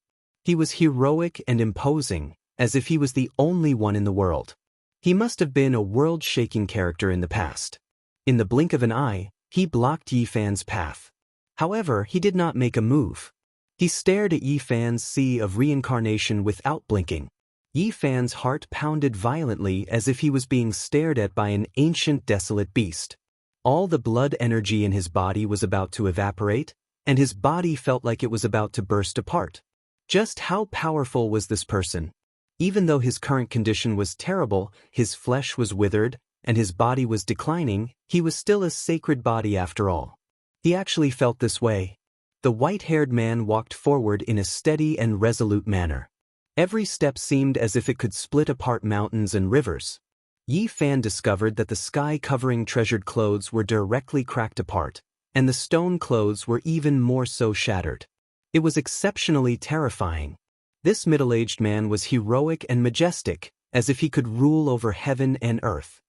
He was heroic and imposing, as if he was the only one in the world. He must have been a world-shaking character in the past. In the blink of an eye, he blocked Yi Fan's path. However, he did not make a move. He stared at Yi Fan's sea of reincarnation without blinking. Yi Fan's heart pounded violently as if he was being stared at by an ancient desolate beast. All the blood energy in his body was about to evaporate, and his body felt like it was about to burst apart. Just how powerful was this person? Even though his current condition was terrible, his flesh was withered, and his body was declining, he was still a sacred body after all. He actually felt this way. The white-haired man walked forward in a steady and resolute manner. Every step seemed as if it could split apart mountains and rivers. Yi Fan discovered that the sky-covering treasured clothes were directly cracked apart, and the stone clothes were even more so shattered. It was exceptionally terrifying. This middle-aged man was heroic and majestic, as if he could rule over heaven and earth.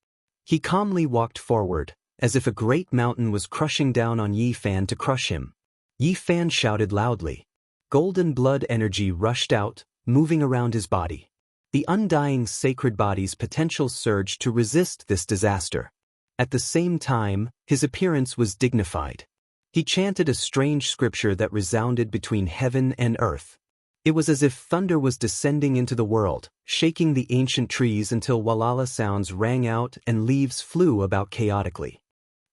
He calmly walked forward, as if a great mountain was crushing down on Yi Fan to crush him. Yi Fan shouted loudly. Golden blood energy rushed out, moving around his body. The undying sacred body's potential surged to resist this disaster. At the same time, his appearance was dignified. He chanted a strange scripture that resounded between heaven and earth. It was as if thunder was descending into the world, shaking the ancient trees until walala sounds rang out and leaves flew about chaotically.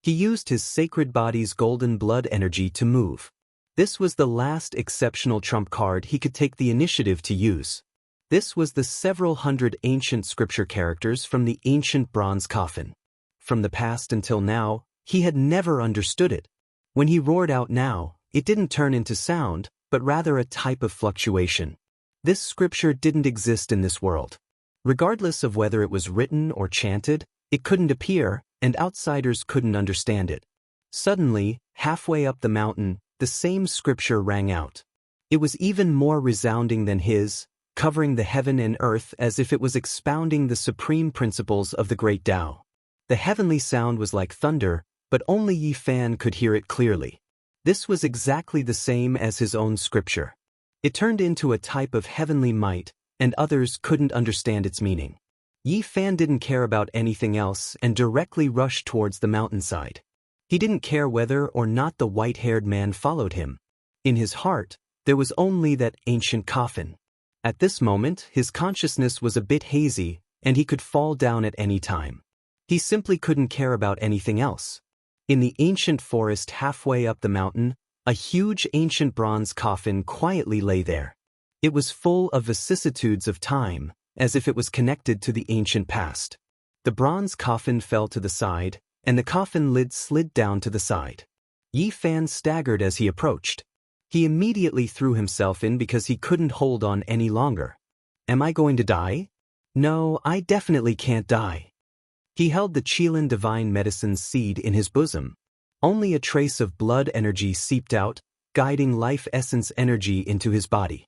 He used his sacred body's golden blood energy to move. This was the last exceptional trump card he could take the initiative to use. This was the several hundred ancient scripture characters from the ancient bronze coffin. From the past until now, he had never understood it. When he roared out now, it didn't turn into sound, but rather a type of fluctuation. This scripture didn't exist in this world. Regardless of whether it was written or chanted, it couldn't appear, and outsiders couldn't understand it. Suddenly, halfway up the mountain, the same scripture rang out. It was even more resounding than his, covering the heaven and earth as if it was expounding the supreme principles of the great Tao. The heavenly sound was like thunder, but only Yi Fan could hear it clearly. This was exactly the same as his own scripture. It turned into a type of heavenly might, and others couldn't understand its meaning. Yi Fan didn't care about anything else and directly rushed towards the mountainside. He didn't care whether or not the white-haired man followed him. In his heart, there was only that ancient coffin. At this moment, his consciousness was a bit hazy, and he could fall down at any time. He simply couldn't care about anything else. In the ancient forest halfway up the mountain, a huge ancient bronze coffin quietly lay there. It was full of vicissitudes of time, as if it was connected to the ancient past. The bronze coffin fell to the side, and the coffin lid slid down to the side. Yi Fan staggered as he approached. He immediately threw himself in because he couldn't hold on any longer. Am I going to die? No, I definitely can't die. He held the Qilin divine medicine seed in his bosom. Only a trace of blood energy seeped out, guiding life essence energy into his body.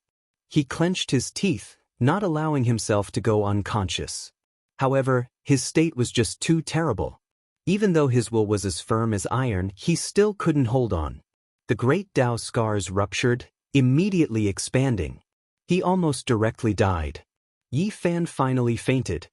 He clenched his teeth, not allowing himself to go unconscious. However, his state was just too terrible. Even though his will was as firm as iron, he still couldn't hold on. The great Tao scars ruptured, immediately expanding. He almost directly died. Yi Fan finally fainted.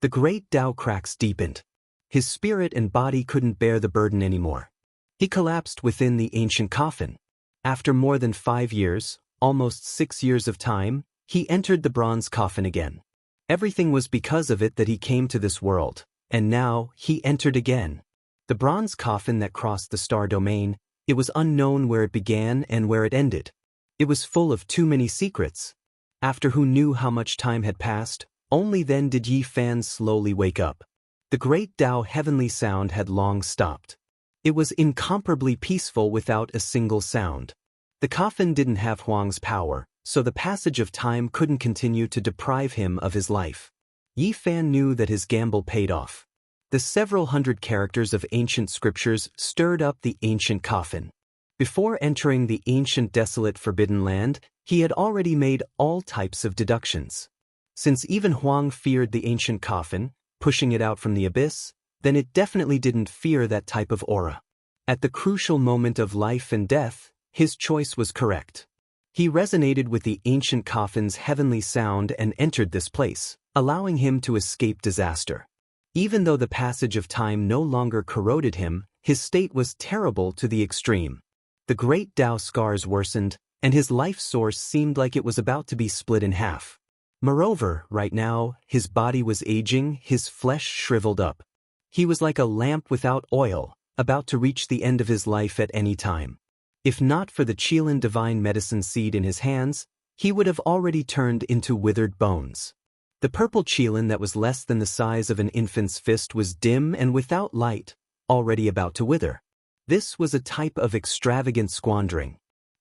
The great Tao cracks deepened. His spirit and body couldn't bear the burden anymore. He collapsed within the ancient coffin. After more than 5 years, almost 6 years of time, he entered the bronze coffin again. Everything was because of it that he came to this world, and now he entered again. The bronze coffin that crossed the star domain, it was unknown where it began and where it ended. It was full of too many secrets. After who knew how much time had passed, only then did Yi Fan slowly wake up. The great Tao heavenly sound had long stopped. It was incomparably peaceful without a single sound. The coffin didn't have Huang's power, so the passage of time couldn't continue to deprive him of his life. Yi Fan knew that his gamble paid off. The several hundred characters of ancient scriptures stirred up the ancient coffin. Before entering the ancient desolate forbidden land, he had already made all types of deductions. Since even Huang feared the ancient coffin, pushing it out from the abyss, then it definitely didn't fear that type of aura. At the crucial moment of life and death, his choice was correct. He resonated with the ancient coffin's heavenly sound and entered this place, allowing him to escape disaster. Even though the passage of time no longer corroded him, his state was terrible to the extreme. The great Tao scars worsened, and his life source seemed like it was about to be split in half. Moreover, right now, his body was aging, his flesh shriveled up. He was like a lamp without oil, about to reach the end of his life at any time. If not for the Qilin divine medicine seed in his hands, he would have already turned into withered bones. The purple Qilin that was less than the size of an infant's fist was dim and without light, already about to wither. This was a type of extravagant squandering.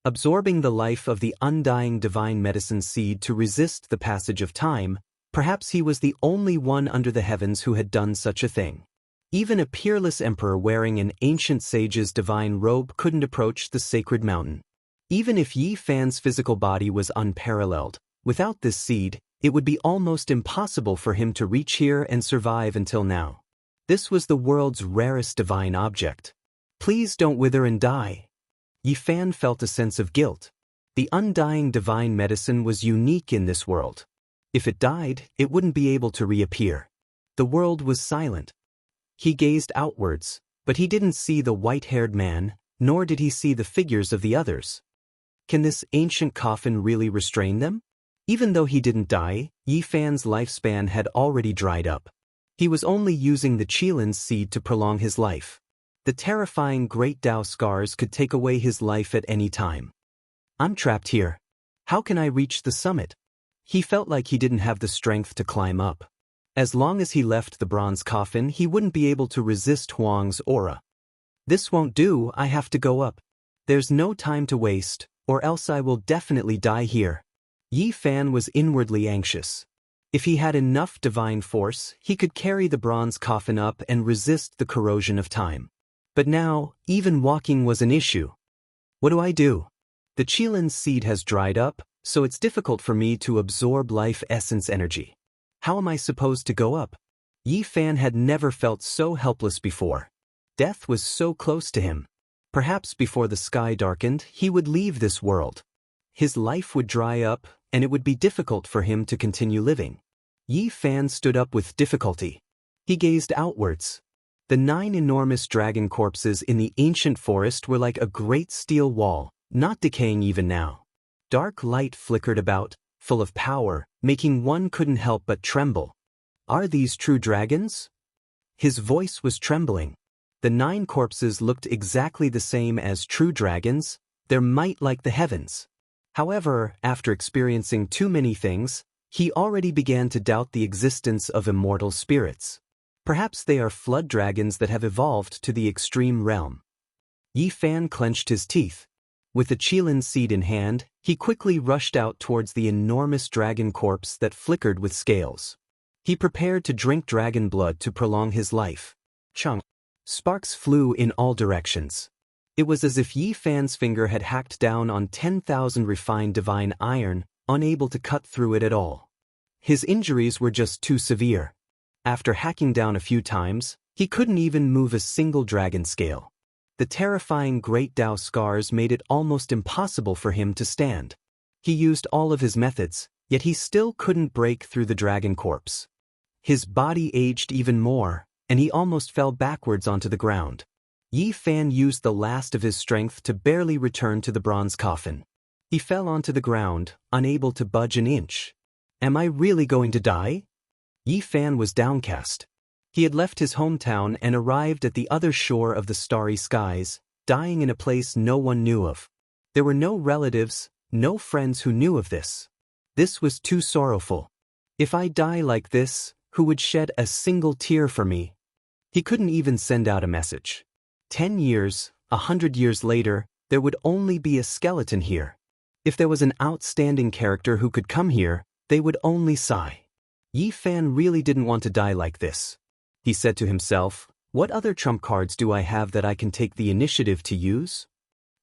Absorbing the life of the undying divine medicine seed to resist the passage of time, perhaps he was the only one under the heavens who had done such a thing. Even a peerless emperor wearing an ancient sage's divine robe couldn't approach the sacred mountain. Even if Yi Fan's physical body was unparalleled, without this seed, it would be almost impossible for him to reach here and survive until now. This was the world's rarest divine object. Please don't wither and die. Yi Fan felt a sense of guilt. The undying divine medicine was unique in this world. If it died, it wouldn't be able to reappear. The world was silent. He gazed outwards, but he didn't see the white-haired man, nor did he see the figures of the others. Can this ancient coffin really restrain them? Even though he didn't die, Yi Fan's lifespan had already dried up. He was only using the Qilin's seed to prolong his life. The terrifying great Tao scars could take away his life at any time. I'm trapped here. How can I reach the summit? He felt like he didn't have the strength to climb up. As long as he left the bronze coffin, he wouldn't be able to resist Huang's aura. This won't do, I have to go up. There's no time to waste, or else I will definitely die here. Yi Fan was inwardly anxious. If he had enough divine force, he could carry the bronze coffin up and resist the corrosion of time. But now, even walking was an issue. What do I do? The Qilin's seed has dried up, so it's difficult for me to absorb life essence energy. How am I supposed to go up? Yi Fan had never felt so helpless before. Death was so close to him. Perhaps before the sky darkened, he would leave this world. His life would dry up, and it would be difficult for him to continue living. Yi Fan stood up with difficulty. He gazed outwards. The 9 enormous dragon corpses in the ancient forest were like a great steel wall, not decaying even now. Dark light flickered about, full of power, making one couldn't help but tremble. Are these true dragons? His voice was trembling. The 9 corpses looked exactly the same as true dragons, their might like the heavens. However, after experiencing too many things, he already began to doubt the existence of immortal spirits. Perhaps they are flood dragons that have evolved to the extreme realm. Yi Fan clenched his teeth. With the Qilin seed in hand, he quickly rushed out towards the enormous dragon corpse that flickered with scales. He prepared to drink dragon blood to prolong his life. Chung. Sparks flew in all directions. It was as if Yi Fan's finger had hacked down on 10,000 refined divine iron, unable to cut through it at all. His injuries were just too severe. After hacking down a few times, he couldn't even move a single dragon scale. The terrifying great Tao scars made it almost impossible for him to stand. He used all of his methods, yet he still couldn't break through the dragon corpse. His body aged even more, and he almost fell backwards onto the ground. Yi Fan used the last of his strength to barely return to the bronze coffin. He fell onto the ground, unable to budge an inch. Am I really going to die? Yi Fan was downcast. He had left his hometown and arrived at the other shore of the starry skies, dying in a place no one knew of. There were no relatives, no friends who knew of this. This was too sorrowful. If I die like this, who would shed a single tear for me? He couldn't even send out a message. 10 years, 100 years later, there would only be a skeleton here. If there was an outstanding character who could come here, they would only sigh. Yi Fan really didn't want to die like this. He said to himself, what other trump cards do I have that I can take the initiative to use?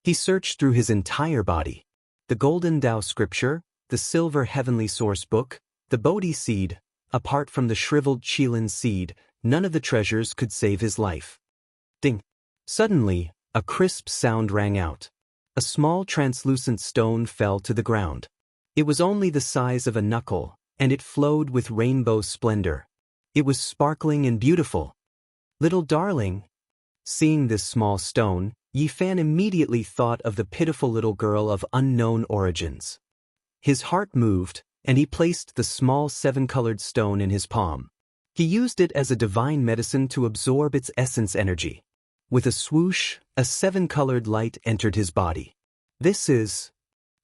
He searched through his entire body. The golden Tao scripture, the silver heavenly source book, the Bodhi seed. Apart from the shriveled Qilin seed, none of the treasures could save his life. Ding! Suddenly, a crisp sound rang out. A small translucent stone fell to the ground. It was only the size of a knuckle, and it flowed with rainbow splendor. It was sparkling and beautiful. Little darling. Seeing this small stone, Yi Fan immediately thought of the pitiful little girl of unknown origins. His heart moved, and he placed the small 7-colored stone in his palm. He used it as a divine medicine to absorb its essence energy. With a swoosh, a 7-colored light entered his body. This is...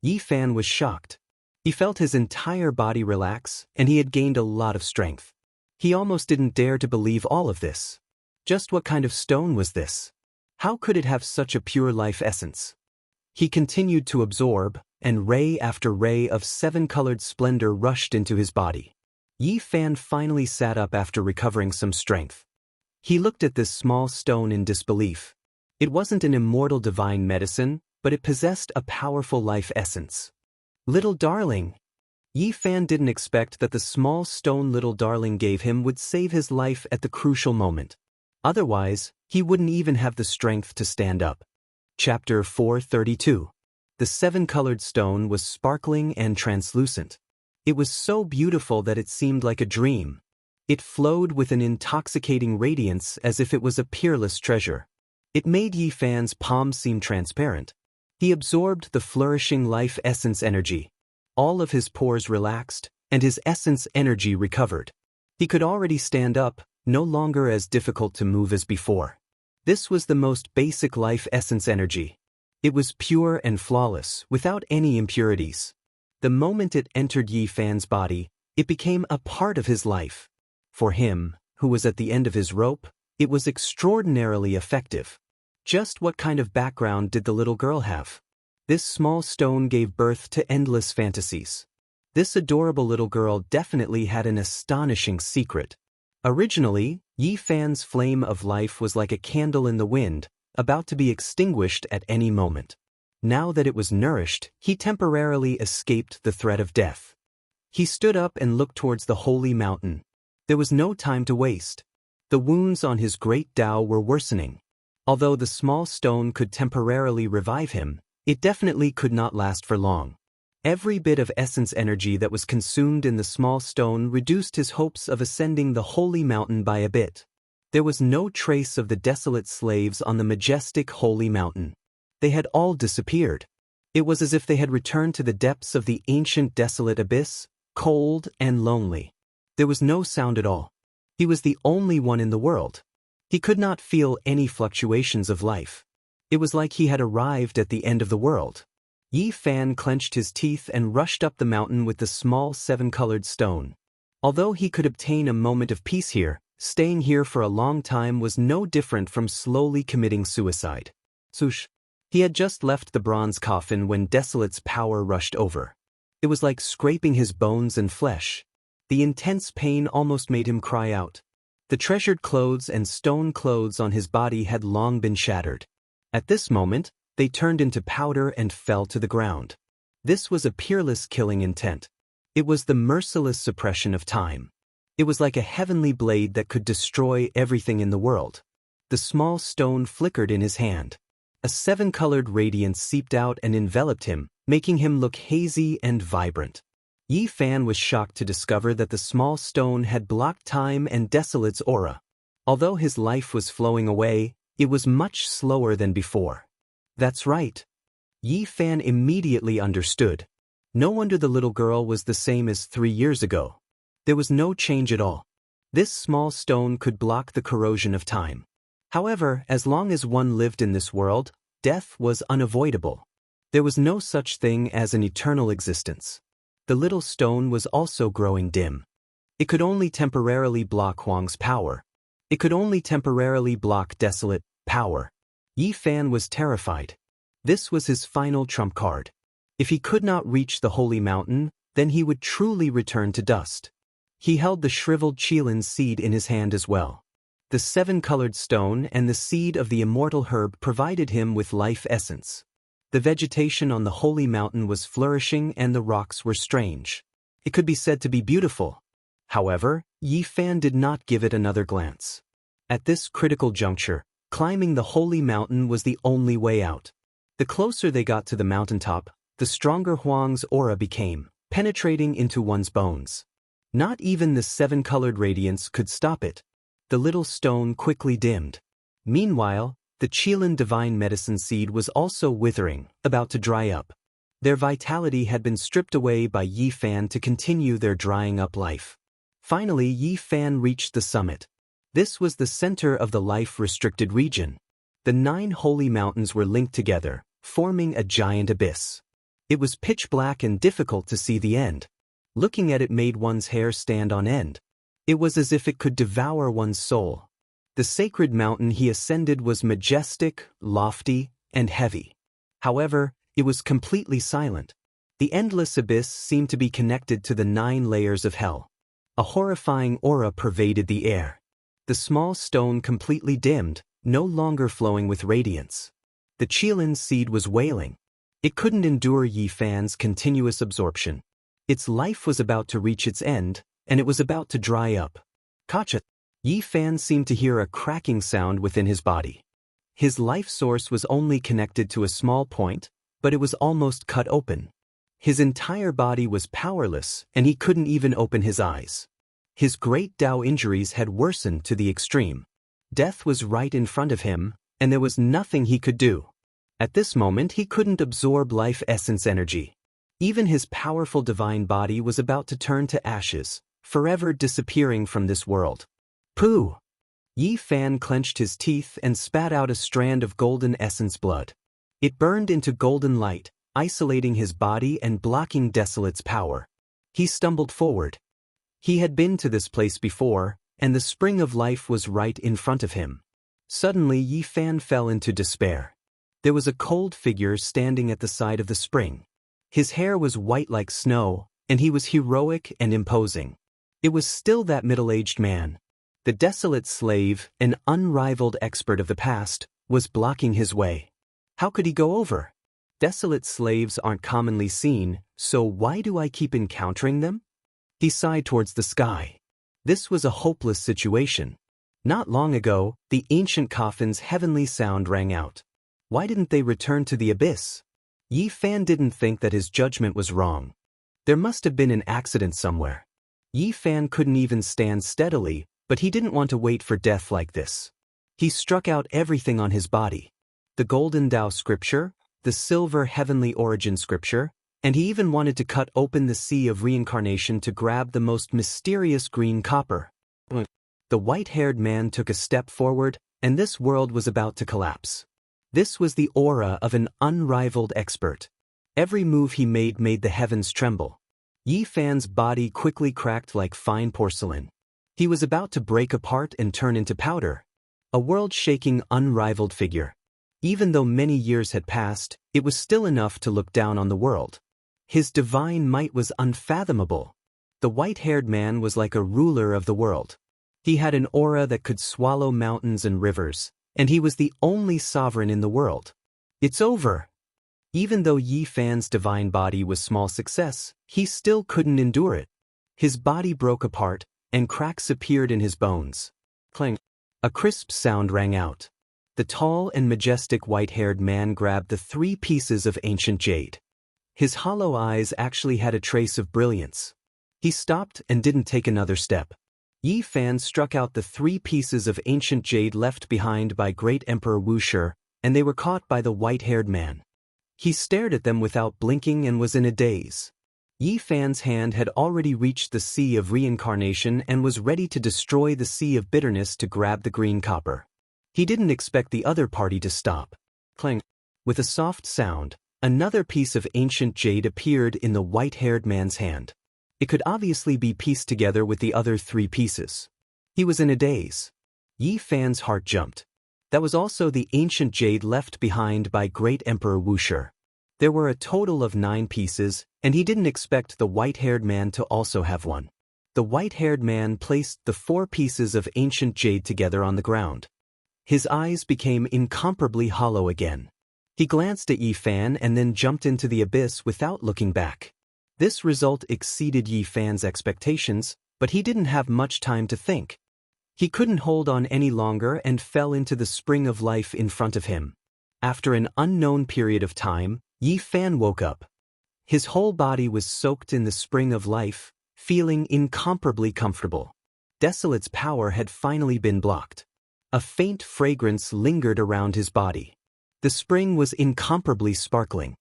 Yi Fan was shocked. He felt his entire body relax, and he had gained a lot of strength. He almost didn't dare to believe all of this. Just what kind of stone was this? How could it have such a pure life essence? He continued to absorb, and ray after ray of 7-colored splendor rushed into his body. Yi Fan finally sat up after recovering some strength. He looked at this small stone in disbelief. It wasn't an immortal divine medicine, but it possessed a powerful life essence. Little darling. Yi Fan didn't expect that the small stone little darling gave him would save his life at the crucial moment. Otherwise, he wouldn't even have the strength to stand up. Chapter 432. The 7-colored stone was sparkling and translucent. It was so beautiful that it seemed like a dream. It flowed with an intoxicating radiance as if it was a peerless treasure. It made Yi Fan's palm seem transparent. He absorbed the flourishing life essence energy. All of his pores relaxed, and his essence energy recovered. He could already stand up, no longer as difficult to move as before. This was the most basic life essence energy. It was pure and flawless, without any impurities. The moment it entered Yi Fan's body, it became a part of his life. For him, who was at the end of his rope, it was extraordinarily effective. Just what kind of background did the little girl have? This small stone gave birth to endless fantasies. This adorable little girl definitely had an astonishing secret. Originally, Yi Fan's flame of life was like a candle in the wind, about to be extinguished at any moment. Now that it was nourished, he temporarily escaped the threat of death. He stood up and looked towards the holy mountain. There was no time to waste. The wounds on his great Tao were worsening. Although the small stone could temporarily revive him, it definitely could not last for long. Every bit of essence energy that was consumed in the small stone reduced his hopes of ascending the holy mountain by a bit. There was no trace of the desolate slaves on the majestic holy mountain. They had all disappeared. It was as if they had returned to the depths of the ancient desolate abyss, cold and lonely. There was no sound at all. He was the only one in the world. He could not feel any fluctuations of life. It was like he had arrived at the end of the world. Yi Fan clenched his teeth and rushed up the mountain with the small 7-colored stone. Although he could obtain a moment of peace here, staying here for a long time was no different from slowly committing suicide. Swoosh. He had just left the bronze coffin when Desolate's power rushed over. It was like scraping his bones and flesh. The intense pain almost made him cry out. The treasured clothes and stone clothes on his body had long been shattered. At this moment, they turned into powder and fell to the ground. This was a peerless killing intent. It was the merciless suppression of time. It was like a heavenly blade that could destroy everything in the world. The small stone flickered in his hand. A 7-colored radiance seeped out and enveloped him, making him look hazy and vibrant. Yi Fan was shocked to discover that the small stone had blocked time and Desolate's aura. Although his life was flowing away, it was much slower than before. That's right. Yi Fan immediately understood. No wonder the little girl was the same as 3 years ago. There was no change at all. This small stone could block the corrosion of time. However, as long as one lived in this world, death was unavoidable. There was no such thing as an eternal existence. The little stone was also growing dim. It could only temporarily block Huang's power. It could only temporarily block Desolate power. Yi Fan was terrified. This was his final trump card. If he could not reach the holy mountain, then he would truly return to dust. He held the shriveled Qilin seed in his hand as well. The 7-colored stone and the seed of the immortal herb provided him with life essence. The vegetation on the holy mountain was flourishing and the rocks were strange. It could be said to be beautiful. However, Yi Fan did not give it another glance. At this critical juncture, climbing the holy mountain was the only way out. The closer they got to the mountaintop, the stronger Huang's aura became, penetrating into one's bones. Not even the 7-colored radiance could stop it. The little stone quickly dimmed. Meanwhile, the Qilin divine medicine seed was also withering, about to dry up. Their vitality had been stripped away by Yi Fan to continue their drying up life. Finally, Yi Fan reached the summit. This was the center of the life-restricted region. The 9 holy mountains were linked together, forming a giant abyss. It was pitch black and difficult to see the end. Looking at it made one's hair stand on end. It was as if it could devour one's soul. The sacred mountain he ascended was majestic, lofty, and heavy. However, it was completely silent. The endless abyss seemed to be connected to the 9 layers of hell. A horrifying aura pervaded the air. The small stone completely dimmed, no longer flowing with radiance. The Qilin seed was wailing. It couldn't endure Yi Fan's continuous absorption. Its life was about to reach its end, and it was about to dry up. Kacha! Yi Fan seemed to hear a cracking sound within his body. His life source was only connected to a small point, but it was almost cut open. His entire body was powerless, and he couldn't even open his eyes. His great Tao injuries had worsened to the extreme. Death was right in front of him, and there was nothing he could do. At this moment he couldn't absorb life essence energy. Even his powerful divine body was about to turn to ashes, forever disappearing from this world. Pooh! Yi Fan clenched his teeth and spat out a strand of golden essence blood. It burned into golden light, isolating his body and blocking Desolate's power. He stumbled forward. He had been to this place before, and the spring of life was right in front of him. Suddenly Yi Fan fell into despair. There was a cold figure standing at the side of the spring. His hair was white like snow, and he was heroic and imposing. It was still that middle-aged man. The desolate slave, an unrivaled expert of the past, was blocking his way. How could he go over? Desolate slaves aren't commonly seen, so why do I keep encountering them? He sighed towards the sky. This was a hopeless situation. Not long ago, the ancient coffin's heavenly sound rang out. Why didn't they return to the abyss? Yi Fan didn't think that his judgment was wrong. There must have been an accident somewhere. Yi Fan couldn't even stand steadily, but he didn't want to wait for death like this. He struck out everything on his body. The golden Tao scripture, the silver heavenly origin scripture, and he even wanted to cut open the sea of reincarnation to grab the most mysterious green copper. The white-haired man took a step forward, and this world was about to collapse. This was the aura of an unrivaled expert. Every move he made the heavens tremble. Yi Fan's body quickly cracked like fine porcelain. He was about to break apart and turn into powder. A world-shaking, unrivaled figure. Even though many years had passed, it was still enough to look down on the world. His divine might was unfathomable. The white-haired man was like a ruler of the world. He had an aura that could swallow mountains and rivers, and he was the only sovereign in the world. It's over. Even though Yi Fan's divine body was small success, he still couldn't endure it. His body broke apart, and cracks appeared in his bones. Clang! A crisp sound rang out. The tall and majestic white-haired man grabbed the 3 pieces of ancient jade. His hollow eyes actually had a trace of brilliance. He stopped and didn't take another step. Yi Fan struck out the 3 pieces of ancient jade left behind by Great Emperor Wuxia, and they were caught by the white-haired man. He stared at them without blinking and was in a daze. Yi Fan's hand had already reached the sea of reincarnation and was ready to destroy the sea of bitterness to grab the green copper. He didn't expect the other party to stop. Clang. With a soft sound, another piece of ancient jade appeared in the white-haired man's hand. It could obviously be pieced together with the other 3 pieces. He was in a daze. Yi Fan's heart jumped. That was also the ancient jade left behind by Great Emperor Wuxia. There were a total of 9 pieces, and he didn't expect the white-haired man to also have one. The white-haired man placed the 4 pieces of ancient jade together on the ground. His eyes became incomparably hollow again. He glanced at Yi Fan and then jumped into the abyss without looking back. This result exceeded Yi Fan's expectations, but he didn't have much time to think. He couldn't hold on any longer and fell into the spring of life in front of him. After an unknown period of time, Yi Fan woke up. His whole body was soaked in the spring of life, feeling incomparably comfortable. Desolate's power had finally been blocked. A faint fragrance lingered around his body. The spring was incomparably sparkling.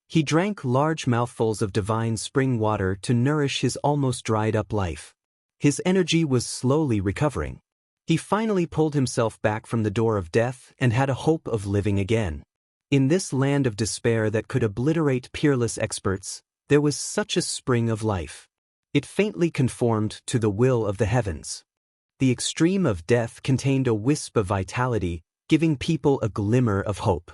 He drank large mouthfuls of divine spring water to nourish his almost dried-up life. His energy was slowly recovering. He finally pulled himself back from the door of death and had a hope of living again. In this land of despair that could obliterate peerless experts, there was such a spring of life. It faintly conformed to the will of the heavens. The extreme of death contained a wisp of vitality, giving people a glimmer of hope.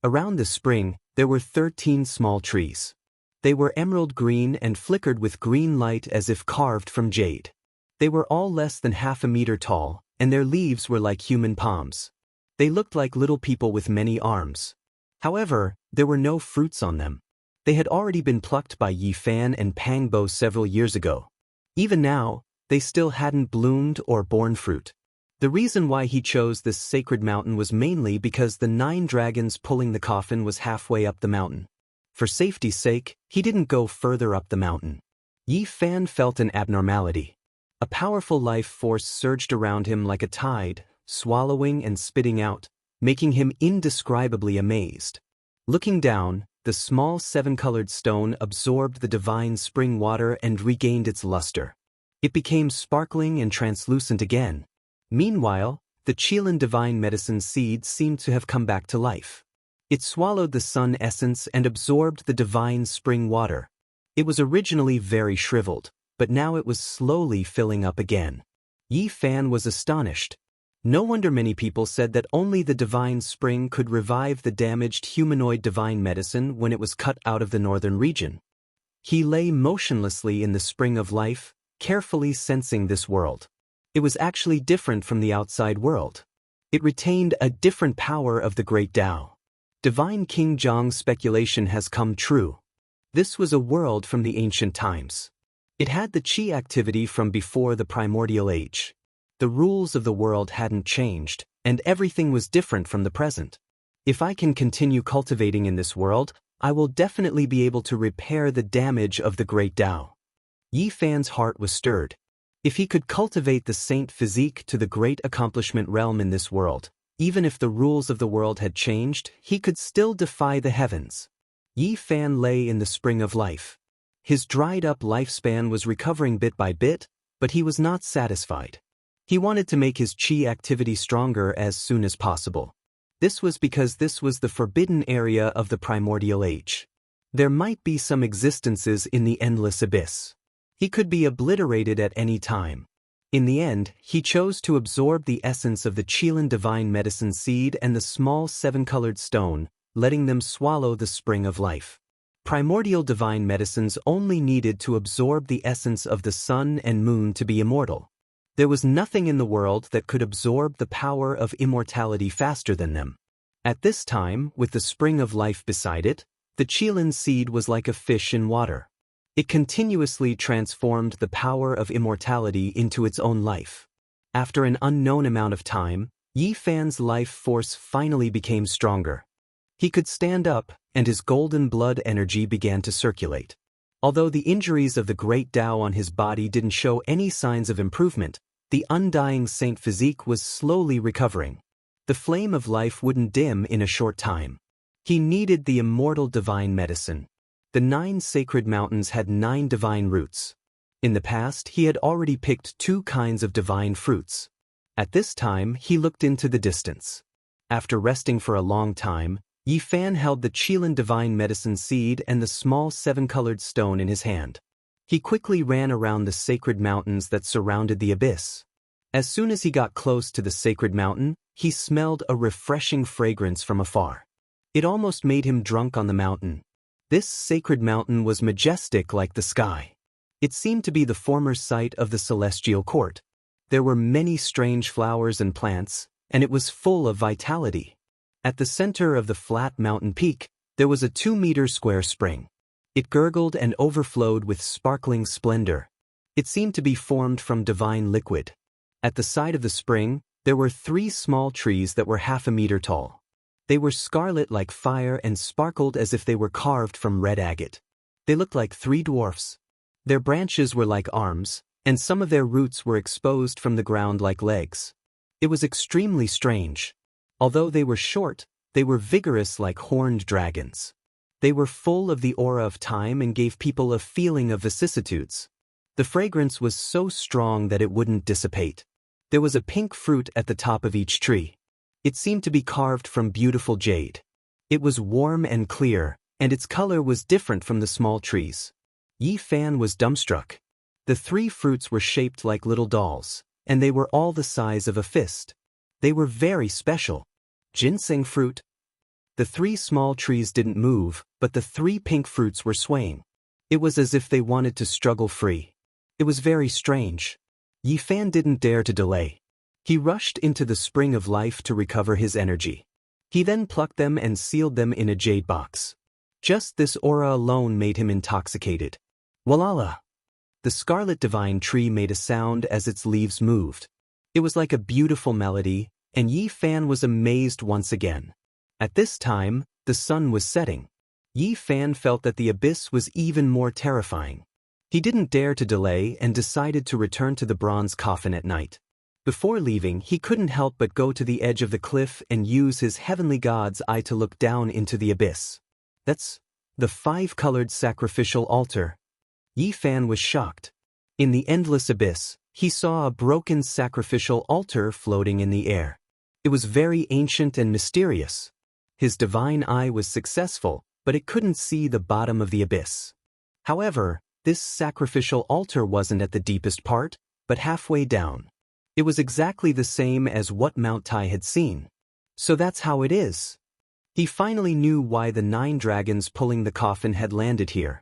Around the spring, there were 13 small trees. They were emerald green and flickered with green light as if carved from jade. They were all less than half a meter tall, and their leaves were like human palms. They looked like little people with many arms. However, there were no fruits on them. They had already been plucked by Yi Fan and Pangbo several years ago. Even now, they still hadn't bloomed or borne fruit. The reason why he chose this sacred mountain was mainly because the 9 dragons pulling the coffin was halfway up the mountain. For safety's sake, he didn't go further up the mountain. Yi Fan felt an abnormality. A powerful life force surged around him like a tide, swallowing and spitting out, making him indescribably amazed. Looking down, the small 7-colored stone absorbed the divine spring water and regained its luster. It became sparkling and translucent again. Meanwhile, the Qilin divine medicine seed seemed to have come back to life. It swallowed the sun essence and absorbed the divine spring water. It was originally very shriveled, but now it was slowly filling up again. Yi Fan was astonished. No wonder many people said that only the divine spring could revive the damaged humanoid divine medicine when it was cut out of the northern region. He lay motionlessly in the spring of life, carefully sensing this world. It was actually different from the outside world. It retained a different power of the great Tao. Divine King Jianghu's speculation has come true. This was a world from the ancient times. It had the qi activity from before the primordial age. The rules of the world hadn't changed, and everything was different from the present. If I can continue cultivating in this world, I will definitely be able to repair the damage of the great Tao. Yi Fan's heart was stirred. If he could cultivate the saint physique to the great accomplishment realm in this world, even if the rules of the world had changed, he could still defy the heavens. Yi Fan lay in the spring of life. His dried-up lifespan was recovering bit by bit, but he was not satisfied. He wanted to make his qi activity stronger as soon as possible. This was because this was the forbidden area of the primordial age. There might be some existences in the endless abyss. He could be obliterated at any time. In the end, he chose to absorb the essence of the Qilin divine medicine seed and the small 7-colored stone, letting them swallow the spring of life. Primordial divine medicines only needed to absorb the essence of the sun and moon to be immortal. There was nothing in the world that could absorb the power of immortality faster than them. At this time, with the spring of life beside it, the Qilin seed was like a fish in water. It continuously transformed the power of immortality into its own life. After an unknown amount of time, Yi Fan's life force finally became stronger. He could stand up, and his golden blood energy began to circulate. Although the injuries of the great Tao on his body didn't show any signs of improvement, the undying saint physique was slowly recovering. The flame of life wouldn't dim in a short time. He needed the immortal divine medicine. The 9 sacred mountains had 9 divine roots. In the past, he had already picked 2 kinds of divine fruits. At this time, he looked into the distance. After resting for a long time, Yi Fan held the Qilin divine medicine seed and the small 7-colored stone in his hand. He quickly ran around the sacred mountains that surrounded the abyss. As soon as he got close to the sacred mountain, he smelled a refreshing fragrance from afar. It almost made him drunk on the mountain. This sacred mountain was majestic like the sky. It seemed to be the former site of the celestial court. There were many strange flowers and plants, and it was full of vitality. At the center of the flat mountain peak, there was a 2-meter square spring. It gurgled and overflowed with sparkling splendor. It seemed to be formed from divine liquid. At the side of the spring, there were 3 small trees that were half a meter tall. They were scarlet like fire and sparkled as if they were carved from red agate. They looked like 3 dwarfs. Their branches were like arms, and some of their roots were exposed from the ground like legs. It was extremely strange. Although they were short, they were vigorous like horned dragons. They were full of the aura of time and gave people a feeling of vicissitudes. The fragrance was so strong that it wouldn't dissipate. There was a pink fruit at the top of each tree. It seemed to be carved from beautiful jade. It was warm and clear, and its color was different from the small trees. Yi Fan was dumbstruck. The 3 fruits were shaped like little dolls, and they were all the size of a fist. They were very special. Ginseng fruit. The 3 small trees didn't move, but the 3 pink fruits were swaying. It was as if they wanted to struggle free. It was very strange. Yi Fan didn't dare to delay. He rushed into the spring of life to recover his energy. He then plucked them and sealed them in a jade box. Just this aura alone made him intoxicated. Walala! The scarlet divine tree made a sound as its leaves moved. It was like a beautiful melody, and Yi Fan was amazed once again. At this time, the sun was setting. Yi Fan felt that the abyss was even more terrifying. He didn't dare to delay and decided to return to the bronze coffin at night. Before leaving, he couldn't help but go to the edge of the cliff and use his heavenly god's eye to look down into the abyss. That's the 5-colored sacrificial altar. Yi Fan was shocked. In the endless abyss, he saw a broken sacrificial altar floating in the air. It was very ancient and mysterious. His divine eye was successful, but it couldn't see the bottom of the abyss. However, this sacrificial altar wasn't at the deepest part, but halfway down. It was exactly the same as what Mount Tai had seen. So that's how it is. He finally knew why the 9 dragons pulling the coffin had landed here.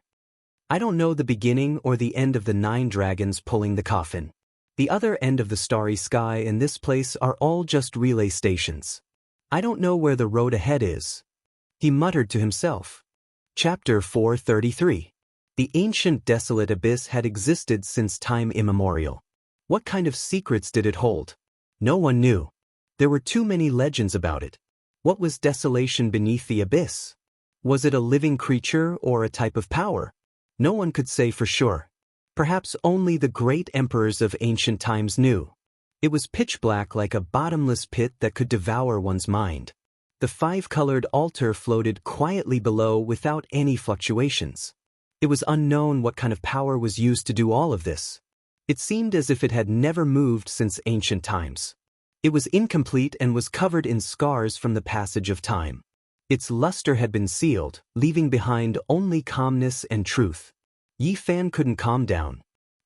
I don't know the beginning or the end of the 9 dragons pulling the coffin. The other end of the starry sky and this place are all just relay stations. I don't know where the road ahead is. He muttered to himself. Chapter 433. The ancient desolate abyss had existed since time immemorial. What kind of secrets did it hold? No one knew. There were too many legends about it. What was desolation beneath the abyss? Was it a living creature or a type of power? No one could say for sure. Perhaps only the great emperors of ancient times knew. It was pitch black like a bottomless pit that could devour one's mind. The 5-colored altar floated quietly below without any fluctuations. It was unknown what kind of power was used to do all of this. It seemed as if it had never moved since ancient times. It was incomplete and was covered in scars from the passage of time. Its luster had been sealed, leaving behind only calmness and truth. Yi Fan couldn't calm down.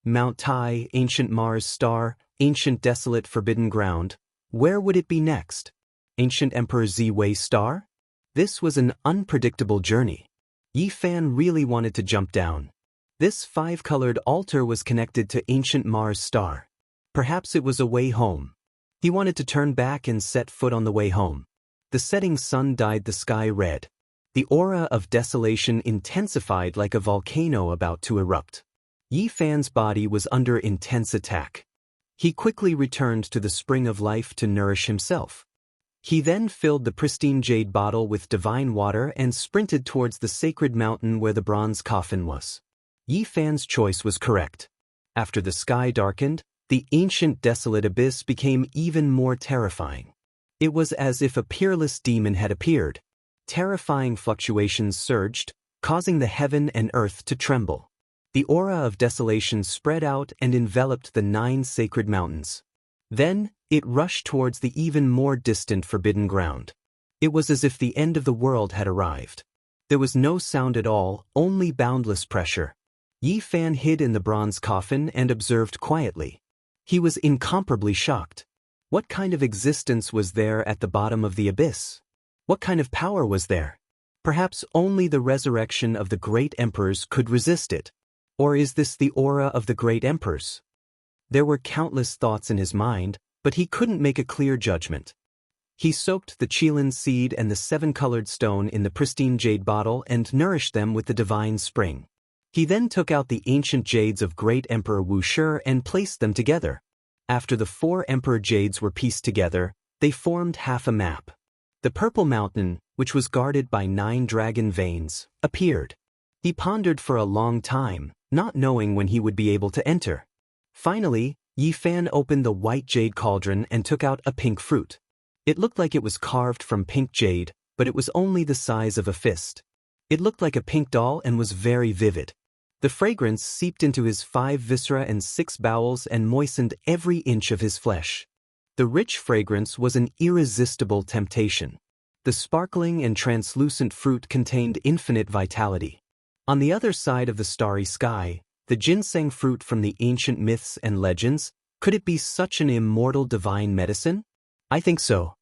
Mount Tai, ancient Mars star, ancient desolate forbidden ground. Where would it be next? Ancient Emperor Z-Wei star? This was an unpredictable journey. Yi Fan really wanted to jump down. This 5-colored altar was connected to ancient Mars star. Perhaps it was a way home. He wanted to turn back and set foot on the way home. The setting sun dyed the sky red. The aura of desolation intensified like a volcano about to erupt. Yi Fan's body was under intense attack. He quickly returned to the spring of life to nourish himself. He then filled the pristine jade bottle with divine water and sprinted towards the sacred mountain where the bronze coffin was. Yi Fan's choice was correct. After the sky darkened, the ancient desolate abyss became even more terrifying. It was as if a peerless demon had appeared. Terrifying fluctuations surged, causing the heaven and earth to tremble. The aura of desolation spread out and enveloped the 9 sacred mountains. Then, it rushed towards the even more distant forbidden ground. It was as if the end of the world had arrived. There was no sound at all, only boundless pressure. Yi Fan hid in the bronze coffin and observed quietly. He was incomparably shocked. What kind of existence was there at the bottom of the abyss? What kind of power was there? Perhaps only the resurrection of the great emperors could resist it. Or is this the aura of the great emperors? There were countless thoughts in his mind, but he couldn't make a clear judgment. He soaked the Qilin seed and the 7-colored stone in the pristine jade bottle and nourished them with the divine spring. He then took out the ancient jades of great Emperor Wuxia and placed them together. After the 4 emperor jades were pieced together, they formed half a map. The purple mountain, which was guarded by 9 dragon veins, appeared. He pondered for a long time, not knowing when he would be able to enter. Finally, Yi Fan opened the white jade cauldron and took out a pink fruit. It looked like it was carved from pink jade, but it was only the size of a fist. It looked like a pink doll and was very vivid. The fragrance seeped into his 5 viscera and 6 bowels and moistened every inch of his flesh. The rich fragrance was an irresistible temptation. The sparkling and translucent fruit contained infinite vitality. On the other side of the starry sky, the ginseng fruit from the ancient myths and legends, could it be such an immortal divine medicine? I think so.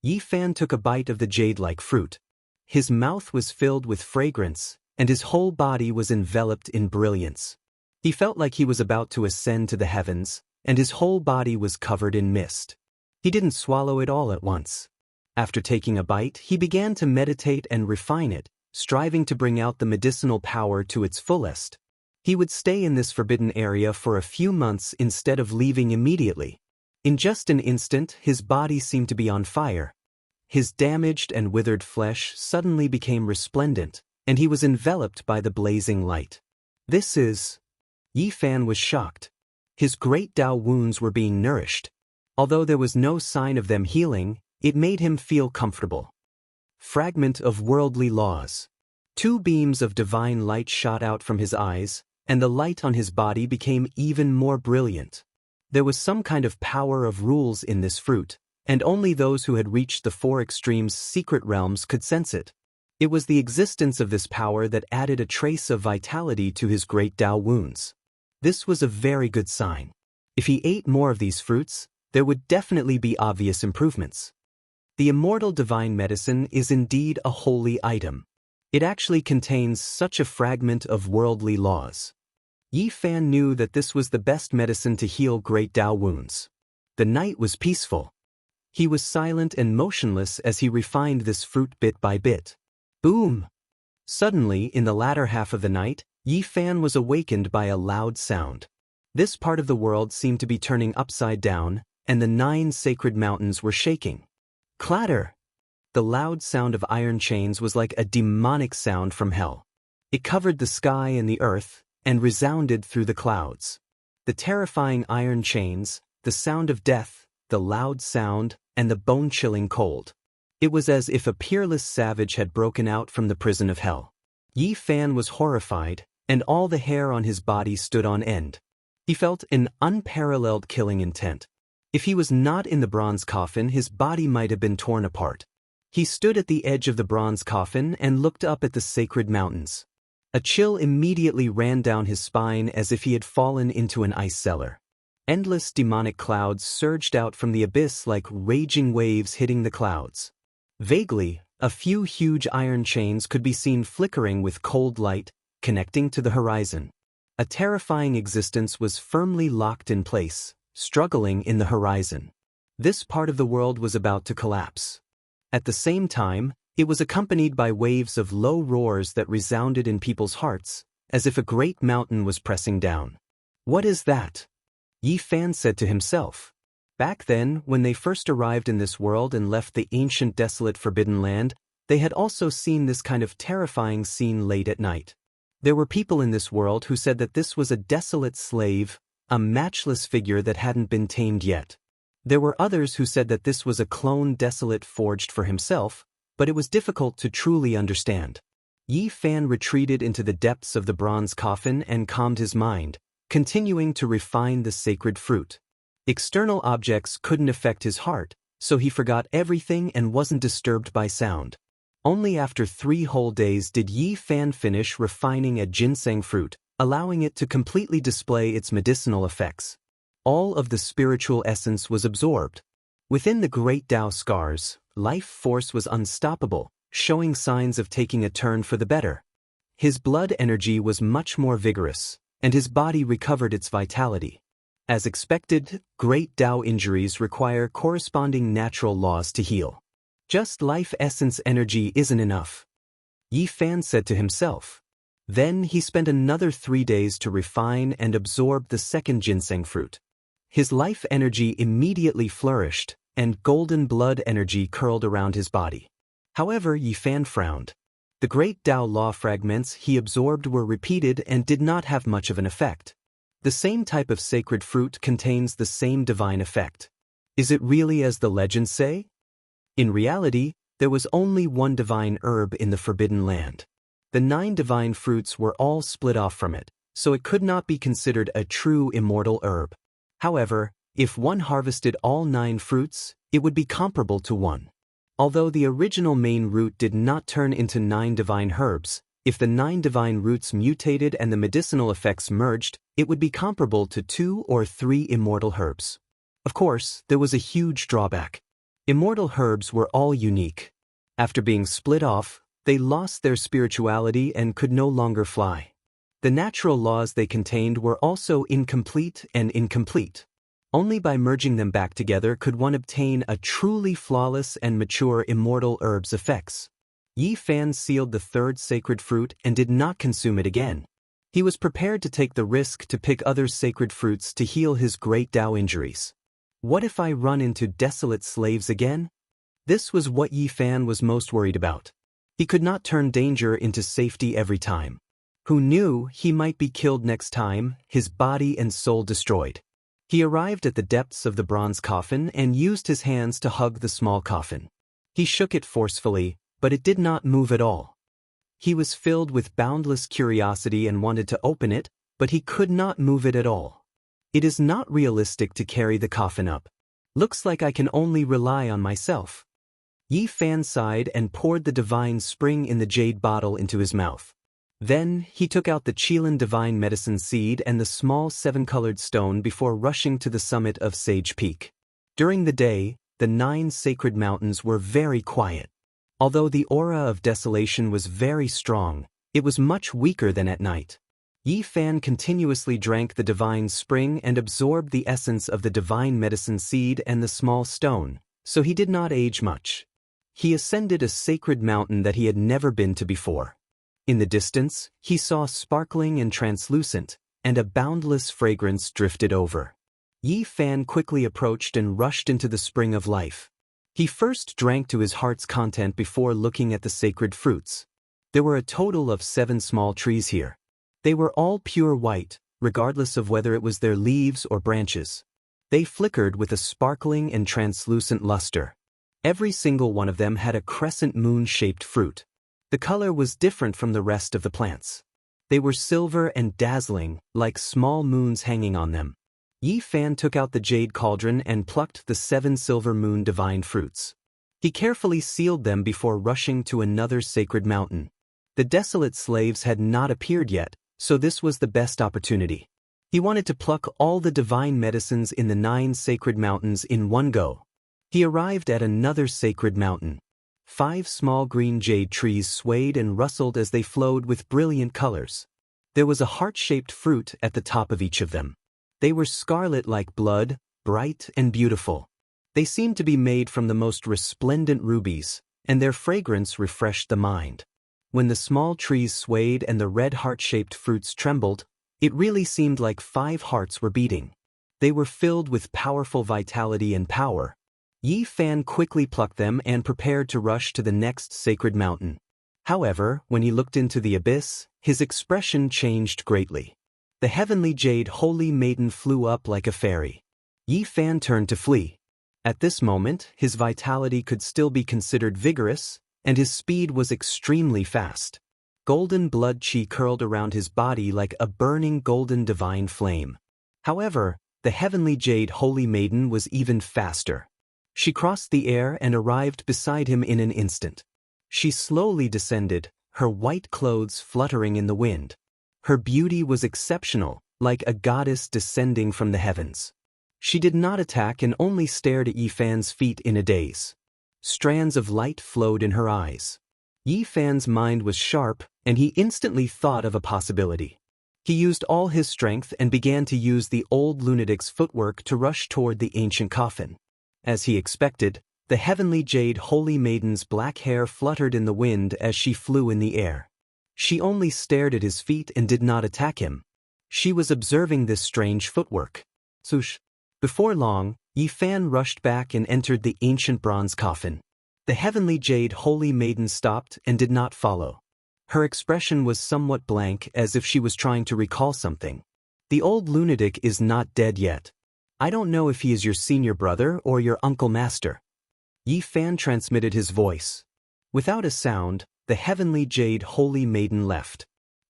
Yi Fan took a bite of the jade-like fruit. His mouth was filled with fragrance, and his whole body was enveloped in brilliance. He felt like he was about to ascend to the heavens, and his whole body was covered in mist. He didn't swallow it all at once. After taking a bite, he began to meditate and refine it, striving to bring out the medicinal power to its fullest. He would stay in this forbidden area for a few months instead of leaving immediately. In just an instant, his body seemed to be on fire. His damaged and withered flesh suddenly became resplendent, and he was enveloped by the blazing light. This is... Yi Fan was shocked. His great Tao wounds were being nourished. Although there was no sign of them healing, it made him feel comfortable. Fragment of worldly laws. 2 beams of divine light shot out from his eyes, and the light on his body became even more brilliant. There was some kind of power of rules in this fruit, and only those who had reached the 4 extremes' secret realms could sense it. It was the existence of this power that added a trace of vitality to his great Tao wounds. This was a very good sign. If he ate more of these fruits, there would definitely be obvious improvements. The immortal divine medicine is indeed a holy item. It actually contains such a fragment of worldly laws. Yi Fan knew that this was the best medicine to heal great Tao wounds. The night was peaceful. He was silent and motionless as he refined this fruit bit by bit. Boom! Suddenly, in the latter half of the night, Yi Fan was awakened by a loud sound. This part of the world seemed to be turning upside down, and the 9 sacred mountains were shaking. Clatter! The loud sound of iron chains was like a demonic sound from hell. It covered the sky and the earth, and resounded through the clouds. The terrifying iron chains, the sound of death, the loud sound, and the bone-chilling cold. It was as if a peerless savage had broken out from the prison of hell. Yi Fan was horrified, and all the hair on his body stood on end. He felt an unparalleled killing intent. If he was not in the bronze coffin, his body might have been torn apart. He stood at the edge of the bronze coffin and looked up at the sacred mountains. A chill immediately ran down his spine as if he had fallen into an ice cellar. Endless demonic clouds surged out from the abyss like raging waves hitting the clouds. Vaguely, a few huge iron chains could be seen flickering with cold light, connecting to the horizon. A terrifying existence was firmly locked in place, struggling in the horizon. This part of the world was about to collapse. At the same time, it was accompanied by waves of low roars that resounded in people's hearts, as if a great mountain was pressing down. What is that? Yi Fan said to himself. Back then, when they first arrived in this world and left the ancient desolate forbidden land, they had also seen this kind of terrifying scene late at night. There were people in this world who said that this was a desolate slave, a matchless figure that hadn't been tamed yet. There were others who said that this was a clone desolate forged for himself, but it was difficult to truly understand. Yi Fan retreated into the depths of the bronze coffin and calmed his mind, continuing to refine the sacred fruit. External objects couldn't affect his heart, so he forgot everything and wasn't disturbed by sound. Only after 3 whole days did Yi Fan finish refining a ginseng fruit, allowing it to completely display its medicinal effects. All of the spiritual essence was absorbed. Within the great Tao scars, life force was unstoppable, showing signs of taking a turn for the better. His blood energy was much more vigorous, and his body recovered its vitality. As expected, great Tao injuries require corresponding natural laws to heal. Just life essence energy isn't enough, Yi Fan said to himself. Then he spent another 3 days to refine and absorb the second ginseng fruit. His life energy immediately flourished, and golden blood energy curled around his body. However, Yi Fan frowned. The great Tao law fragments he absorbed were repeated and did not have much of an effect. The same type of sacred fruit contains the same divine effect. Is it really as the legends say? In reality, there was only one divine herb in the Forbidden Land. The 9 divine fruits were all split off from it, so it could not be considered a true immortal herb. However, if one harvested all 9 fruits, it would be comparable to one. Although the original main root did not turn into 9 divine herbs, if the 9 divine roots mutated and the medicinal effects merged, it would be comparable to 2 or 3 immortal herbs. Of course, there was a huge drawback. Immortal herbs were all unique. After being split off, they lost their spirituality and could no longer fly. The natural laws they contained were also incomplete and incomplete. Only by merging them back together could one obtain a truly flawless and mature immortal herb's effects. Yi Fan sealed the 3rd sacred fruit and did not consume it again. He was prepared to take the risk to pick other sacred fruits to heal his great Tao injuries. What if I run into desolate slaves again? This was what Yi Fan was most worried about. He could not turn danger into safety every time. Who knew he might be killed next time, his body and soul destroyed. He arrived at the depths of the bronze coffin and used his hands to hug the small coffin. He shook it forcefully, but it did not move at all. He was filled with boundless curiosity and wanted to open it, but he could not move it at all. It is not realistic to carry the coffin up. Looks like I can only rely on myself. Yi Fan sighed and poured the divine spring in the jade bottle into his mouth. Then, he took out the Qilan divine medicine seed and the small 7-colored stone before rushing to the summit of Sage Peak. During the day, the 9 sacred mountains were very quiet. Although the aura of desolation was very strong, it was much weaker than at night. Yi Fan continuously drank the divine spring and absorbed the essence of the divine medicine seed and the small stone, so he did not age much. He ascended a sacred mountain that he had never been to before. In the distance, he saw sparkling and translucent, and a boundless fragrance drifted over. Yi Fan quickly approached and rushed into the spring of life. He first drank to his heart's content before looking at the sacred fruits. There were a total of 7 small trees here. They were all pure white, regardless of whether it was their leaves or branches. They flickered with a sparkling and translucent luster. Every single one of them had a crescent moon-shaped fruit. The color was different from the rest of the plants. They were silver and dazzling, like small moons hanging on them. Yi Fan took out the jade cauldron and plucked the 7 silver moon divine fruits. He carefully sealed them before rushing to another sacred mountain. The desolate slaves had not appeared yet, so this was the best opportunity. He wanted to pluck all the divine medicines in the 9 sacred mountains in one go. He arrived at another sacred mountain. 5 small green jade trees swayed and rustled as they flowed with brilliant colors. There was a heart-shaped fruit at the top of each of them. They were scarlet like blood, bright and beautiful. They seemed to be made from the most resplendent rubies, and their fragrance refreshed the mind. When the small trees swayed and the red heart-shaped fruits trembled, it really seemed like 5 hearts were beating. They were filled with powerful vitality and power. Yi Fan quickly plucked them and prepared to rush to the next sacred mountain. However, when he looked into the abyss, his expression changed greatly. The heavenly jade holy maiden flew up like a fairy. Yi Fan turned to flee. At this moment, his vitality could still be considered vigorous, and his speed was extremely fast. Golden blood chi curled around his body like a burning golden divine flame. However, the heavenly jade holy maiden was even faster. She crossed the air and arrived beside him in an instant. She slowly descended, her white clothes fluttering in the wind. Her beauty was exceptional, like a goddess descending from the heavens. She did not attack and only stared at Yi Fan's feet in a daze. Strands of light flowed in her eyes. Yi Fan's mind was sharp, and he instantly thought of a possibility. He used all his strength and began to use the old lunatic's footwork to rush toward the ancient coffin. As he expected, the heavenly jade holy maiden's black hair fluttered in the wind as she flew in the air. She only stared at his feet and did not attack him. She was observing this strange footwork. Swoosh! Before long, Yi Fan rushed back and entered the ancient bronze coffin. The heavenly jade holy maiden stopped and did not follow. Her expression was somewhat blank, as if she was trying to recall something. The old lunatic is not dead yet. I don't know if he is your senior brother or your uncle master. Yi Fan transmitted his voice. Without a sound, the heavenly jade holy maiden left.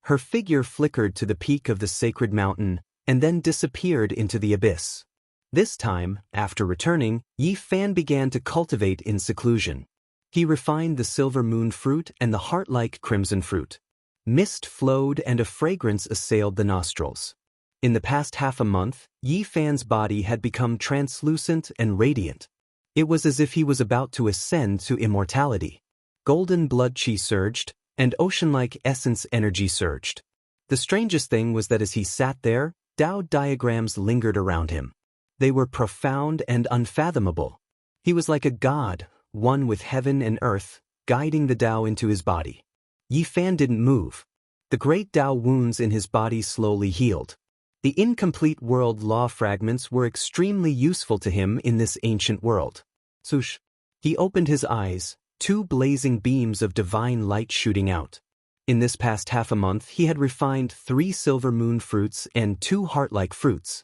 Her figure flickered to the peak of the sacred mountain and then disappeared into the abyss. This time, after returning, Yi Fan began to cultivate in seclusion. He refined the silver moon fruit and the heart-like crimson fruit. Mist flowed and a fragrance assailed the nostrils. In the past half a month, Yi Fan's body had become translucent and radiant. It was as if he was about to ascend to immortality. Golden blood chi surged, and ocean-like essence energy surged. The strangest thing was that as he sat there, Tao diagrams lingered around him. They were profound and unfathomable. He was like a god, one with heaven and earth, guiding the Tao into his body. Yi Fan didn't move. The great Tao wounds in his body slowly healed. The incomplete world law fragments were extremely useful to him in this ancient world. Swoosh! He opened his eyes, two blazing beams of divine light shooting out. In this past half a month he had refined 3 silver moon fruits and 2 heart-like fruits.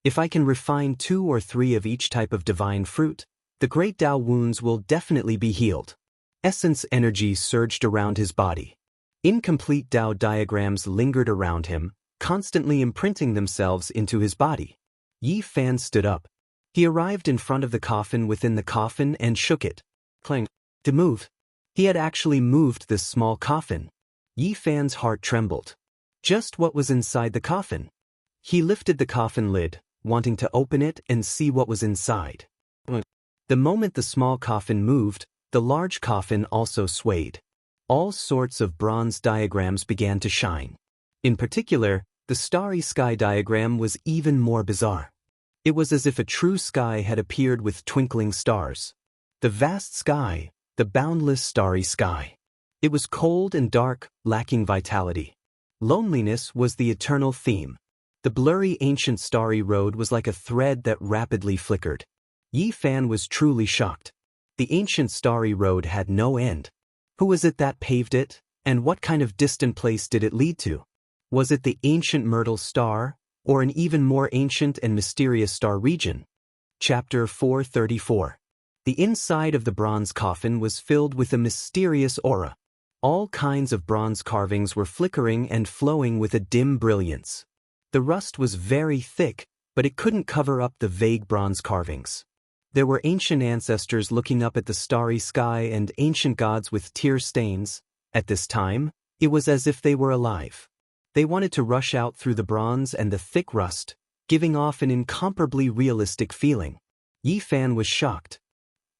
If I can refine 2 or 3 of each type of divine fruit, the great Tao wounds will definitely be healed. Essence energy surged around his body. Incomplete Tao diagrams lingered around him, constantly imprinting themselves into his body. Yi Fan stood up. He arrived in front of the coffin within the coffin and shook it. Clang. To move. He had actually moved this small coffin. Yi Fan's heart trembled. Just what was inside the coffin? He lifted the coffin lid, wanting to open it and see what was inside. The moment the small coffin moved, the large coffin also swayed. All sorts of bronze diagrams began to shine. In particular, the starry sky diagram was even more bizarre. It was as if a true sky had appeared with twinkling stars. The vast sky, the boundless starry sky. It was cold and dark, lacking vitality. Loneliness was the eternal theme. The blurry ancient starry road was like a thread that rapidly flickered. Yi Fan was truly shocked. The ancient starry road had no end. Who was it that paved it, and what kind of distant place did it lead to? Was it the ancient Myrtle star, or an even more ancient and mysterious star region? Chapter 434. The inside of the bronze coffin was filled with a mysterious aura. All kinds of bronze carvings were flickering and flowing with a dim brilliance. The rust was very thick, but it couldn't cover up the vague bronze carvings. There were ancient ancestors looking up at the starry sky and ancient gods with tear stains. At this time, it was as if they were alive. They wanted to rush out through the bronze and the thick rust, giving off an incomparably realistic feeling. Yi Fan was shocked.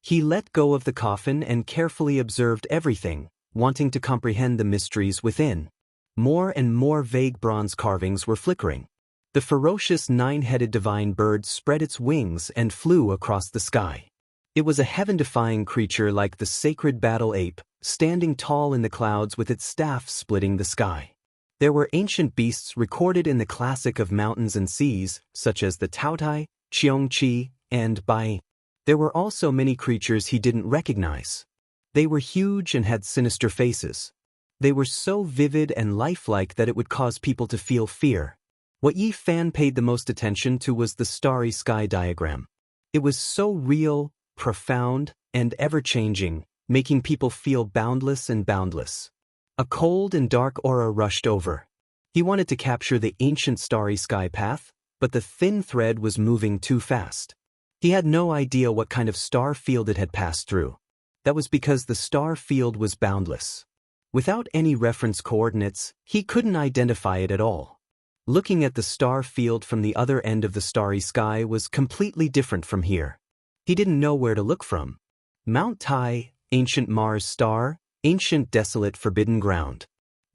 He let go of the coffin and carefully observed everything, wanting to comprehend the mysteries within. More and more vague bronze carvings were flickering. The ferocious 9-headed divine bird spread its wings and flew across the sky. It was a heaven-defying creature like the sacred battle ape, standing tall in the clouds with its staff splitting the sky. There were ancient beasts recorded in the classic of mountains and seas, such as the Taotai, Qiongqi, and Bai. There were also many creatures he didn't recognize. They were huge and had sinister faces. They were so vivid and lifelike that it would cause people to feel fear. What Yi Fan paid the most attention to was the starry sky diagram. It was so real, profound, and ever-changing, making people feel boundless and boundless. A cold and dark aura rushed over. He wanted to capture the ancient starry sky path, but the thin thread was moving too fast. He had no idea what kind of star field it had passed through. That was because the star field was boundless. Without any reference coordinates, he couldn't identify it at all. Looking at the star field from the other end of the starry sky was completely different from here. He didn't know where to look from. Mount Tai, ancient Mars star, ancient desolate forbidden ground.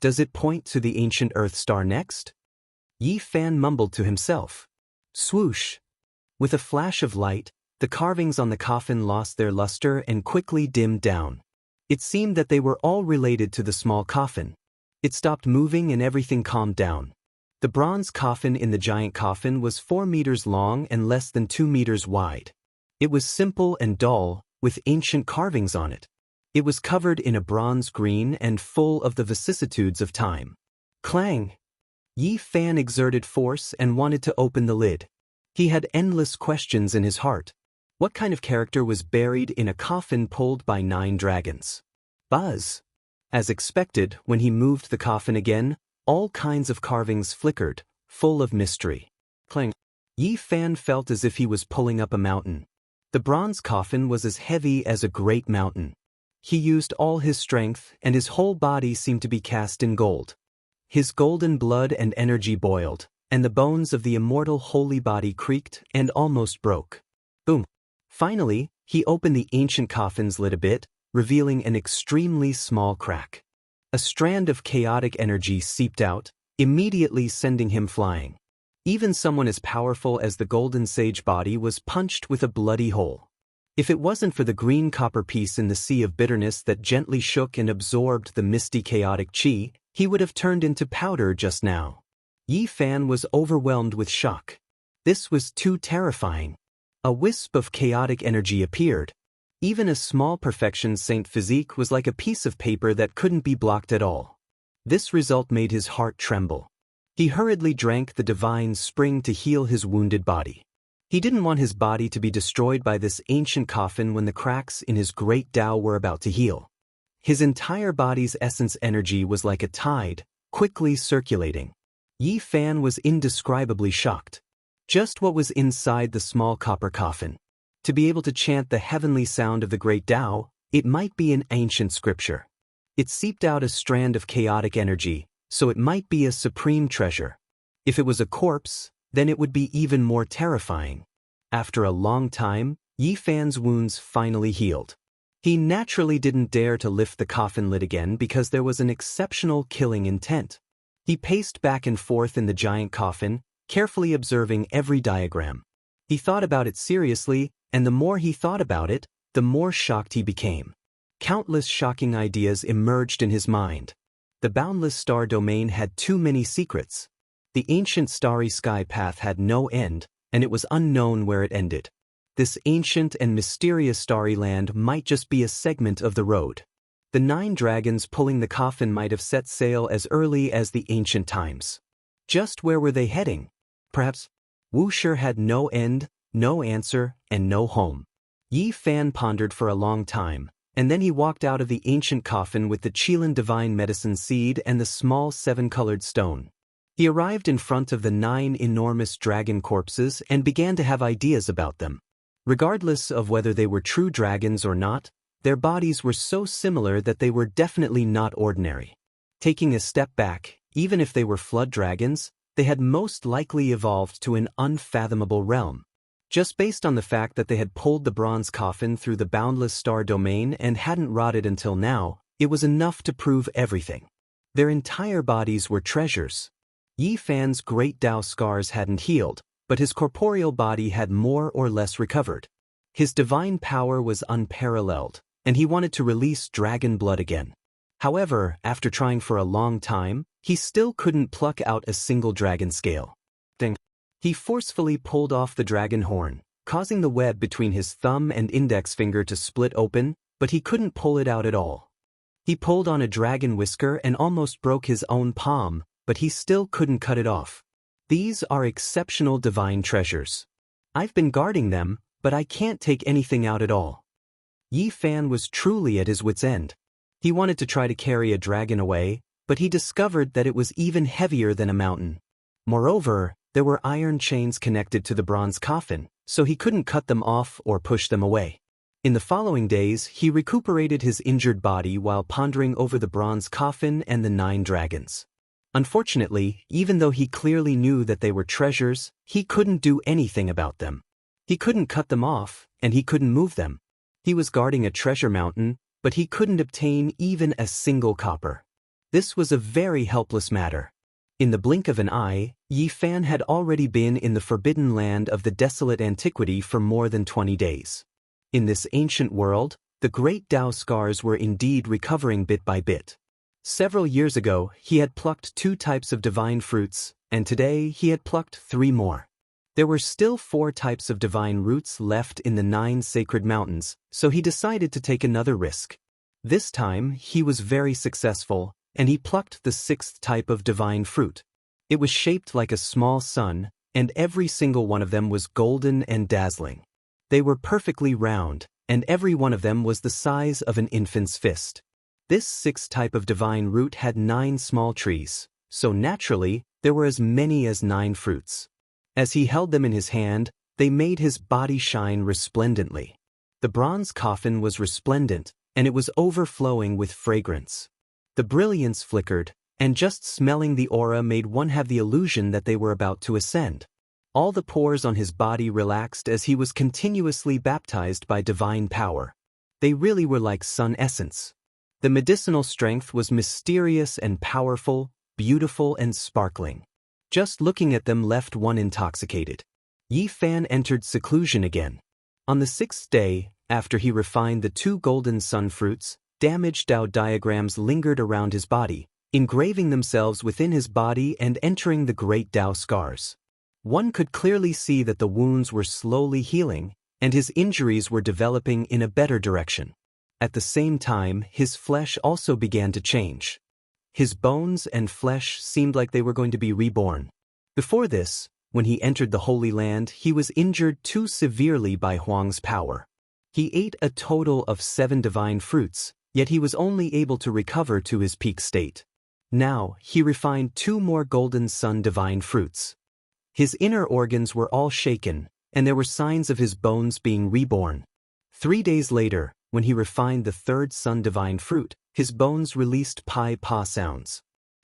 Does it point to the ancient Earth star next? Yi Fan mumbled to himself. Swoosh! With a flash of light, the carvings on the coffin lost their luster and quickly dimmed down. It seemed that they were all related to the small coffin. It stopped moving and everything calmed down. The bronze coffin in the giant coffin was 4 meters long and less than 2 meters wide. It was simple and dull, with ancient carvings on it. It was covered in a bronze green and full of the vicissitudes of time. Clang! Yi Fan exerted force and wanted to open the lid. He had endless questions in his heart. What kind of character was buried in a coffin pulled by 9 dragons? Buzz! As expected, when he moved the coffin again, all kinds of carvings flickered, full of mystery. Clang! Yi Fan felt as if he was pulling up a mountain. The bronze coffin was as heavy as a great mountain. He used all his strength, and his whole body seemed to be cast in gold. His golden blood and energy boiled, and the bones of the immortal holy body creaked and almost broke. Boom! Finally, he opened the ancient coffin's lid a bit, revealing an extremely small crack. A strand of chaotic energy seeped out, immediately sending him flying. Even someone as powerful as the golden sage body was punched with a bloody hole. If it wasn't for the green copper piece in the sea of bitterness that gently shook and absorbed the misty chaotic chi, he would have turned into powder just now. Yi Fan was overwhelmed with shock. This was too terrifying. A wisp of chaotic energy appeared. Even a small perfection saint physique was like a piece of paper that couldn't be blocked at all. This result made his heart tremble. He hurriedly drank the divine spring to heal his wounded body. He didn't want his body to be destroyed by this ancient coffin when the cracks in his great Tao were about to heal. His entire body's essence energy was like a tide, quickly circulating. Yi Fan was indescribably shocked. Just what was inside the small copper coffin? To be able to chant the heavenly sound of the great Tao, it might be an ancient scripture. It seeped out a strand of chaotic energy, so it might be a supreme treasure. If it was a corpse, then it would be even more terrifying. After a long time, Yi Fan's wounds finally healed. He naturally didn't dare to lift the coffin lid again because there was an exceptional killing intent. He paced back and forth in the giant coffin, carefully observing every diagram. He thought about it seriously, and the more he thought about it, the more shocked he became. Countless shocking ideas emerged in his mind. The boundless star domain had too many secrets. The ancient starry sky path had no end, and it was unknown where it ended. This ancient and mysterious starry land might just be a segment of the road. The 9 dragons pulling the coffin might have set sail as early as the ancient times. Just where were they heading? Perhaps Wuxia had no end, no answer, and no home. Yi Fan pondered for a long time, and then he walked out of the ancient coffin with the Qilin divine medicine seed and the small 7-colored stone. He arrived in front of the 9 enormous dragon corpses and began to have ideas about them. Regardless of whether they were true dragons or not, their bodies were so similar that they were definitely not ordinary. Taking a step back, even if they were flood dragons, they had most likely evolved to an unfathomable realm. Just based on the fact that they had pulled the bronze coffin through the boundless star domain and hadn't rotted until now, it was enough to prove everything. Their entire bodies were treasures. Yi Fan's great Tao scars hadn't healed, but his corporeal body had more or less recovered. His divine power was unparalleled, and he wanted to release dragon blood again. However, after trying for a long time, he still couldn't pluck out a single dragon scale. Ding. He forcefully pulled off the dragon horn, causing the web between his thumb and index finger to split open, but he couldn't pull it out at all. He pulled on a dragon whisker and almost broke his own palm, but he still couldn't cut it off. These are exceptional divine treasures. I've been guarding them, but I can't take anything out at all. Yi Fan was truly at his wit's end. He wanted to try to carry a dragon away, but he discovered that it was even heavier than a mountain. Moreover, there were iron chains connected to the bronze coffin, so he couldn't cut them off or push them away. In the following days, he recuperated his injured body while pondering over the bronze coffin and the 9 dragons. Unfortunately, even though he clearly knew that they were treasures, he couldn't do anything about them. He couldn't cut them off, and he couldn't move them. He was guarding a treasure mountain, but he couldn't obtain even a single copper. This was a very helpless matter. In the blink of an eye, Yi Fan had already been in the forbidden land of the desolate antiquity for more than 20 days. In this ancient world, the great Tao scars were indeed recovering bit by bit. Several years ago, he had plucked 2 types of divine fruits, and today he had plucked 3 more. There were still 4 types of divine roots left in the 9 sacred mountains, so he decided to take another risk. This time, he was very successful, and he plucked the 6th type of divine fruit. It was shaped like a small sun, and every single one of them was golden and dazzling. They were perfectly round, and every one of them was the size of an infant's fist. This 6th type of divine root had 9 small trees, so naturally, there were as many as 9 fruits. As he held them in his hand, they made his body shine resplendently. The bronze coffin was resplendent, and it was overflowing with fragrance. The brilliance flickered, and just smelling the aura made one have the illusion that they were about to ascend. All the pores on his body relaxed as he was continuously baptized by divine power. They really were like sun essence. The medicinal strength was mysterious and powerful, beautiful and sparkling. Just looking at them left one intoxicated. Yi Fan entered seclusion again. On the 6th day, after he refined the 2 golden sun fruits, damaged Tao diagrams lingered around his body, engraving themselves within his body and entering the great Tao scars. One could clearly see that the wounds were slowly healing, and his injuries were developing in a better direction. At the same time, his flesh also began to change. His bones and flesh seemed like they were going to be reborn. Before this, when he entered the Holy Land, he was injured too severely by Huang's power. He ate a total of 7 divine fruits, yet he was only able to recover to his peak state. Now, he refined 2 more golden sun divine fruits. His inner organs were all shaken, and there were signs of his bones being reborn. 3 days later, when he refined the 3rd sun divine fruit, his bones released pi-pa sounds.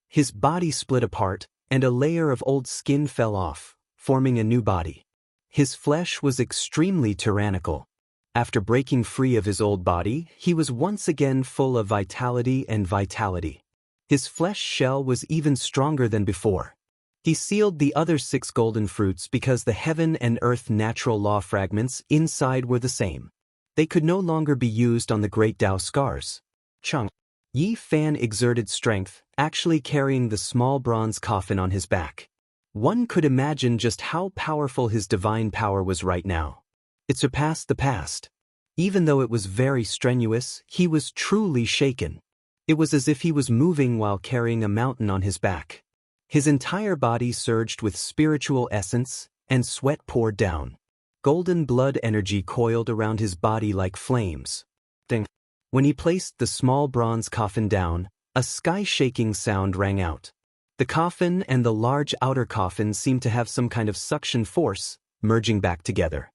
His body split apart, and a layer of old skin fell off, forming a new body. His flesh was extremely tyrannical. After breaking free of his old body, he was once again full of vitality and vitality. His flesh shell was even stronger than before. He sealed the other 6 golden fruits because the heaven and earth natural law fragments inside were the same. They could no longer be used on the great Tao scars. Chung. Yi Fan exerted strength, actually carrying the small bronze coffin on his back. One could imagine just how powerful his divine power was right now. It surpassed the past. Even though it was very strenuous, he was truly shaken. It was as if he was moving while carrying a mountain on his back. His entire body surged with spiritual essence, and sweat poured down. Golden blood energy coiled around his body like flames. Ding. When he placed the small bronze coffin down, a sky-shaking sound rang out. The coffin and the large outer coffin seemed to have some kind of suction force, merging back together.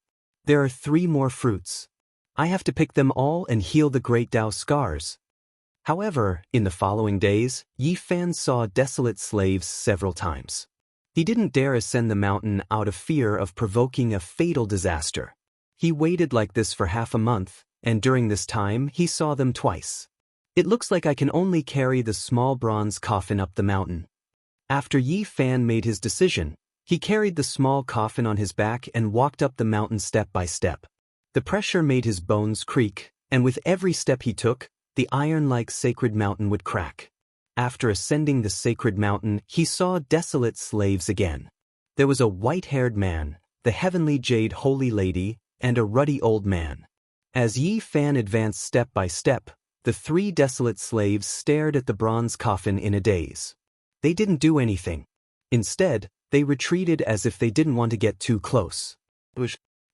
There are 3 more fruits. I have to pick them all and heal the great Tao scars. However, in the following days, Yi Fan saw desolate slaves several times. He didn't dare ascend the mountain out of fear of provoking a fatal disaster. He waited like this for half a month, and during this time he saw them twice. It looks like I can only carry the small bronze coffin up the mountain. After Yi Fan made his decision, he carried the small coffin on his back and walked up the mountain step by step. The pressure made his bones creak, and with every step he took, the iron-like sacred mountain would crack. After ascending the sacred mountain, he saw desolate slaves again. There was a white-haired man, the heavenly jade holy lady, and a ruddy old man. As Yi Fan advanced step by step, the three desolate slaves stared at the bronze coffin in a daze. They didn't do anything. Instead, they retreated as if they didn't want to get too close.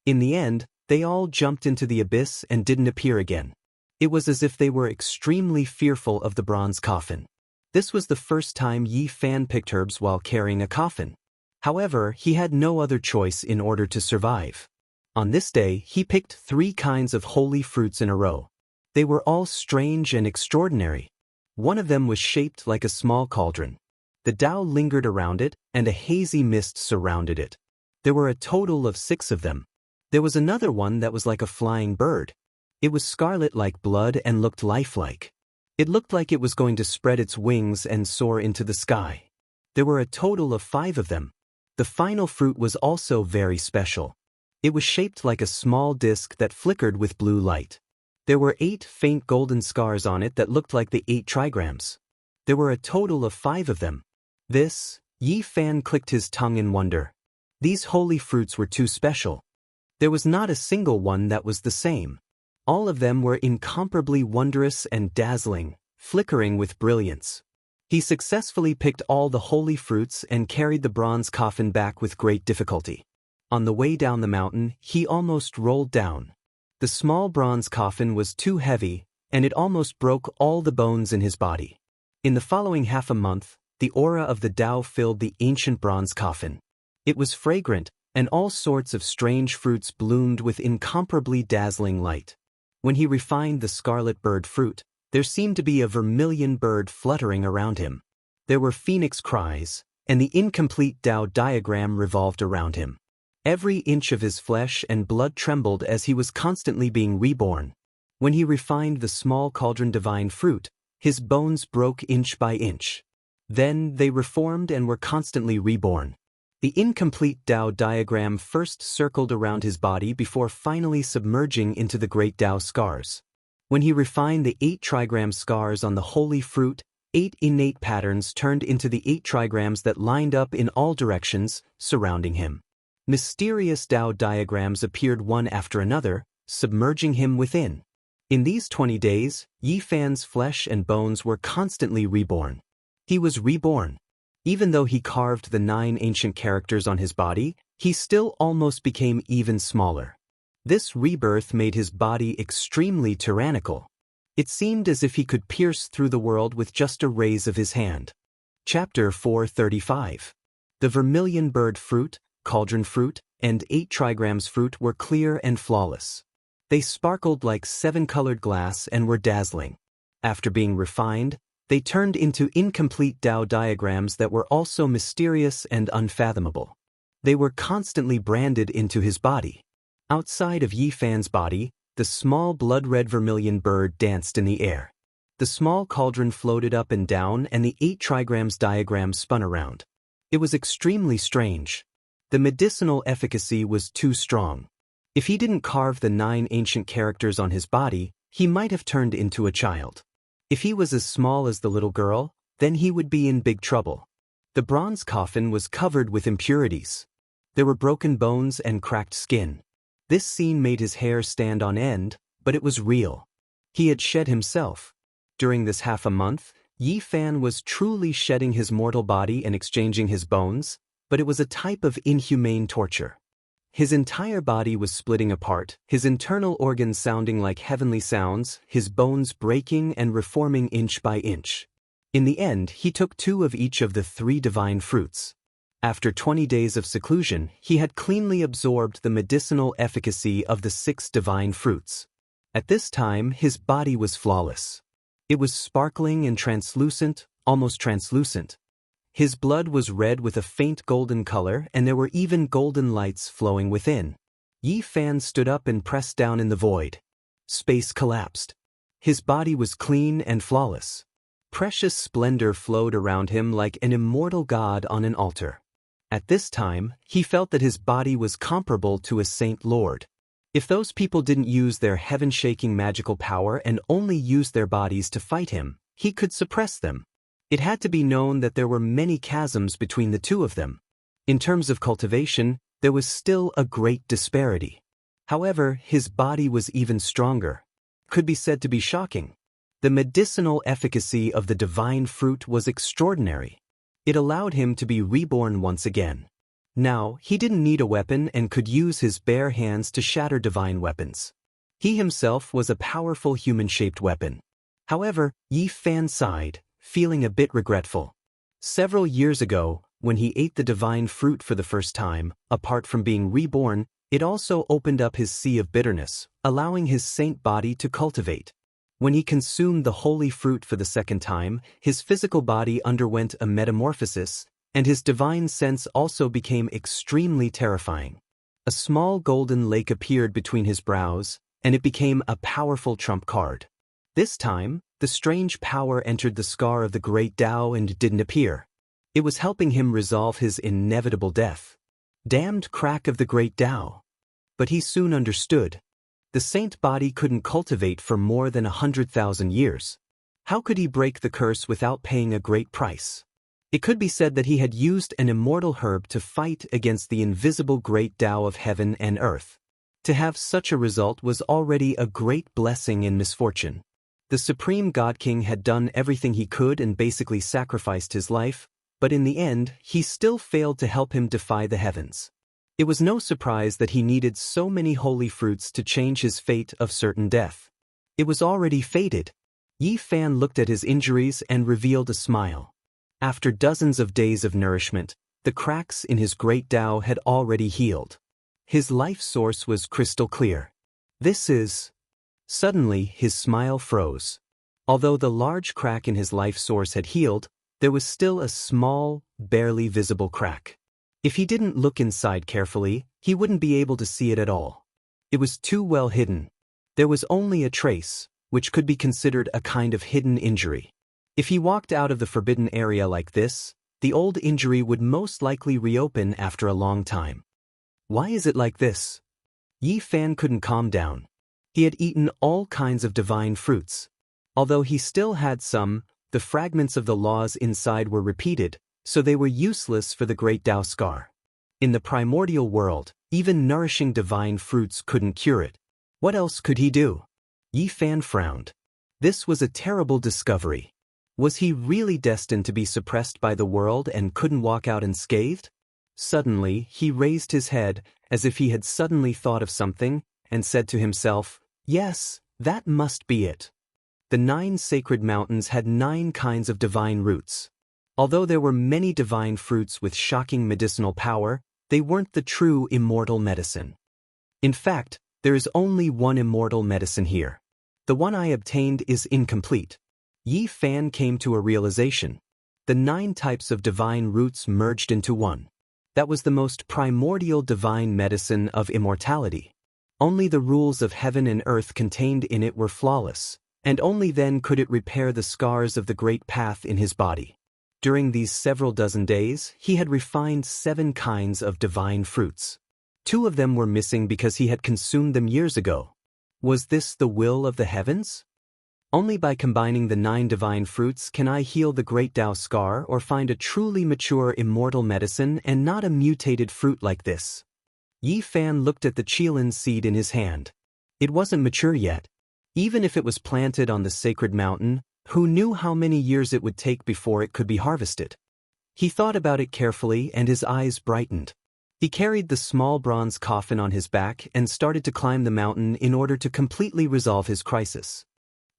In the end, they all jumped into the abyss and didn't appear again. It was as if they were extremely fearful of the bronze coffin. This was the first time Yi Fan picked herbs while carrying a coffin. However, he had no other choice in order to survive. On this day, he picked 3 kinds of holy fruits in a row. They were all strange and extraordinary. One of them was shaped like a small cauldron. The Tao lingered around it, and a hazy mist surrounded it. There were a total of 6 of them. There was another one that was like a flying bird. It was scarlet like blood and looked lifelike. It looked like it was going to spread its wings and soar into the sky. There were a total of 5 of them. The final fruit was also very special. It was shaped like a small disc that flickered with blue light. There were 8 faint golden scars on it that looked like the 8 trigrams. There were a total of 5 of them. Yi Fan clicked his tongue in wonder. These holy fruits were too special. There was not a single one that was the same. All of them were incomparably wondrous and dazzling, flickering with brilliance. He successfully picked all the holy fruits and carried the bronze coffin back with great difficulty. On the way down the mountain, he almost rolled down. The small bronze coffin was too heavy, and it almost broke all the bones in his body. In the following half a month, the aura of the Tao filled the ancient bronze coffin. It was fragrant, and all sorts of strange fruits bloomed with incomparably dazzling light. When he refined the scarlet bird fruit, there seemed to be a vermilion bird fluttering around him. There were phoenix cries, and the incomplete Tao diagram revolved around him. Every inch of his flesh and blood trembled as he was constantly being reborn. When he refined the small cauldron divine fruit, his bones broke inch by inch. Then they reformed and were constantly reborn. The incomplete Tao diagram first circled around his body before finally submerging into the great Tao scars. When he refined the 8 trigram scars on the holy fruit, 8 innate patterns turned into the 8 trigrams that lined up in all directions, surrounding him. Mysterious Tao diagrams appeared one after another, submerging him within. In these 20 days, Yi Fan's flesh and bones were constantly reborn. He was reborn. Even though he carved the 9 ancient characters on his body, he still almost became even smaller. This rebirth made his body extremely tyrannical. It seemed as if he could pierce through the world with just a raise of his hand. Chapter 435. The vermilion bird fruit, cauldron fruit, and 8 trigrams fruit were clear and flawless. They sparkled like 7-colored glass and were dazzling. After being refined, they turned into incomplete Tao diagrams that were also mysterious and unfathomable. They were constantly branded into his body. Outside of Yi Fan's body, the small blood-red vermilion bird danced in the air. The small cauldron floated up and down and the 8 trigrams diagram spun around. It was extremely strange. The medicinal efficacy was too strong. If he didn't carve the 9 ancient characters on his body, he might have turned into a child. If he was as small as the little girl, then he would be in big trouble. The bronze coffin was covered with impurities. There were broken bones and cracked skin. This scene made his hair stand on end, but it was real. He had shed himself. During this half a month, Yi Fan was truly shedding his mortal body and exchanging his bones, but it was a type of inhumane torture. His entire body was splitting apart, his internal organs sounding like heavenly sounds, his bones breaking and reforming inch by inch. In the end, he took 2 of each of the 3 divine fruits. After 20 days of seclusion, he had cleanly absorbed the medicinal efficacy of the 6 divine fruits. At this time, his body was flawless. It was sparkling and translucent, almost translucent. His blood was red with a faint golden color, and there were even golden lights flowing within. Yi Fan stood up and pressed down in the void. Space collapsed. His body was clean and flawless. Precious splendor flowed around him like an immortal god on an altar. At this time, he felt that his body was comparable to a saint lord. If those people didn't use their heaven-shaking magical power and only used their bodies to fight him, he could suppress them. It had to be known that there were many chasms between the two of them. In terms of cultivation, there was still a great disparity. However, his body was even stronger. Could be said to be shocking. The medicinal efficacy of the divine fruit was extraordinary. It allowed him to be reborn once again. Now, he didn't need a weapon and could use his bare hands to shatter divine weapons. He himself was a powerful human-shaped weapon. However, Yi Fan sighed, feeling a bit regretful. Several years ago, when he ate the divine fruit for the first time, apart from being reborn, it also opened up his sea of bitterness, allowing his saint body to cultivate. When he consumed the holy fruit for the second time, his physical body underwent a metamorphosis, and his divine sense also became extremely terrifying. A small golden lake appeared between his brows, and it became a powerful trump card. This time, the strange power entered the scar of the great Tao and didn't appear. It was helping him resolve his inevitable death. Damned crack of the great Tao. But he soon understood. The saint body couldn't cultivate for more than 100,000 years. How could he break the curse without paying a great price? It could be said that he had used an immortal herb to fight against the invisible great Tao of heaven and earth. To have such a result was already a great blessing in misfortune. The Supreme God King had done everything he could and basically sacrificed his life, but in the end, he still failed to help him defy the heavens. It was no surprise that he needed so many holy fruits to change his fate of certain death. It was already fated. Yi Fan looked at his injuries and revealed a smile. After dozens of days of nourishment, the cracks in his great Tao had already healed. His life source was crystal clear. This is... Suddenly, his smile froze. Although the large crack in his life source had healed, there was still a small, barely visible crack. If he didn't look inside carefully, he wouldn't be able to see it at all. It was too well hidden. There was only a trace, which could be considered a kind of hidden injury. If he walked out of the forbidden area like this, the old injury would most likely reopen after a long time. Why is it like this? Yi Fan couldn't calm down. He had eaten all kinds of divine fruits. Although he still had some, the fragments of the laws inside were repeated, so they were useless for the great Tao scar. In the primordial world, even nourishing divine fruits couldn't cure it. What else could he do? Yi Fan frowned. This was a terrible discovery. Was he really destined to be suppressed by the world and couldn't walk out unscathed? Suddenly, he raised his head, as if he had suddenly thought of something, and said to himself, "Yes, that must be it." The 9 sacred mountains had 9 kinds of divine roots. Although there were many divine fruits with shocking medicinal power, they weren't the true immortal medicine. In fact, there is only one immortal medicine here. The one I obtained is incomplete. Yi Fan came to a realization. The 9 types of divine roots merged into one. That was the most primordial divine medicine of immortality. Only the rules of heaven and earth contained in it were flawless, and only then could it repair the scars of the great path in his body. During these several dozen days, he had refined 7 kinds of divine fruits. 2 of them were missing because he had consumed them years ago. Was this the will of the heavens? Only by combining the 9 divine fruits can I heal the great Tao scar or find a truly mature immortal medicine and not a mutated fruit like this. Yi Fan looked at the Qilin seed in his hand. It wasn't mature yet. Even if it was planted on the sacred mountain, who knew how many years it would take before it could be harvested? He thought about it carefully and his eyes brightened. He carried the small bronze coffin on his back and started to climb the mountain in order to completely resolve his crisis.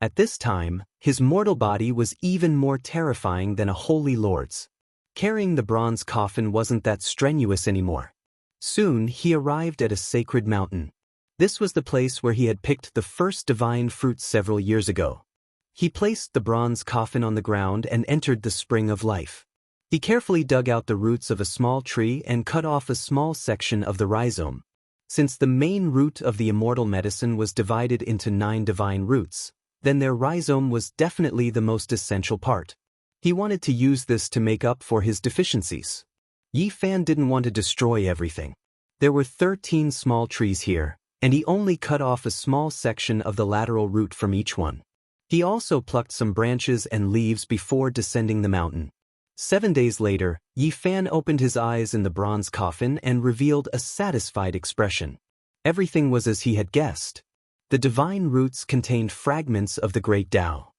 At this time, his mortal body was even more terrifying than a holy lord's. Carrying the bronze coffin wasn't that strenuous anymore. Soon he arrived at a sacred mountain. This was the place where he had picked the first divine fruit several years ago. He placed the bronze coffin on the ground and entered the spring of life. He carefully dug out the roots of a small tree and cut off a small section of the rhizome. Since the main root of the immortal medicine was divided into 9 divine roots, then their rhizome was definitely the most essential part. He wanted to use this to make up for his deficiencies. Yi Fan didn't want to destroy everything. There were 13 small trees here, and he only cut off a small section of the lateral root from each one. He also plucked some branches and leaves before descending the mountain. 7 days later, Yi Fan opened his eyes in the bronze coffin and revealed a satisfied expression. Everything was as he had guessed. The divine roots contained fragments of the great Tao.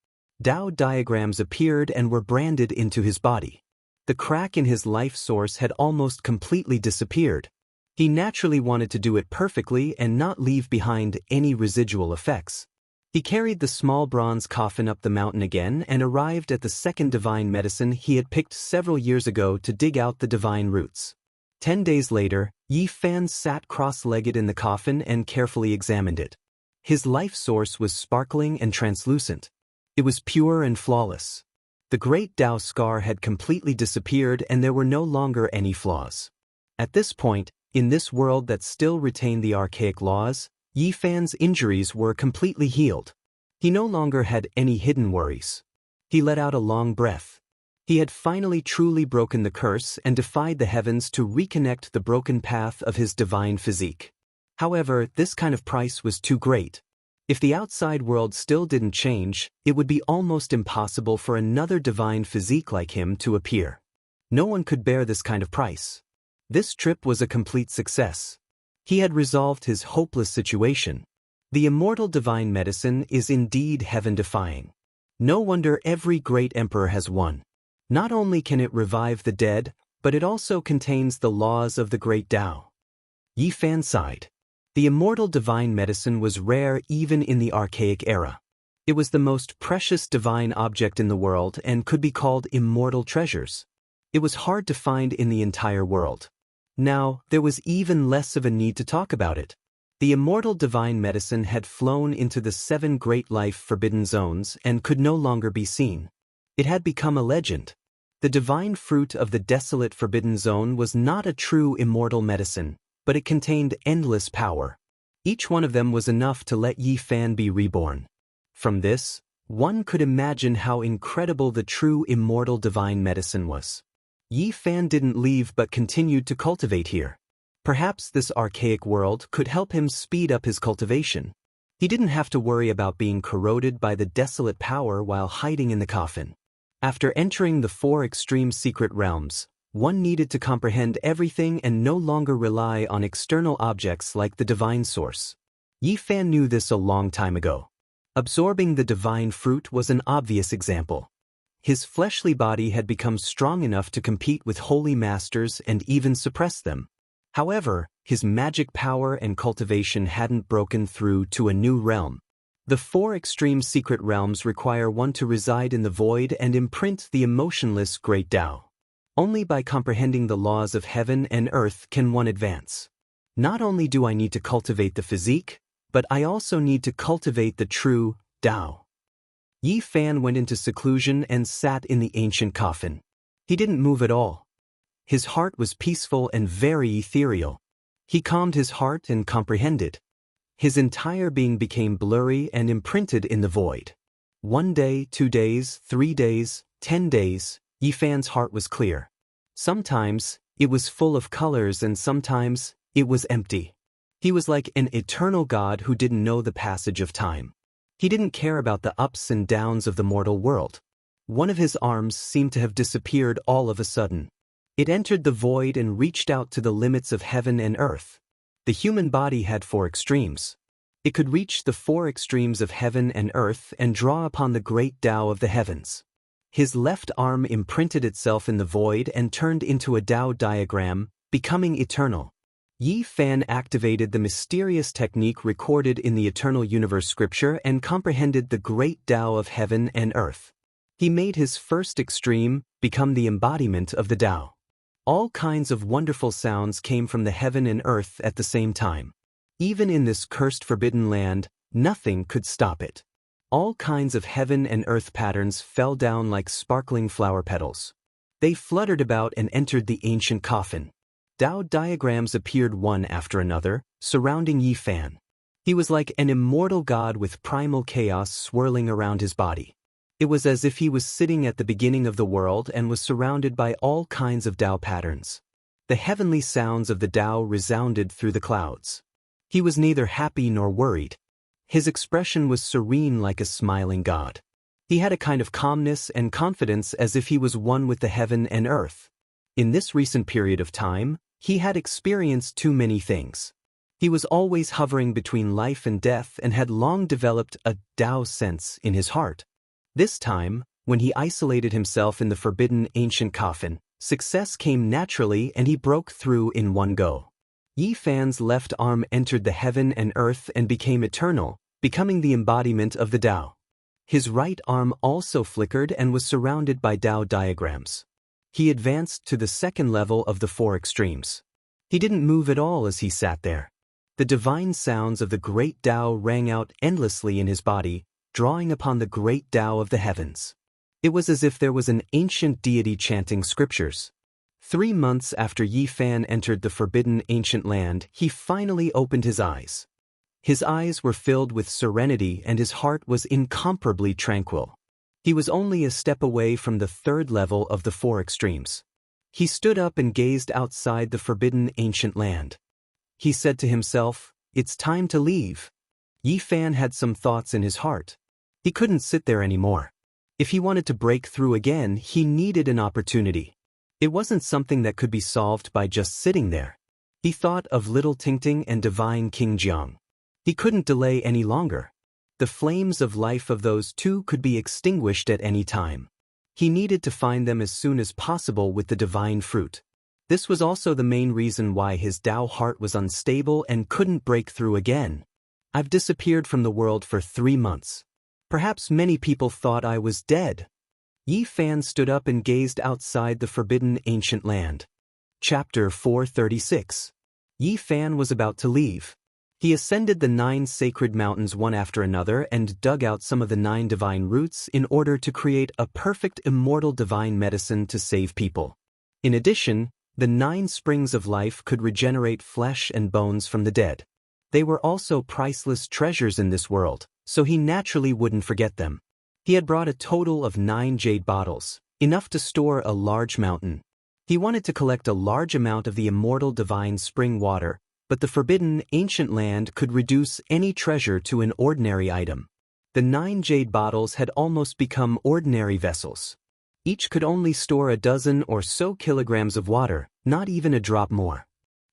Tao diagrams appeared and were branded into his body. The crack in his life source had almost completely disappeared. He naturally wanted to do it perfectly and not leave behind any residual effects. He carried the small bronze coffin up the mountain again and arrived at the second divine medicine he had picked several years ago to dig out the divine roots. 10 days later, Yi Fan sat cross-legged in the coffin and carefully examined it. His life source was sparkling and translucent. It was pure and flawless. The great Tao scar had completely disappeared and there were no longer any flaws. At this point, in this world that still retained the archaic laws, Yi Fan's injuries were completely healed. He no longer had any hidden worries. He let out a long breath. He had finally truly broken the curse and defied the heavens to reconnect the broken path of his divine physique. However, this kind of price was too great. If the outside world still didn't change, it would be almost impossible for another divine physique like him to appear. No one could bear this kind of price. This trip was a complete success. He had resolved his hopeless situation. The immortal divine medicine is indeed heaven-defying. No wonder every great emperor has one. Not only can it revive the dead, but it also contains the laws of the great Tao. Yi Fan sighed. The immortal divine medicine was rare even in the archaic era. It was the most precious divine object in the world and could be called immortal treasures. It was hard to find in the entire world. Now, there was even less of a need to talk about it. The immortal divine medicine had flown into the 7 great life forbidden zones and could no longer be seen. It had become a legend. The divine fruit of the desolate forbidden zone was not a true immortal medicine, but it contained endless power. Each one of them was enough to let Yi Fan be reborn. From this, one could imagine how incredible the true immortal divine medicine was. Yi Fan didn't leave but continued to cultivate here. Perhaps this archaic world could help him speed up his cultivation. He didn't have to worry about being corroded by the desolate power while hiding in the coffin. After entering the 4 extreme secret realms, one needed to comprehend everything and no longer rely on external objects like the divine source. Yi Fan knew this a long time ago. Absorbing the divine fruit was an obvious example. His fleshly body had become strong enough to compete with holy masters and even suppress them. However, his magic power and cultivation hadn't broken through to a new realm. The 4 extreme secret realms require one to reside in the void and imprint the emotionless great Tao. Only by comprehending the laws of heaven and earth can one advance. Not only do I need to cultivate the physique, but I also need to cultivate the true Tao. Yi Fan went into seclusion and sat in the ancient coffin. He didn't move at all. His heart was peaceful and very ethereal. He calmed his heart and comprehended. His entire being became blurry and imprinted in the void. 1 day, 2 days, 3 days, 10 days, Yi Fan's heart was clear. Sometimes, it was full of colors and sometimes, it was empty. He was like an eternal god who didn't know the passage of time. He didn't care about the ups and downs of the mortal world. One of his arms seemed to have disappeared all of a sudden. It entered the void and reached out to the limits of heaven and earth. The human body had 4 extremes. It could reach the 4 extremes of heaven and earth and draw upon the great Tao of the heavens. His left arm imprinted itself in the void and turned into a Tao diagram, becoming eternal. Yi Fan activated the mysterious technique recorded in the Eternal Universe scripture and comprehended the great Tao of heaven and earth. He made his first extreme become the embodiment of the Tao. All kinds of wonderful sounds came from the heaven and earth at the same time. Even in this cursed forbidden land, nothing could stop it. All kinds of heaven and earth patterns fell down like sparkling flower petals. They fluttered about and entered the ancient coffin. Tao diagrams appeared one after another, surrounding Yi Fan. He was like an immortal god with primal chaos swirling around his body. It was as if he was sitting at the beginning of the world and was surrounded by all kinds of Tao patterns. The heavenly sounds of the Tao resounded through the clouds. He was neither happy nor worried. His expression was serene like a smiling god. He had a kind of calmness and confidence as if he was one with the heaven and earth. In this recent period of time, he had experienced too many things. He was always hovering between life and death and had long developed a Tao sense in his heart. This time, when he isolated himself in the forbidden ancient coffin, success came naturally and he broke through in one go. Yi Fan's left arm entered the heaven and earth and became eternal, becoming the embodiment of the Tao. His right arm also flickered and was surrounded by Tao diagrams. He advanced to the second level of the four extremes. He didn't move at all as he sat there. The divine sounds of the great Tao rang out endlessly in his body, drawing upon the great Tao of the heavens. It was as if there was an ancient deity chanting scriptures. 3 months after Yi Fan entered the forbidden ancient land, he finally opened his eyes. His eyes were filled with serenity and his heart was incomparably tranquil. He was only a step away from the third level of the four extremes. He stood up and gazed outside the forbidden ancient land. He said to himself, "It's time to leave." Yi Fan had some thoughts in his heart. He couldn't sit there anymore. If he wanted to break through again, he needed an opportunity. It wasn't something that could be solved by just sitting there. He thought of little Tingting and divine King Jiang. He couldn't delay any longer. The flames of life of those two could be extinguished at any time. He needed to find them as soon as possible with the divine fruit. This was also the main reason why his Tao heart was unstable and couldn't break through again. "I've disappeared from the world for 3 months. Perhaps many people thought I was dead." Yi Fan stood up and gazed outside the forbidden ancient land. Chapter 436. Yi Fan was about to leave. He ascended the 9 sacred mountains one after another and dug out some of the 9 divine roots in order to create a perfect immortal divine medicine to save people. In addition, the 9 springs of life could regenerate flesh and bones from the dead. They were also priceless treasures in this world, so he naturally wouldn't forget them. He had brought a total of 9 jade bottles, enough to store a large mountain. He wanted to collect a large amount of the immortal divine spring water, but the forbidden ancient land could reduce any treasure to an ordinary item. The 9 jade bottles had almost become ordinary vessels. Each could only store a dozen or so kilograms of water, not even a drop more.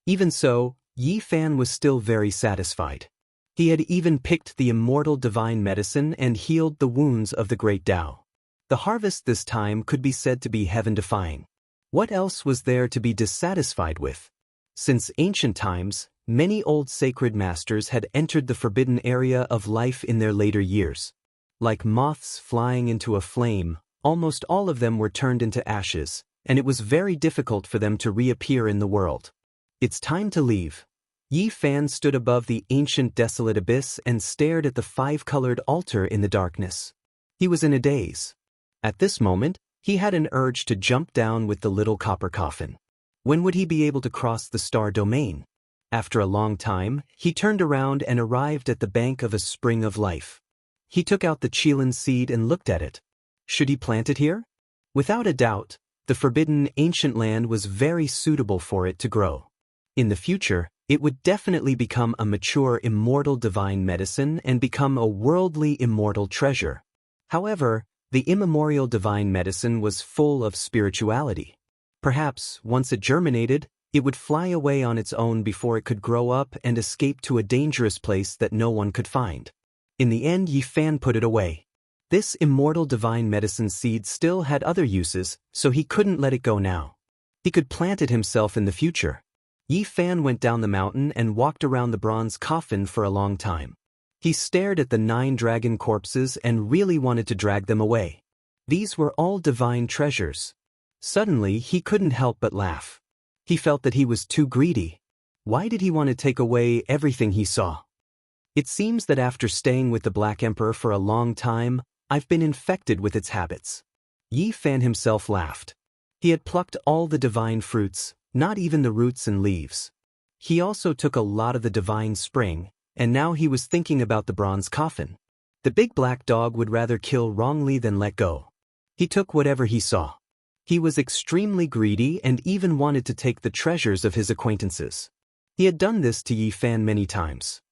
Even so, Yi Fan was still very satisfied. He had even picked the immortal divine medicine and healed the wounds of the great Tao. The harvest this time could be said to be heaven-defying. What else was there to be dissatisfied with? Since ancient times, many old sacred masters had entered the forbidden area of life in their later years. Like moths flying into a flame, almost all of them were turned into ashes, and it was very difficult for them to reappear in the world. "It's time to leave." Yi Fan stood above the ancient desolate abyss and stared at the 5-colored altar in the darkness. He was in a daze. At this moment, he had an urge to jump down with the little copper coffin. When would he be able to cross the star domain? After a long time, he turned around and arrived at the bank of a spring of life. He took out the Qilin seed and looked at it. Should he plant it here? Without a doubt, the forbidden ancient land was very suitable for it to grow. In the future, it would definitely become a mature immortal divine medicine and become a worldly immortal treasure. However, the immemorial divine medicine was full of spirituality. Perhaps, once it germinated, it would fly away on its own before it could grow up and escape to a dangerous place that no one could find. In the end, Yi Fan put it away. This immortal divine medicine seed still had other uses, so he couldn't let it go now. He could plant it himself in the future. Yi Fan went down the mountain and walked around the bronze coffin for a long time. He stared at the 9 dragon corpses and really wanted to drag them away. These were all divine treasures. Suddenly, he couldn't help but laugh. He felt that he was too greedy. Why did he want to take away everything he saw? It seems that after staying with the Black Emperor for a long time, I've been infected with its habits. Yi Fan himself laughed. He had plucked all the divine fruits, not even the roots and leaves. He also took a lot of the divine spring, and now he was thinking about the bronze coffin. The big black dog would rather kill wrongly than let go. He took whatever he saw. He was extremely greedy and even wanted to take the treasures of his acquaintances. He had done this to Yi Fan many times.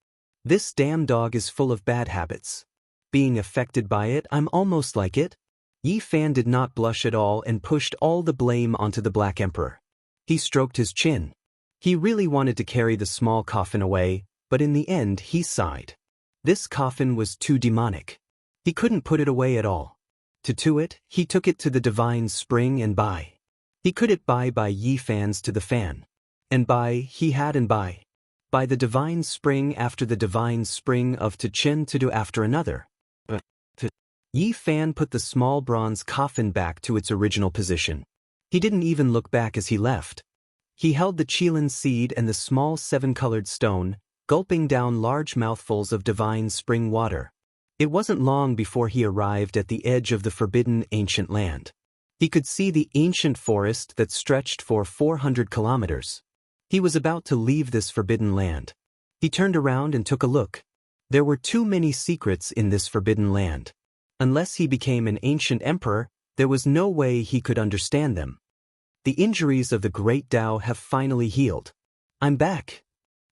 This damn dog is full of bad habits. Being affected by it, I'm almost like it. Yi Fan did not blush at all and pushed all the blame onto the Black Emperor. He stroked his chin. He really wanted to carry the small coffin away, but in the end he sighed. This coffin was too demonic. He couldn't put it away at all. To it, he took it to the divine spring and by. He could it by Yi Fan's to the fan. And by the divine spring after the divine spring of to Chen to do after another. Yi Fan put the small bronze coffin back to its original position. He didn't even look back as he left. He held the Qilin seed and the small seven-colored stone, gulping down large mouthfuls of divine spring water. It wasn't long before he arrived at the edge of the forbidden ancient land. He could see the ancient forest that stretched for 400 kilometers. He was about to leave this forbidden land. He turned around and took a look. There were too many secrets in this forbidden land. Unless he became an ancient emperor, there was no way he could understand them. The injuries of the great Tao have finally healed. I'm back.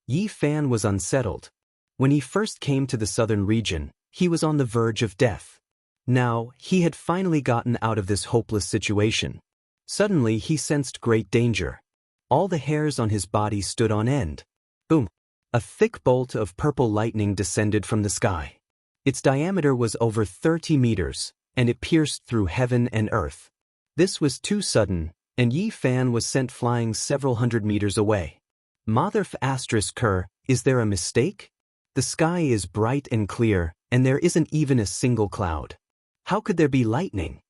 Yi Fan was unsettled. When he first came to the southern region, he was on the verge of death. Now, he had finally gotten out of this hopeless situation. Suddenly he sensed great danger. All the hairs on his body stood on end. Boom! A thick bolt of purple lightning descended from the sky. Its diameter was over 30 meters, and it pierced through heaven and earth. This was too sudden, and Yi Fan was sent flying several hundred meters away. Mother ***, is there a mistake? The sky is bright and clear, and there isn't even a single cloud. How could there be lightning?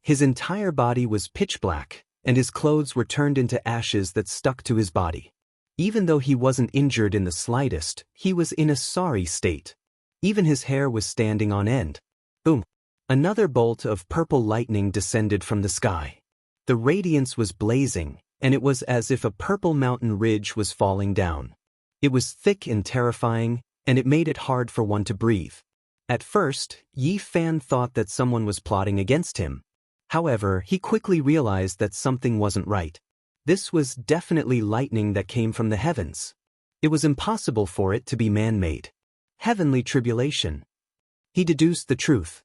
His entire body was pitch black, and his clothes were turned into ashes that stuck to his body. Even though he wasn't injured in the slightest, he was in a sorry state. Even his hair was standing on end. Boom! Another bolt of purple lightning descended from the sky. The radiance was blazing, and it was as if a purple mountain ridge was falling down. It was thick and terrifying, and it made it hard for one to breathe. At first, Yi Fan thought that someone was plotting against him. However, he quickly realized that something wasn't right. This was definitely lightning that came from the heavens. It was impossible for it to be man-made. Heavenly tribulation. He deduced the truth.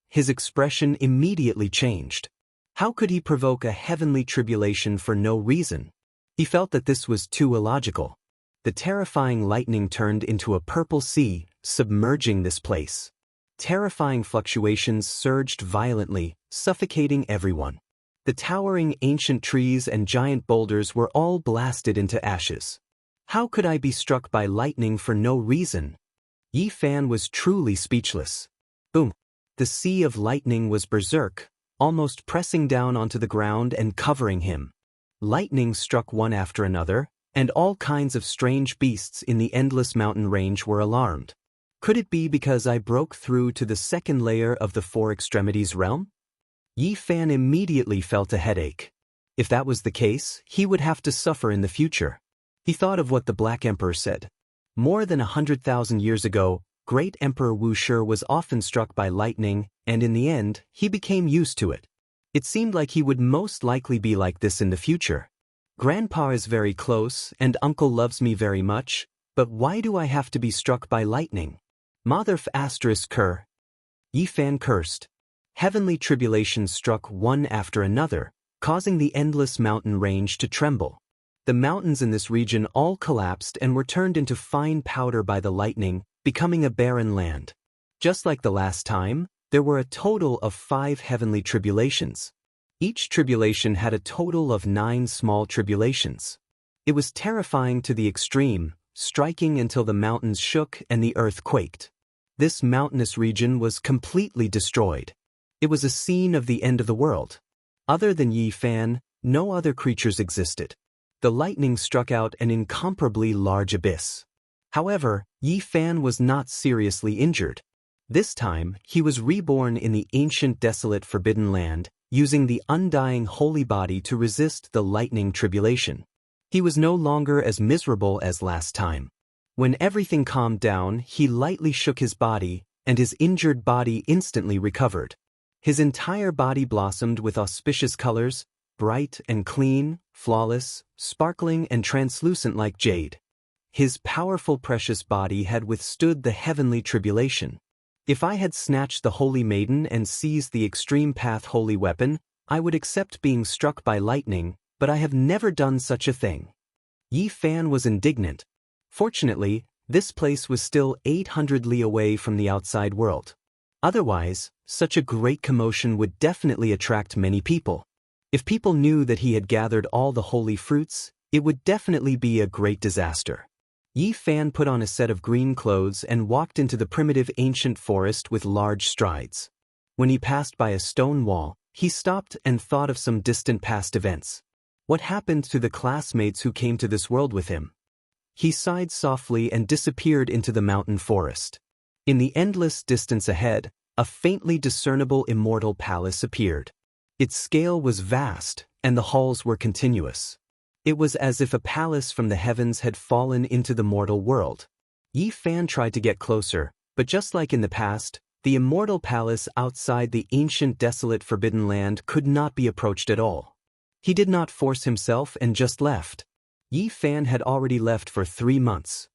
His expression immediately changed. How could he provoke a heavenly tribulation for no reason? He felt that this was too illogical. The terrifying lightning turned into a purple sea, submerging this place. Terrifying fluctuations surged violently, suffocating everyone. The towering ancient trees and giant boulders were all blasted into ashes. How could I be struck by lightning for no reason? Yi Fan was truly speechless. Boom! The sea of lightning was berserk, almost pressing down onto the ground and covering him. Lightning struck one after another, and all kinds of strange beasts in the endless mountain range were alarmed. Could it be because I broke through to the second layer of the Four Extremities realm? Yi Fan immediately felt a headache. If that was the case, he would have to suffer in the future. He thought of what the Black Emperor said. More than 100,000 years ago, Great Emperor Wuxia was often struck by lightning, and in the end, he became used to it. It seemed like he would most likely be like this in the future. Grandpa is very close, and Uncle loves me very much, but why do I have to be struck by lightning? Mother ***. Yi Fan cursed. Heavenly tribulations struck one after another, causing the endless mountain range to tremble. The mountains in this region all collapsed and were turned into fine powder by the lightning, becoming a barren land. Just like the last time, there were a total of 5 heavenly tribulations. Each tribulation had a total of 9 small tribulations. It was terrifying to the extreme, striking until the mountains shook and the earth quaked. This mountainous region was completely destroyed. It was a scene of the end of the world. Other than Yi Fan, no other creatures existed. The lightning struck out an incomparably large abyss. However, Yi Fan was not seriously injured. This time, he was reborn in the ancient desolate forbidden land, using the undying holy body to resist the lightning tribulation. He was no longer as miserable as last time. When everything calmed down, he lightly shook his body, and his injured body instantly recovered. His entire body blossomed with auspicious colors, bright and clean, flawless, sparkling and translucent like jade. his powerful precious body had withstood the heavenly tribulation. If I had snatched the holy maiden and seized the extreme path holy weapon, I would accept being struck by lightning, but I have never done such a thing. Yi Fan was indignant. Fortunately, this place was still 800 li away from the outside world. Otherwise, such a great commotion would definitely attract many people. If people knew that he had gathered all the holy fruits, it would definitely be a great disaster. Yi Fan put on a set of green clothes and walked into the primitive ancient forest with large strides. When he passed by a stone wall, he stopped and thought of some distant past events. What happened to the classmates who came to this world with him? He sighed softly and disappeared into the mountain forest. In the endless distance ahead, a faintly discernible immortal palace appeared. Its scale was vast, and the halls were continuous. It was as if a palace from the heavens had fallen into the mortal world. Yi Fan tried to get closer, but just like in the past, the immortal palace outside the ancient desolate forbidden land could not be approached at all. He did not force himself and just left. Yi Fan had already left for 3 months.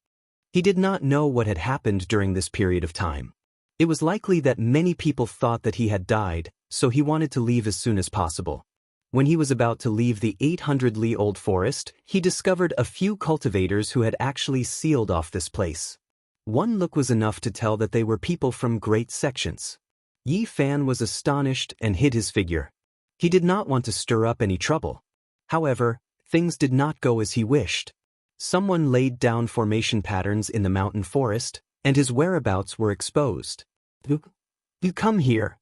He did not know what had happened during this period of time. It was likely that many people thought that he had died, so he wanted to leave as soon as possible. When he was about to leave the 800-li-old forest, he discovered a few cultivators who had actually sealed off this place. One look was enough to tell that they were people from great sections. Yi Fan was astonished and hid his figure. He did not want to stir up any trouble. However, things did not go as he wished. Someone laid down formation patterns in the mountain forest, and his whereabouts were exposed. You come here.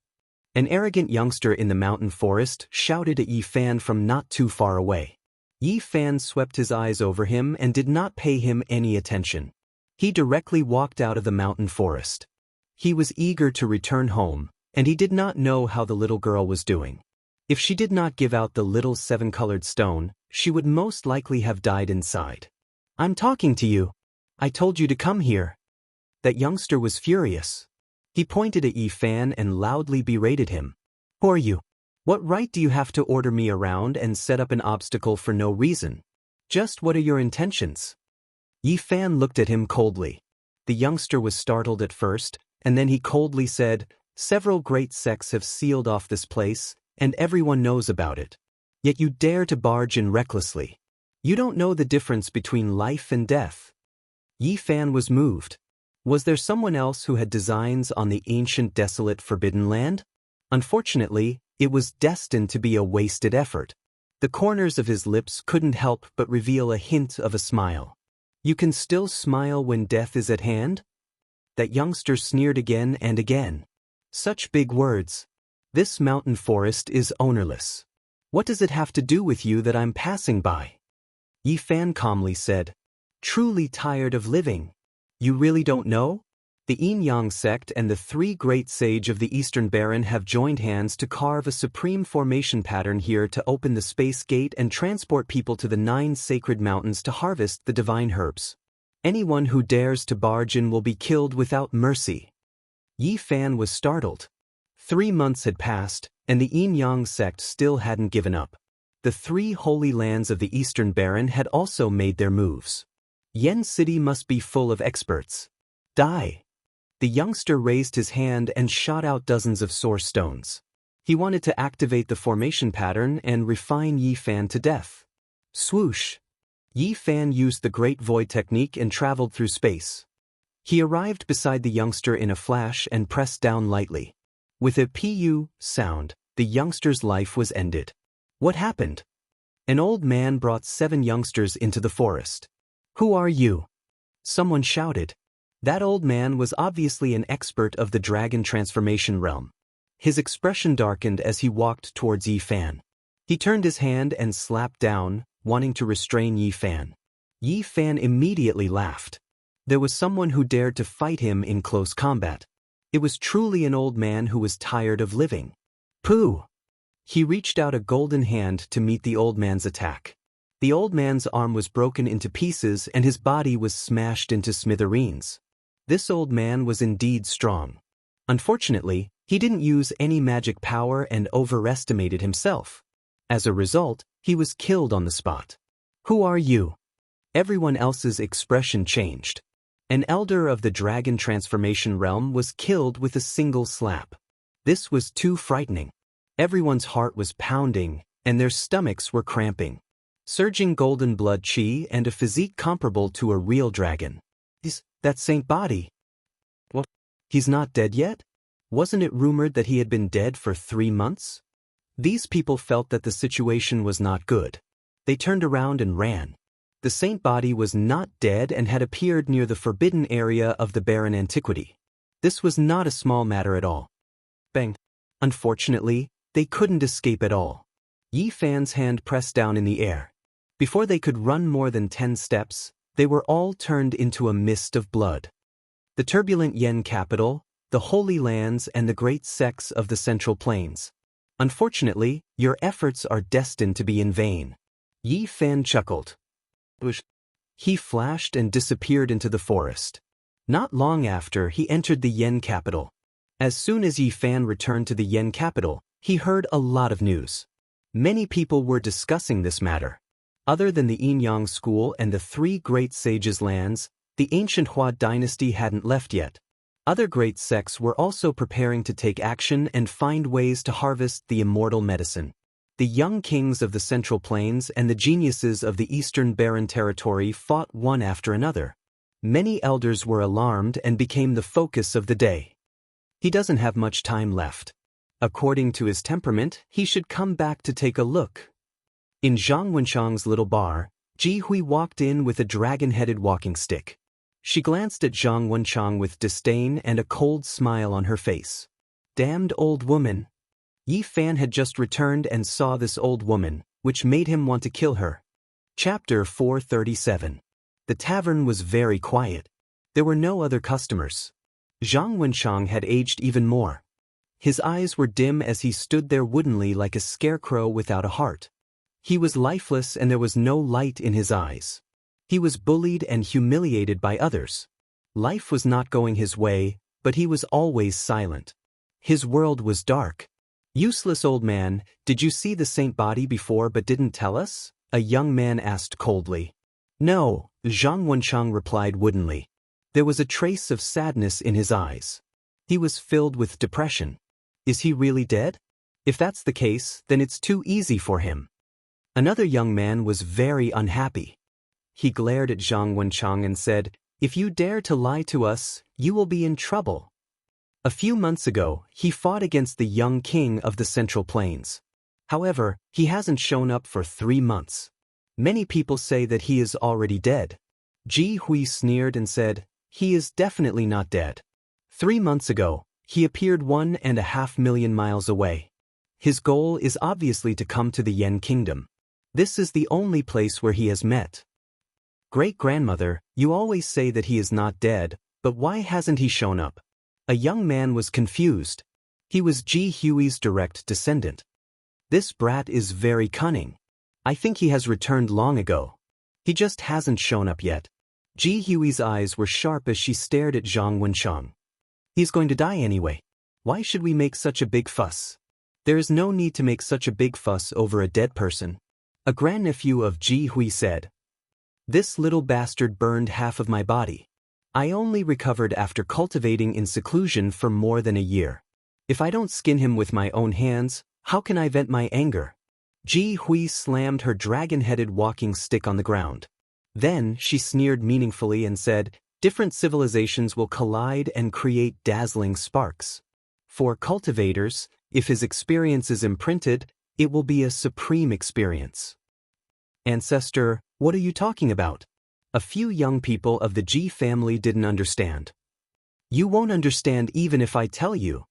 An arrogant youngster in the mountain forest shouted at Yi Fan from not too far away. Yi Fan swept his eyes over him and did not pay him any attention. He directly walked out of the mountain forest. He was eager to return home, and he did not know how the little girl was doing. If she did not give out the little 7-colored stone, she would most likely have died inside. I'm talking to you. I told you to come here. That youngster was furious. He pointed at Yi Fan and loudly berated him. Who are you? What right do you have to order me around and set up an obstacle for no reason? Just what are your intentions? Yi Fan looked at him coldly. The youngster was startled at first, and then he coldly said, Several great sects have sealed off this place, and everyone knows about it. Yet you dare to barge in recklessly. You don't know the difference between life and death. Yi Fan was moved. Was there someone else who had designs on the ancient desolate forbidden land? Unfortunately, it was destined to be a wasted effort. The corners of his lips couldn't help but reveal a hint of a smile. You can still smile when death is at hand? That youngster sneered again and again. Such big words. This mountain forest is ownerless. What does it have to do with you that I'm passing by? Yi Fan calmly said, Truly tired of living. You really don't know? The Yin-Yang sect and the 3 great sage of the Eastern Baron have joined hands to carve a supreme formation pattern here to open the space gate and transport people to the 9 sacred mountains to harvest the divine herbs. Anyone who dares to barge in will be killed without mercy. Yi Fan was startled. 3 months had passed, and the Yin-Yang sect still hadn't given up. The 3 holy lands of the Eastern Baron had also made their moves. Yen City must be full of experts. Die. The youngster raised his hand and shot out dozens of source stones. He wanted to activate the formation pattern and refine Yi Fan to death. Swoosh. Yi Fan used the Great Void technique and traveled through space. He arrived beside the youngster in a flash and pressed down lightly. With a pu sound, the youngster's life was ended. What happened? An old man brought 7 youngsters into the forest. Who are you? Someone shouted. That old man was obviously an expert of the dragon transformation realm. His expression darkened as he walked towards Yi Fan. He turned his hand and slapped down, wanting to restrain Yi Fan. Yi Fan immediately laughed. There was someone who dared to fight him in close combat. It was truly an old man who was tired of living. Pooh! He reached out a golden hand to meet the old man's attack. The old man's arm was broken into pieces and his body was smashed into smithereens. This old man was indeed strong. Unfortunately, he didn't use any magic power and overestimated himself. As a result, he was killed on the spot. Who are you? Everyone else's expression changed. An elder of the dragon transformation realm was killed with a single slap. This was too frightening. Everyone's heart was pounding, and their stomachs were cramping. Surging golden blood chi and a physique comparable to a real dragon. That Saint body. What? He's not dead yet? Wasn't it rumored that he had been dead for 3 months? These people felt that the situation was not good. They turned around and ran. The saint body was not dead and had appeared near the forbidden area of the barren antiquity. This was not a small matter at all. Bang. Unfortunately, they couldn't escape at all. Yi Fan's hand pressed down in the air. Before they could run more than 10 steps, they were all turned into a mist of blood. The turbulent Yen capital, the Holy Lands and the great sects of the Central Plains. Unfortunately, your efforts are destined to be in vain. Yi Fan chuckled. He flashed and disappeared into the forest. Not long after, he entered the Yen capital. As soon as Yi Fan returned to the Yen capital, he heard a lot of news. Many people were discussing this matter. Other than the Yinyang school and the 3 great sages' lands, the ancient Hua dynasty hadn't left yet. Other great sects were also preparing to take action and find ways to harvest the immortal medicine. The young kings of the Central Plains and the geniuses of the Eastern Barren Territory fought one after another. Many elders were alarmed and became the focus of the day. He doesn't have much time left. According to his temperament, he should come back to take a look. In Zhang Wenchang's little bar, Ji Hui walked in with a dragon-headed walking stick. She glanced at Zhang Wenchang with disdain and a cold smile on her face. Damned old woman. Yi Fan had just returned and saw this old woman, which made him want to kill her. Chapter 437. The tavern was very quiet. There were no other customers. Zhang Wenchang had aged even more. His eyes were dim as he stood there woodenly like a scarecrow without a heart. He was lifeless and there was no light in his eyes. He was bullied and humiliated by others. Life was not going his way, but he was always silent. His world was dark. Useless old man, did you see the saint body before but didn't tell us? A young man asked coldly. No, Zhang Wenchang replied woodenly. There was a trace of sadness in his eyes. He was filled with depression. Is he really dead? If that's the case, then it's too easy for him. Another young man was very unhappy. He glared at Zhang Wenchang and said, If you dare to lie to us, you will be in trouble. A few months ago, he fought against the young king of the Central Plains. However, he hasn't shown up for 3 months. Many people say that he is already dead. Ji Hui sneered and said, He is definitely not dead. 3 months ago, he appeared 1.5 million miles away. His goal is obviously to come to the Yen kingdom. This is the only place where he has met. Great-grandmother, you always say that he is not dead, but why hasn't he shown up? A young man was confused. He was Ji Hui's direct descendant. This brat is very cunning. I think he has returned long ago. He just hasn't shown up yet. Ji Hui's eyes were sharp as she stared at Zhang Wenchang. He's going to die anyway. Why should we make such a big fuss? There is no need to make such a big fuss over a dead person. A grandnephew of Ji Hui said. This little bastard burned half of my body. I only recovered after cultivating in seclusion for more than a year. If I don't skin him with my own hands, how can I vent my anger? Ji Hui slammed her dragon-headed walking stick on the ground. Then she sneered meaningfully and said, Different civilizations will collide and create dazzling sparks. For cultivators, if his experience is imprinted, it will be a supreme experience. Ancestor, what are you talking about? A few young people of the Ji family didn't understand. You won't understand even if I tell you.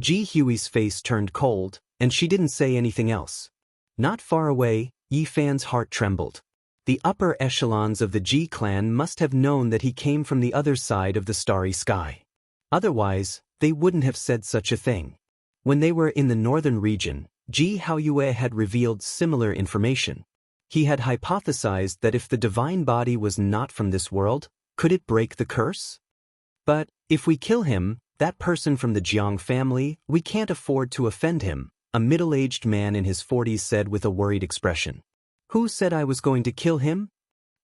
Ji Hui's face turned cold, and she didn't say anything else. Not far away, Yi Fan's heart trembled. The upper echelons of the Ji clan must have known that he came from the other side of the starry sky. Otherwise, they wouldn't have said such a thing. When they were in the northern region, Ji Haoyue had revealed similar information. He had hypothesized that if the divine body was not from this world, could it break the curse? But, if we kill him, that person from the Jiang family, we can't afford to offend him, a middle-aged man in his 40s said with a worried expression. Who said I was going to kill him?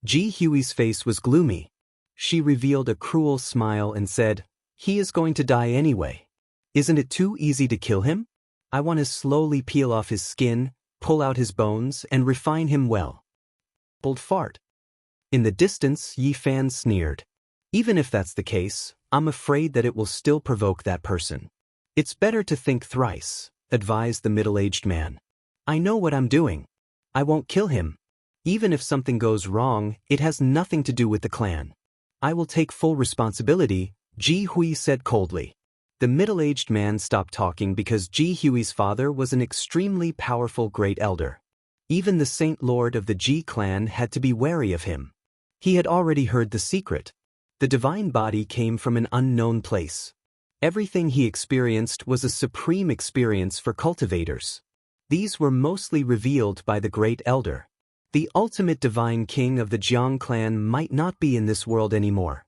Ji Hui's face was gloomy. She revealed a cruel smile and said, "He is going to die anyway. Isn't it too easy to kill him? I want to slowly peel off his skin, pull out his bones, and refine him well." Bold fart. In the distance, Yi Fan sneered. "Even if that's the case, I'm afraid that it will still provoke that person." "It's better to think thrice," advised the middle-aged man. "I know what I'm doing. I won't kill him. Even if something goes wrong, it has nothing to do with the clan. I will take full responsibility," Ji Hui said coldly. The middle-aged man stopped talking because Ji Hui's father was an extremely powerful great elder. Even the Saint Lord of the Ji clan had to be wary of him. He had already heard the secret. The divine body came from an unknown place. Everything he experienced was a supreme experience for cultivators. These were mostly revealed by the great elder. The ultimate divine king of the Jiang clan might not be in this world anymore.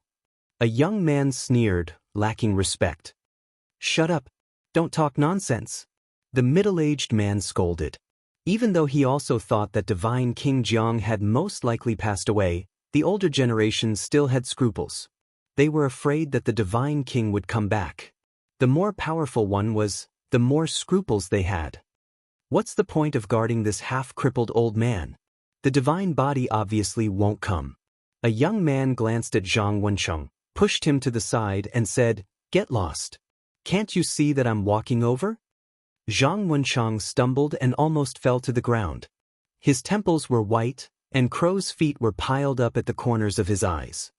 A young man sneered, lacking respect. "Shut up. Don't talk nonsense," the middle-aged man scolded. Even though he also thought that divine King Jiang had most likely passed away, the older generation still had scruples. They were afraid that the divine king would come back. The more powerful one was, the more scruples they had. What's the point of guarding this half-crippled old man? The divine body obviously won't come. A young man glanced at Zhang Wencheng, pushed him to the side and said, "Get lost. Can't you see that I'm walking over?" Zhang Wencheng stumbled and almost fell to the ground. His temples were white, and crow's feet were piled up at the corners of his eyes.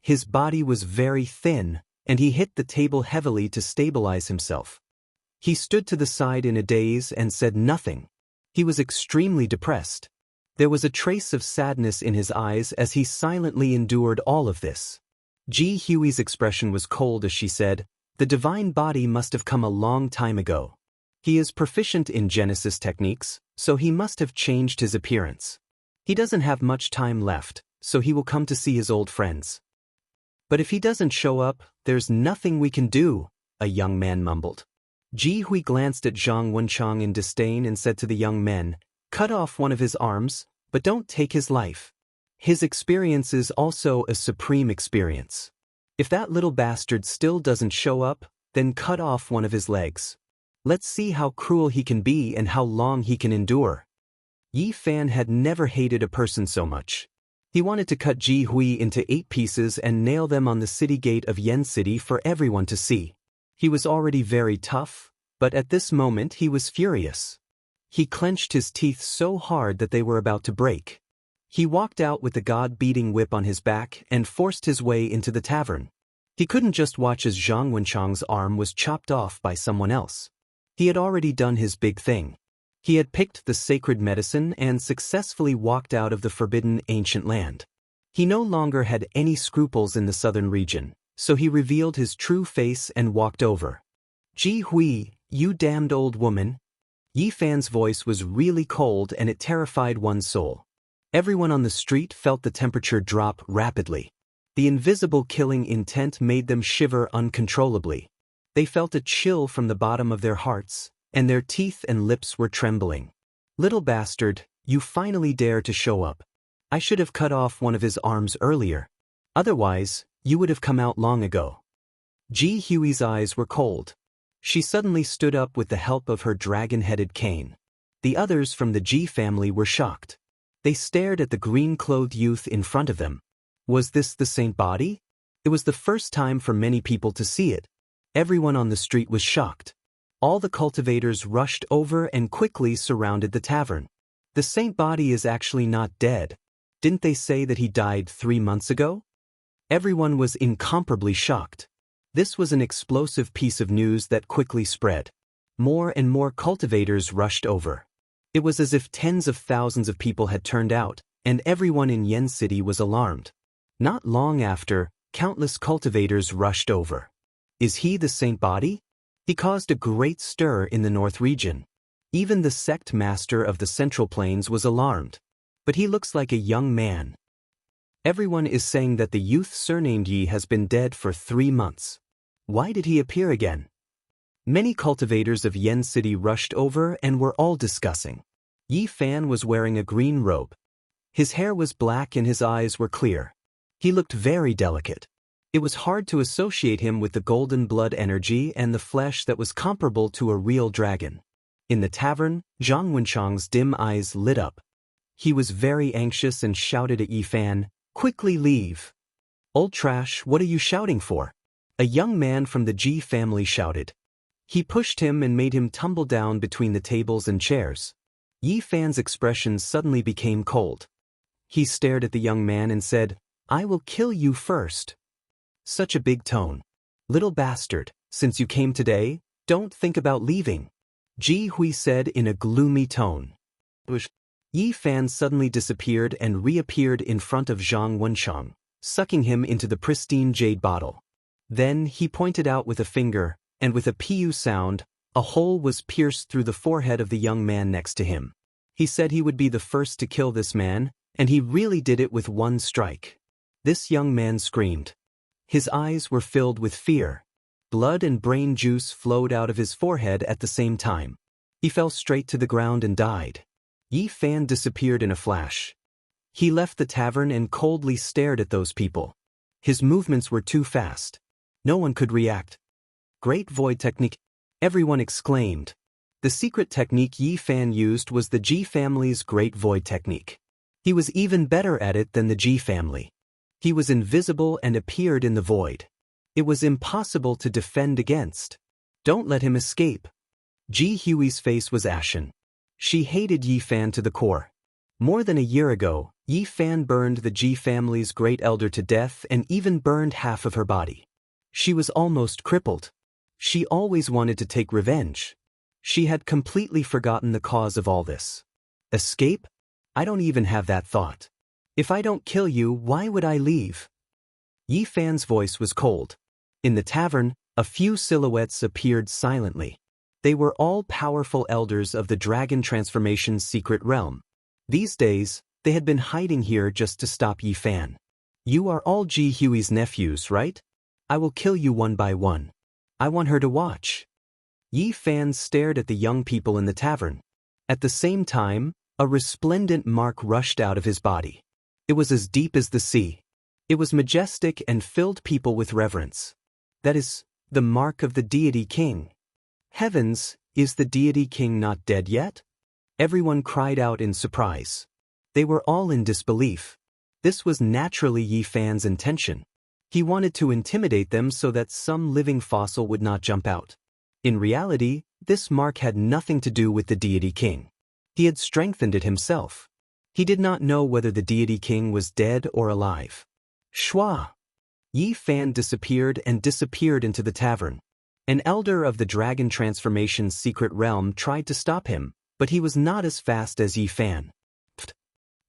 His body was very thin, and he hit the table heavily to stabilize himself. He stood to the side in a daze and said nothing. He was extremely depressed. There was a trace of sadness in his eyes as he silently endured all of this. Ji Hui's expression was cold as she said, "The divine body must have come a long time ago. He is proficient in Genesis techniques, so he must have changed his appearance. He doesn't have much time left, so he will come to see his old friends." "But if he doesn't show up, there's nothing we can do," a young man mumbled. Ji Hui glanced at Zhang Wencheng in disdain and said to the young men, "Cut off one of his arms, but don't take his life. His experience is also a supreme experience. If that little bastard still doesn't show up, then cut off one of his legs. Let's see how cruel he can be and how long he can endure." Yi Fan had never hated a person so much. He wanted to cut Ji Hui into 8 pieces and nail them on the city gate of Yen City for everyone to see. He was already very tough, but at this moment he was furious. He clenched his teeth so hard that they were about to break. He walked out with the god-beating whip on his back and forced his way into the tavern. He couldn't just watch as Zhang Wencheng's arm was chopped off by someone else. He had already done his big thing. He had picked the sacred medicine and successfully walked out of the forbidden ancient land. He no longer had any scruples in the southern region, so he revealed his true face and walked over. "Ji Hui, you damned old woman." Yi Fan's voice was really cold and it terrified one's soul. Everyone on the street felt the temperature drop rapidly. The invisible killing intent made them shiver uncontrollably. They felt a chill from the bottom of their hearts, and their teeth and lips were trembling. "Little bastard, you finally dare to show up. I should have cut off one of his arms earlier. Otherwise, you would have come out long ago." Ji Hui's eyes were cold. She suddenly stood up with the help of her dragon-headed cane. The others from the Ji family were shocked. They stared at the green-clothed youth in front of them. Was this the saint body? It was the first time for many people to see it. Everyone on the street was shocked. All the cultivators rushed over and quickly surrounded the tavern. "The saint body is actually not dead. Didn't they say that he died 3 months ago?" Everyone was incomparably shocked. This was an explosive piece of news that quickly spread. More and more cultivators rushed over. It was as if tens of thousands of people had turned out, and everyone in Yen City was alarmed. Not long after, countless cultivators rushed over. Is he the saint body? He caused a great stir in the north region. Even the sect master of the Central Plains was alarmed. But he looks like a young man. Everyone is saying that the youth surnamed Yi has been dead for 3 months. Why did he appear again? Many cultivators of Yen City rushed over and were all discussing. Yi Fan was wearing a green robe. His hair was black and his eyes were clear. He looked very delicate. It was hard to associate him with the golden blood energy and the flesh that was comparable to a real dragon. In the tavern, Zhang Wenchang's dim eyes lit up. He was very anxious and shouted at Yi Fan, "Quickly leave!" "Old trash, what are you shouting for?" a young man from the Ji family shouted. He pushed him and made him tumble down between the tables and chairs. Yi Fan's expression suddenly became cold. He stared at the young man and said, "I will kill you first." Such a big tone. "Little bastard, since you came today, don't think about leaving," Ji Hui said in a gloomy tone. Yi Fan suddenly disappeared and reappeared in front of Zhang Wenchang, sucking him into the pristine jade bottle. Then he pointed out with a finger, and with a pu sound, a hole was pierced through the forehead of the young man next to him. He said he would be the first to kill this man, and he really did it with one strike. This young man screamed. His eyes were filled with fear. Blood and brain juice flowed out of his forehead at the same time. He fell straight to the ground and died. Yi Fan disappeared in a flash. He left the tavern and coldly stared at those people. His movements were too fast. No one could react. "Great void technique," everyone exclaimed. The secret technique Yi Fan used was the Ji family's great void technique. He was even better at it than the Ji family. He was invisible and appeared in the void. It was impossible to defend against. "Don't let him escape." Ji Hui's face was ashen. She hated Yi Fan to the core. More than a year ago, Yi Fan burned the Ji family's great elder to death and even burned half of her body. She was almost crippled. She always wanted to take revenge. She had completely forgotten the cause of all this. Escape? I don't even have that thought. If I don't kill you, why would I leave? Yi Fan's voice was cold. In the tavern, a few silhouettes appeared silently. They were all powerful elders of the Dragon Transformation's secret realm. These days, they had been hiding here just to stop Yi Fan. "You are all Ji Hui's nephews, right? I will kill you one by one. I want her to watch." Yi Fan stared at the young people in the tavern. At the same time, a resplendent mark rushed out of his body. It was as deep as the sea. It was majestic and filled people with reverence. That is, the mark of the deity king. Heavens, is the deity king not dead yet? Everyone cried out in surprise. They were all in disbelief. This was naturally Yi Fan's intention. He wanted to intimidate them so that some living fossil would not jump out. In reality, this mark had nothing to do with the deity king. He had strengthened it himself. He did not know whether the deity king was dead or alive. Shwa! Yi Fan disappeared and disappeared into the tavern. An elder of the Dragon Transformation's secret realm tried to stop him, but he was not as fast as Yi Fan. Pfft.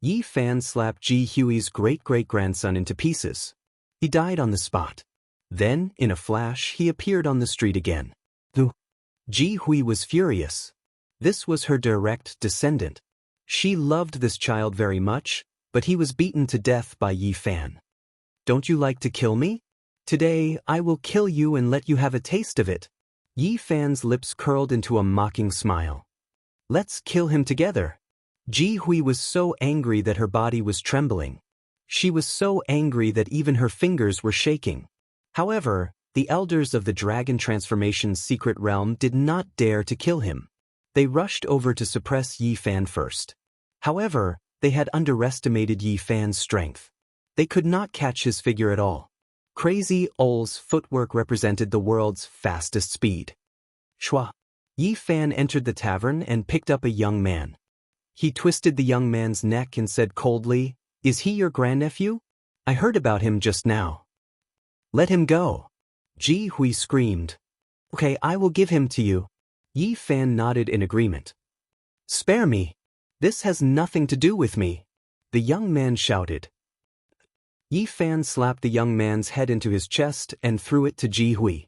Yi Fan slapped Ji Hui's great-great-grandson into pieces. He died on the spot. Then, in a flash, he appeared on the street again. Ji Hui was furious. This was her direct descendant. She loved this child very much, but he was beaten to death by Yi Fan. "Don't you like to kill me? Today, I will kill you and let you have a taste of it." Yi Fan's lips curled into a mocking smile. "Let's kill him together." Ji Hui was so angry that her body was trembling. She was so angry that even her fingers were shaking. However, the elders of the Dragon Transformation's secret realm did not dare to kill him. They rushed over to suppress Yi Fan first. However, they had underestimated Yi Fan's strength. They could not catch his figure at all. Crazy Ol's footwork represented the world's fastest speed. Shwa! Yi Fan entered the tavern and picked up a young man. He twisted the young man's neck and said coldly, "Is he your grandnephew? I heard about him just now." "Let him go." Ji Hui screamed. "Okay, I will give him to you." Yi Fan nodded in agreement. "Spare me. This has nothing to do with me," the young man shouted. Yi Fan slapped the young man's head into his chest and threw it to Ji Hui.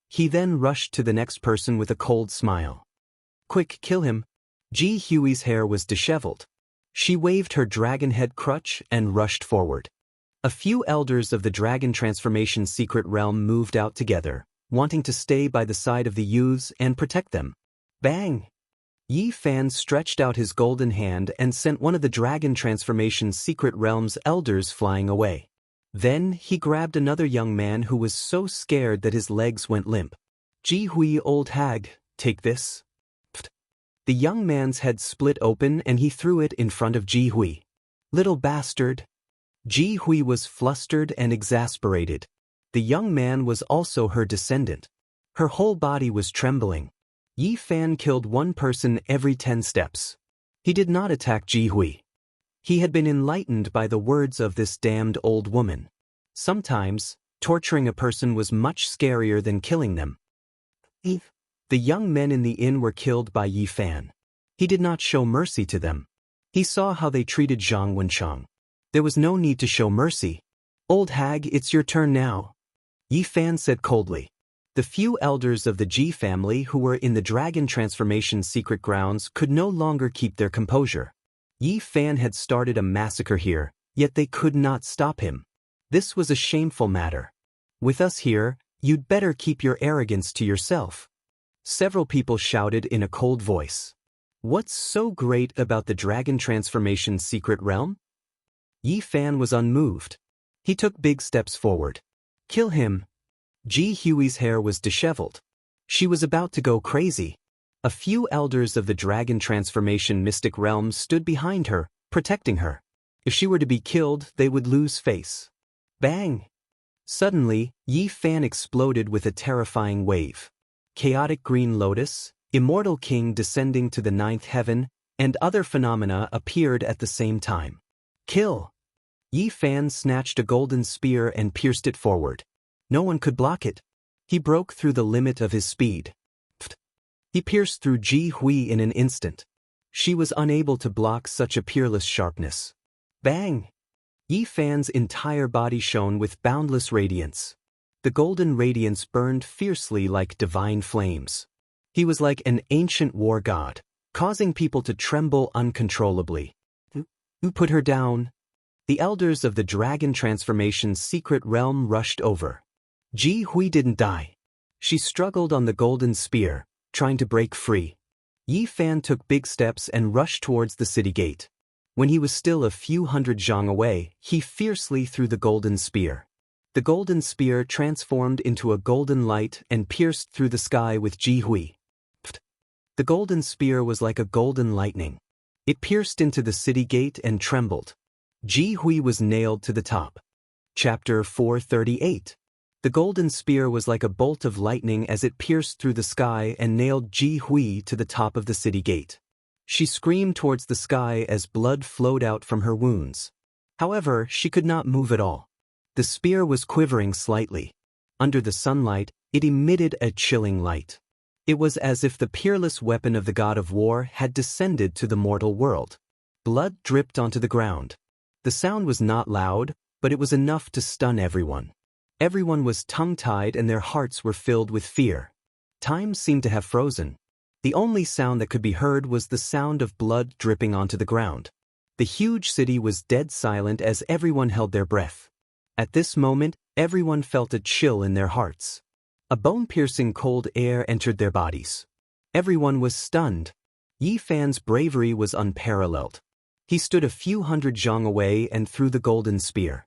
He then rushed to the next person with a cold smile. "Quick, kill him." Ji Hui's hair was disheveled. She waved her dragon head crutch and rushed forward. A few elders of the Dragon Transformation's secret realm moved out together, wanting to stay by the side of the youths and protect them. Bang! Yi Fan stretched out his golden hand and sent one of the dragon transformation's secret realm's elders flying away. Then he grabbed another young man who was so scared that his legs went limp. "Ji Hui, old hag, take this." Pfft. The young man's head split open and he threw it in front of Ji Hui. "Little bastard." Ji Hui was flustered and exasperated. The young man was also her descendant. Her whole body was trembling. Yi Fan killed one person every 10 steps. He did not attack Ji Hui. He had been enlightened by the words of this damned old woman. Sometimes, torturing a person was much scarier than killing them. The young men in the inn were killed by Yi Fan. He did not show mercy to them. He saw how they treated Zhang Wenchang. There was no need to show mercy. "Old hag, it's your turn now," Yi Fan said coldly. The few elders of the Ji family who were in the dragon transformation secret grounds could no longer keep their composure. Yi Fan had started a massacre here, yet they could not stop him. This was a shameful matter. "With us here, you'd better keep your arrogance to yourself," several people shouted in a cold voice. What's so great about the dragon transformation secret realm? Yi Fan was unmoved. He took big steps forward. "Kill him." Ji Hui's hair was disheveled. She was about to go crazy. A few elders of the dragon transformation mystic realm stood behind her, protecting her. If she were to be killed, they would lose face. Bang! Suddenly, Yi Fan exploded with a terrifying wave. Chaotic green lotus, Immortal King descending to the 9th heaven, and other phenomena appeared at the same time. Kill! Yi Fan snatched a golden spear and pierced it forward. No one could block it. He broke through the limit of his speed. He pierced through Ji Hui in an instant. She was unable to block such a peerless sharpness. Bang! Yi Fan's entire body shone with boundless radiance. The golden radiance burned fiercely like divine flames. He was like an ancient war god, causing people to tremble uncontrollably. Who put her down? The elders of the dragon transformation's secret realm rushed over. Ji Hui didn't die. She struggled on the golden spear, trying to break free. Yi Fan took big steps and rushed towards the city gate. When he was still a few hundred zhang away, he fiercely threw the golden spear. The golden spear transformed into a golden light and pierced through the sky with Ji Hui. The golden spear was like a golden lightning. It pierced into the city gate and trembled. Ji Hui was nailed to the top. Chapter 438. The golden spear was like a bolt of lightning as it pierced through the sky and nailed Ji Hui to the top of the city gate. She screamed towards the sky as blood flowed out from her wounds. However, she could not move at all. The spear was quivering slightly. Under the sunlight, it emitted a chilling light. It was as if the peerless weapon of the god of war had descended to the mortal world. Blood dripped onto the ground. The sound was not loud, but it was enough to stun everyone. Everyone was tongue-tied and their hearts were filled with fear. Time seemed to have frozen. The only sound that could be heard was the sound of blood dripping onto the ground. The huge city was dead silent as everyone held their breath. At this moment, everyone felt a chill in their hearts. A bone-piercing cold air entered their bodies. Everyone was stunned. Yi Fan's bravery was unparalleled. He stood a few hundred zhang away and threw the golden spear.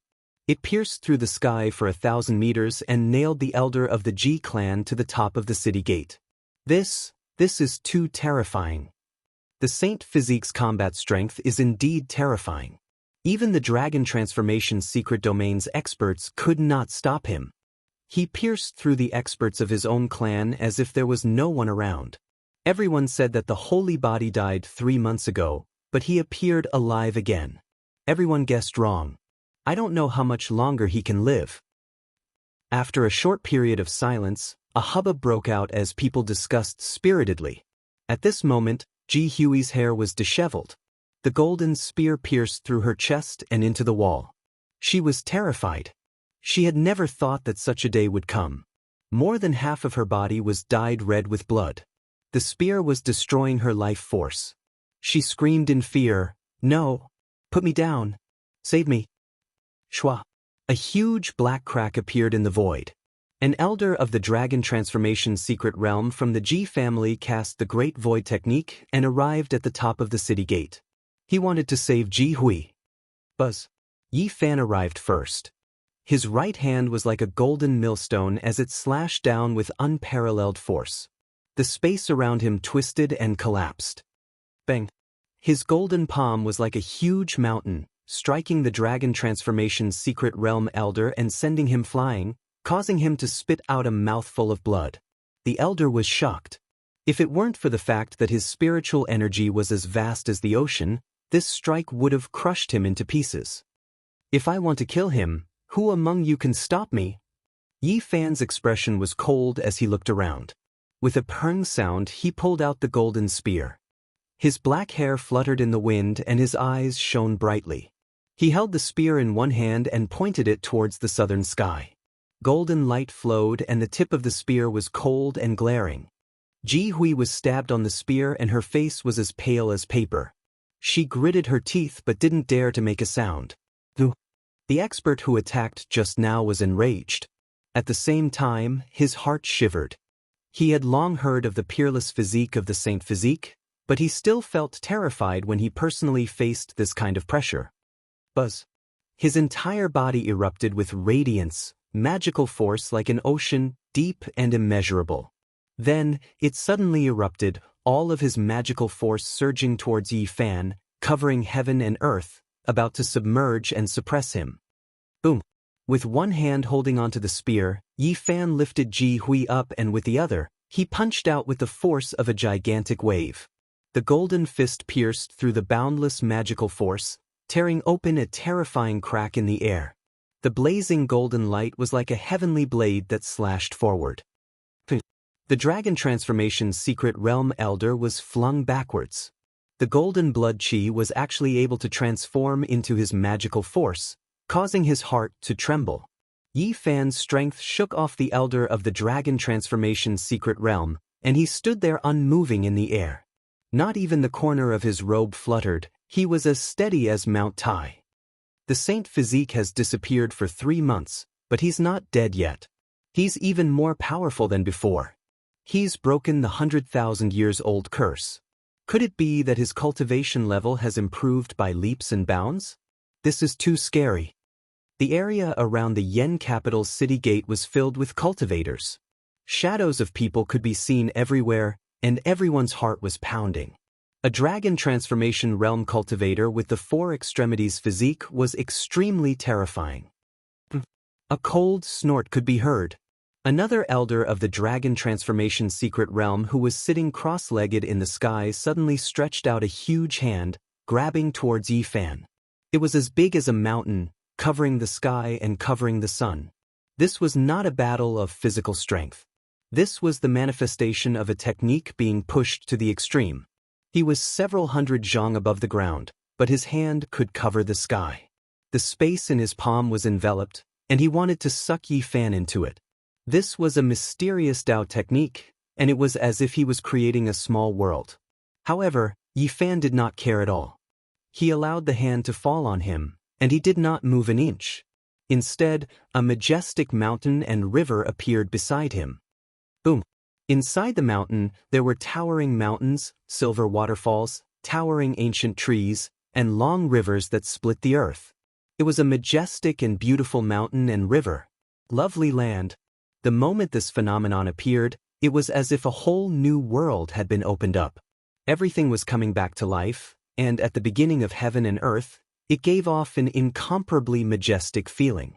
It pierced through the sky for 1,000 meters and nailed the elder of the Ji clan to the top of the city gate. This is too terrifying. The Saint Physique's combat strength is indeed terrifying. Even the dragon transformation secret domain's experts could not stop him. He pierced through the experts of his own clan as if there was no one around. Everyone said that the holy body died 3 months ago, but he appeared alive again. Everyone guessed wrong. I don't know how much longer he can live. After a short period of silence, a hubbub broke out as people discussed spiritedly. At this moment, Ji Hui's hair was disheveled. The golden spear pierced through her chest and into the wall. She was terrified. She had never thought that such a day would come. More than half of her body was dyed red with blood. The spear was destroying her life force. She screamed in fear, "No! Put me down! Save me!" Shwa! A huge black crack appeared in the void. An elder of the Dragon Transformation secret realm from the Ji family cast the Great Void technique and arrived at the top of the city gate. He wanted to save Ji Hui. Buzz. Yi Fan arrived first. His right hand was like a golden millstone as it slashed down with unparalleled force. The space around him twisted and collapsed. Bang! His golden palm was like a huge mountain, striking the Dragon Transformation's secret realm elder and sending him flying, causing him to spit out a mouthful of blood. The elder was shocked. If it weren't for the fact that his spiritual energy was as vast as the ocean, this strike would have crushed him into pieces. If I want to kill him, who among you can stop me? Yi Fan's expression was cold as he looked around. With a purring sound, he pulled out the golden spear. His black hair fluttered in the wind and his eyes shone brightly. He held the spear in one hand and pointed it towards the southern sky. Golden light flowed and the tip of the spear was cold and glaring. Ji Hui was stabbed on the spear and her face was as pale as paper. She gritted her teeth but didn't dare to make a sound. The expert who attacked just now was enraged. At the same time, his heart shivered. He had long heard of the peerless physique of the Saint Physique, but he still felt terrified when he personally faced this kind of pressure. Buzz. His entire body erupted with radiance, magical force like an ocean, deep and immeasurable. Then, it suddenly erupted, all of his magical force surging towards Yi Fan, covering heaven and earth, about to submerge and suppress him. Boom! With one hand holding onto the spear, Yi Fan lifted Ji Hui up and with the other, he punched out with the force of a gigantic wave. The golden fist pierced through the boundless magical force, tearing open a terrifying crack in the air. The blazing golden light was like a heavenly blade that slashed forward. The Dragon Transformation's secret realm elder was flung backwards. The golden blood chi was actually able to transform into his magical force, causing his heart to tremble. Yi Fan's strength shook off the elder of the Dragon Transformation's secret realm, and he stood there unmoving in the air. Not even the corner of his robe fluttered, he was as steady as Mount Tai. The Saint Physique has disappeared for 3 months, but he's not dead yet. He's even more powerful than before. He's broken the 100,000-years-old curse. Could it be that his cultivation level has improved by leaps and bounds? This is too scary. The area around the Yen capital's city gate was filled with cultivators. Shadows of people could be seen everywhere, and everyone's heart was pounding. A Dragon Transformation realm cultivator with the 4 extremities physique was extremely terrifying. A cold snort could be heard. Another elder of the Dragon Transformation secret realm who was sitting cross-legged in the sky suddenly stretched out a huge hand, grabbing towards Yi Fan. It was as big as a mountain, covering the sky and covering the sun. This was not a battle of physical strength. This was the manifestation of a technique being pushed to the extreme. He was several hundred zhang above the ground, but his hand could cover the sky. The space in his palm was enveloped, and he wanted to suck Yi Fan into it. This was a mysterious Dao technique, and it was as if he was creating a small world. However, Yi Fan did not care at all. He allowed the hand to fall on him, and he did not move an inch. Instead, a majestic mountain and river appeared beside him. Boom! Inside the mountain, there were towering mountains, silver waterfalls, towering ancient trees, and long rivers that split the earth. It was a majestic and beautiful mountain and river. Lovely land. The moment this phenomenon appeared, it was as if a whole new world had been opened up. Everything was coming back to life, and at the beginning of heaven and earth, it gave off an incomparably majestic feeling.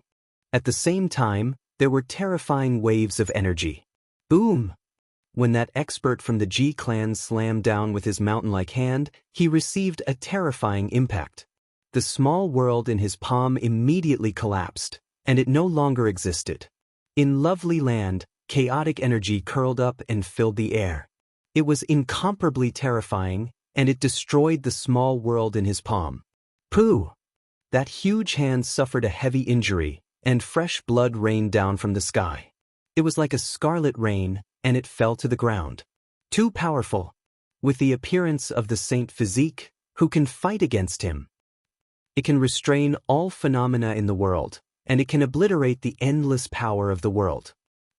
At the same time, there were terrifying waves of energy. Boom! When that expert from the Ji clan slammed down with his mountain-like hand, he received a terrifying impact. The small world in his palm immediately collapsed, and it no longer existed. In lovely land, chaotic energy curled up and filled the air. It was incomparably terrifying, and it destroyed the small world in his palm. Pooh! That huge hand suffered a heavy injury, and fresh blood rained down from the sky. It was like a scarlet rain, and it fell to the ground. Too powerful. With the appearance of the Saint Physique, who can fight against him? It can restrain all phenomena in the world, and it can obliterate the endless power of the world.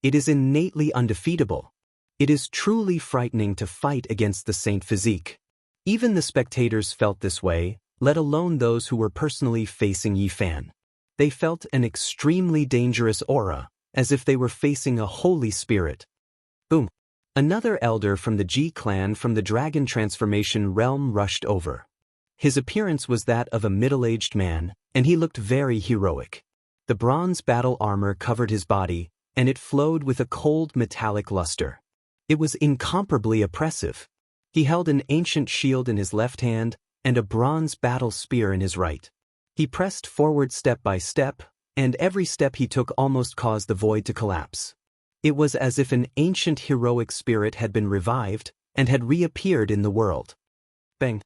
It is innately undefeatable. It is truly frightening to fight against the saint physique. Even the spectators felt this way, let alone those who were personally facing Yi Fan. They felt an extremely dangerous aura, as if they were facing a holy spirit. Boom! Another elder from the Ji clan from the dragon transformation realm rushed over. His appearance was that of a middle-aged man, and he looked very heroic. The bronze battle armor covered his body, and it flowed with a cold metallic luster. It was incomparably oppressive. He held an ancient shield in his left hand, and a bronze battle spear in his right. He pressed forward step by step, and every step he took almost caused the void to collapse. It was as if an ancient heroic spirit had been revived, and had reappeared in the world. Bang!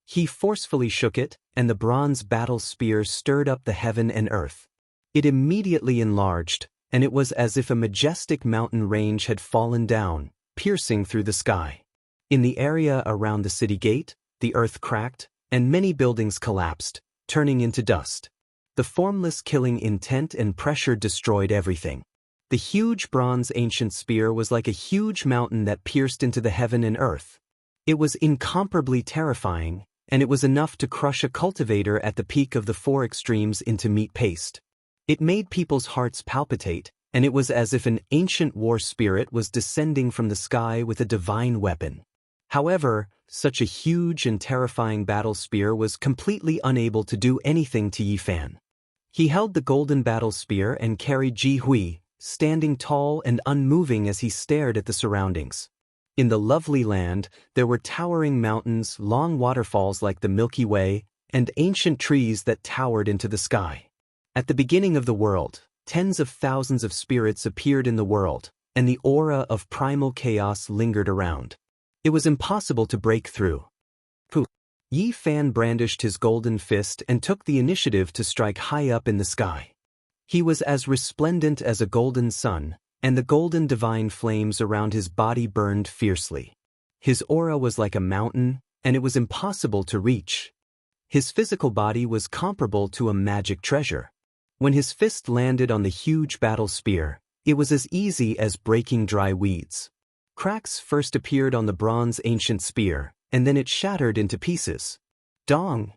He forcefully shook it, and the bronze battle spear stirred up the heaven and earth. It immediately enlarged, and it was as if a majestic mountain range had fallen down, piercing through the sky. In the area around the city gate, the earth cracked, and many buildings collapsed, turning into dust. The formless killing intent and pressure destroyed everything. The huge bronze ancient spear was like a huge mountain that pierced into the heaven and earth. It was incomparably terrifying, and it was enough to crush a cultivator at the peak of the four extremes into meat paste. It made people's hearts palpitate, and it was as if an ancient war spirit was descending from the sky with a divine weapon. However, such a huge and terrifying battle spear was completely unable to do anything to Yi Fan. He held the golden battle spear and carried Jianghu, standing tall and unmoving as he stared at the surroundings. In the lovely land, there were towering mountains, long waterfalls like the Milky Way, and ancient trees that towered into the sky. At the beginning of the world, tens of thousands of spirits appeared in the world, and the aura of primal chaos lingered around. It was impossible to break through. Yi Fan brandished his golden fist and took the initiative to strike high up in the sky. He was as resplendent as a golden sun, and the golden divine flames around his body burned fiercely. His aura was like a mountain, and it was impossible to reach. His physical body was comparable to a magic treasure. When his fist landed on the huge battle spear, it was as easy as breaking dry weeds. Cracks first appeared on the bronze ancient spear, and then it shattered into pieces. Dong!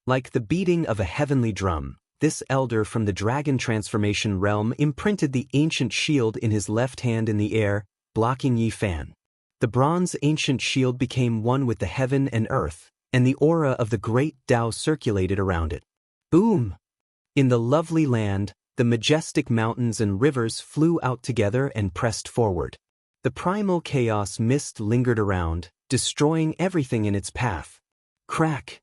Like the beating of a heavenly drum, this elder from the dragon transformation realm imprinted the ancient shield in his left hand in the air, blocking Yi Fan. The bronze ancient shield became one with the heaven and earth, and the aura of the great Tao circulated around it. Boom! In the lovely land, the majestic mountains and rivers flew out together and pressed forward. The primal chaos mist lingered around, destroying everything in its path. Crack!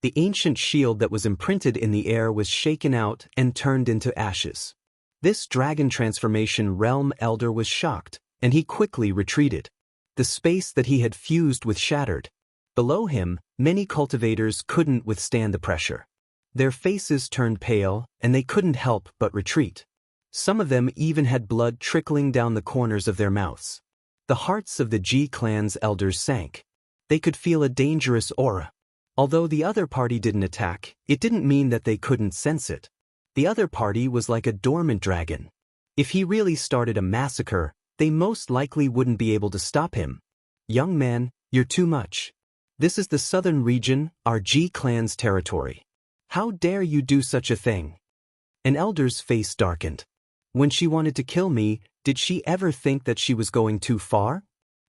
The ancient shield that was imprinted in the air was shaken out and turned into ashes. This dragon transformation realm elder was shocked, and he quickly retreated. The space that he had fused with shattered. Below him, many cultivators couldn't withstand the pressure. Their faces turned pale, and they couldn't help but retreat. Some of them even had blood trickling down the corners of their mouths. The hearts of the Ji clan's elders sank. They could feel a dangerous aura. Although the other party didn't attack, it didn't mean that they couldn't sense it. The other party was like a dormant dragon. If he really started a massacre, they most likely wouldn't be able to stop him. Young man, you're too much. This is the southern region, our Ji clan's territory. How dare you do such a thing? An elder's face darkened. When she wanted to kill me, did she ever think that she was going too far?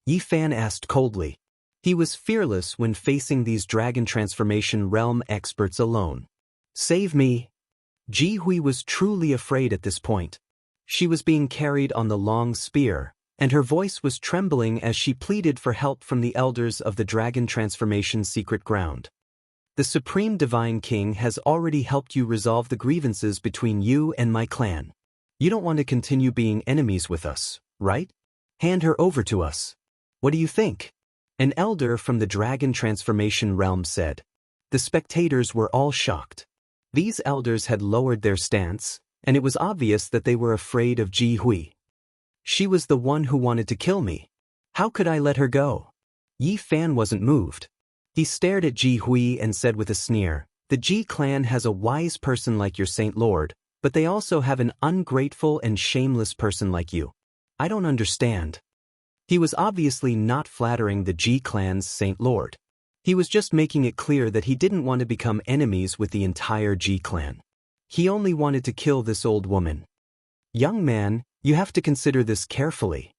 Yi Fan asked coldly. He was fearless when facing these dragon transformation realm experts alone. Save me! Jianghu was truly afraid at this point. She was being carried on the long spear, and her voice was trembling as she pleaded for help from the elders of the dragon transformation secret ground. The Supreme Divine King has already helped you resolve the grievances between you and my clan. You don't want to continue being enemies with us, right? Hand her over to us. What do you think? An elder from the dragon transformation realm said. The spectators were all shocked. These elders had lowered their stance, and it was obvious that they were afraid of Jianghu. She was the one who wanted to kill me. How could I let her go? Yi Fan wasn't moved. He stared at Jianghu and said with a sneer, the Ji clan has a wise person like your Saint Lord, but they also have an ungrateful and shameless person like you. I don't understand. He was obviously not flattering the Ji clan's Saint Lord. He was just making it clear that he didn't want to become enemies with the entire Ji clan. He only wanted to kill this old woman. Young man, you have to consider this carefully.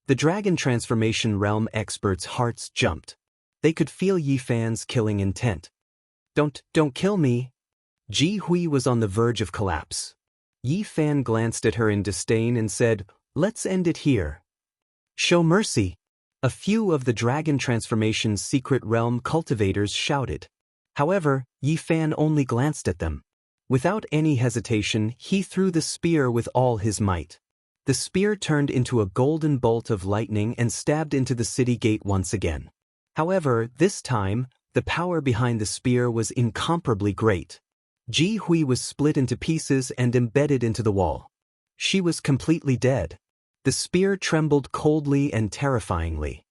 The dragon transformation realm experts' hearts jumped. They could feel Yi Fan's killing intent. Don't kill me. Ji Hui was on the verge of collapse. Yi Fan glanced at her in disdain and said, "Let's end it here." Show mercy. A few of the dragon transformation's secret realm cultivators shouted. However, Yi Fan only glanced at them. Without any hesitation, he threw the spear with all his might. The spear turned into a golden bolt of lightning and stabbed into the city gate once again. However, this time, the power behind the spear was incomparably great. Ji Hui was split into pieces and embedded into the wall. She was completely dead. The spear trembled coldly and terrifyingly.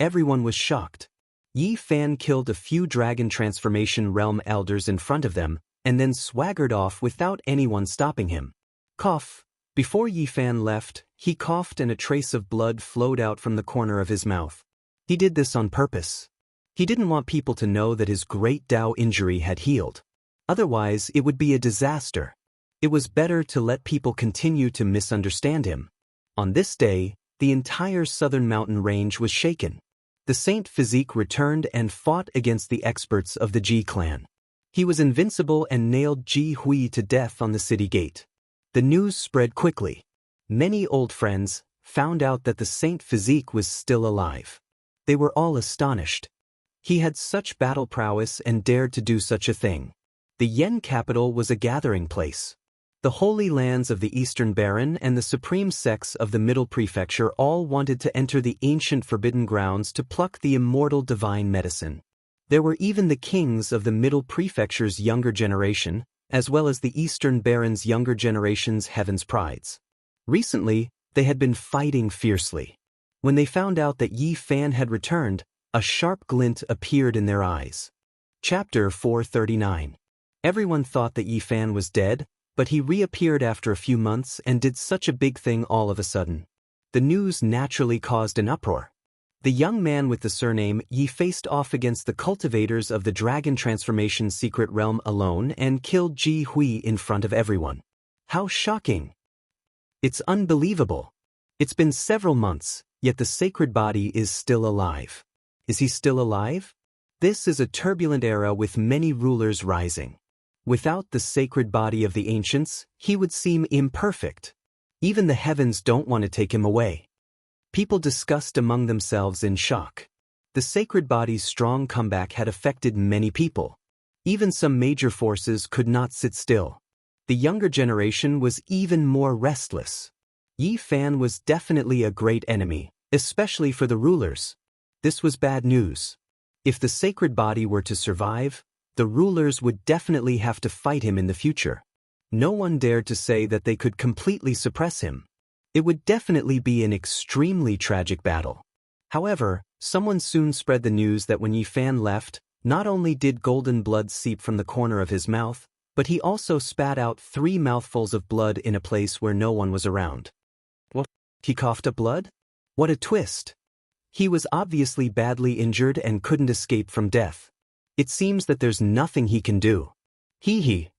Everyone was shocked. Yi Fan killed a few dragon transformation realm elders in front of them, and then swaggered off without anyone stopping him. Cough. Before Yi Fan left, he coughed and a trace of blood flowed out from the corner of his mouth. He did this on purpose. He didn't want people to know that his great Dao injury had healed. Otherwise, it would be a disaster. It was better to let people continue to misunderstand him. On this day, the entire southern mountain range was shaken. The Saint Physique returned and fought against the experts of the Ji clan. He was invincible and nailed Ji Hui to death on the city gate. The news spread quickly. Many old friends found out that the Saint Physique was still alive. They were all astonished. He had such battle prowess and dared to do such a thing. The Yen capital was a gathering place. The Holy Lands of the Eastern Baron and the Supreme Sects of the Middle Prefecture all wanted to enter the ancient forbidden grounds to pluck the immortal divine medicine. There were even the kings of the Middle Prefecture's younger generation, as well as the Eastern Baron's younger generation's Heaven's Prides. Recently, they had been fighting fiercely. When they found out that Yi Fan had returned, a sharp glint appeared in their eyes. Chapter 439. Everyone thought that Yi Fan was dead, but he reappeared after a few months and did such a big thing all of a sudden. The news naturally caused an uproar. The young man with the surname Yi faced off against the cultivators of the dragon transformation secret realm alone and killed Ji Hui in front of everyone. How shocking! It's unbelievable. It's been several months, yet the sacred body is still alive. Is he still alive? This is a turbulent era with many rulers rising. Without the sacred body of the ancients, he would seem imperfect. Even the heavens don't want to take him away. People discussed among themselves in shock. The sacred body's strong comeback had affected many people. Even some major forces could not sit still. The younger generation was even more restless. Yi Fan was definitely a great enemy, especially for the rulers. This was bad news. If the sacred body were to survive, the rulers would definitely have to fight him in the future. No one dared to say that they could completely suppress him. It would definitely be an extremely tragic battle. However, someone soon spread the news that when Yi Fan left, not only did golden blood seep from the corner of his mouth, but he also spat out 3 mouthfuls of blood in a place where no one was around. What? He coughed up blood? What a twist! He was obviously badly injured and couldn't escape from death. It seems that there's nothing he can do. Hee.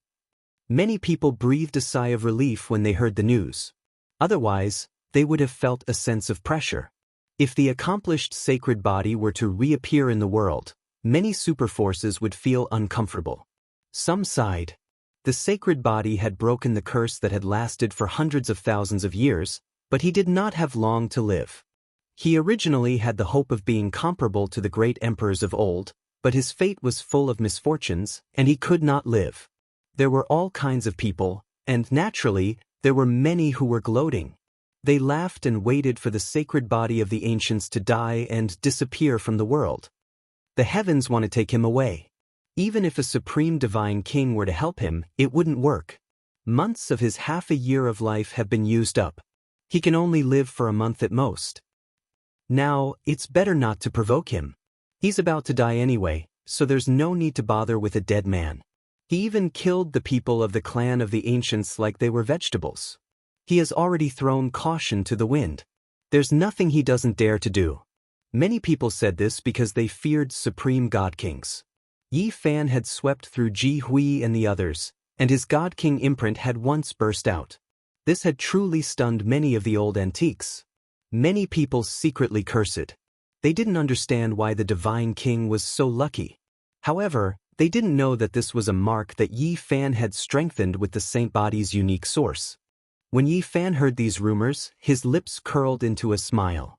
Many people breathed a sigh of relief when they heard the news. Otherwise, they would have felt a sense of pressure. If the accomplished sacred body were to reappear in the world, many superforces would feel uncomfortable. Some sighed. The sacred body had broken the curse that had lasted for hundreds of thousands of years, but he did not have long to live. He originally had the hope of being comparable to the great emperors of old, but his fate was full of misfortunes, and he could not live. There were all kinds of people, and naturally, there were many who were gloating. They laughed and waited for the sacred body of the ancients to die and disappear from the world. The heavens want to take him away. Even if a supreme divine king were to help him, it wouldn't work. Months of his half a year of life have been used up. He can only live for a month at most. Now, it's better not to provoke him. He's about to die anyway, so there's no need to bother with a dead man. He even killed the people of the clan of the ancients like they were vegetables. He has already thrown caution to the wind. There's nothing he doesn't dare to do. Many people said this because they feared supreme god kings. Yi Fan had swept through Ji Hui and the others, and his god king imprint had once burst out. This had truly stunned many of the old antiques. Many people secretly cursed. They didn't understand why the divine king was so lucky. However, they didn't know that this was a mark that Yi Fan had strengthened with the saint body's unique source. When Yi Fan heard these rumors, his lips curled into a smile.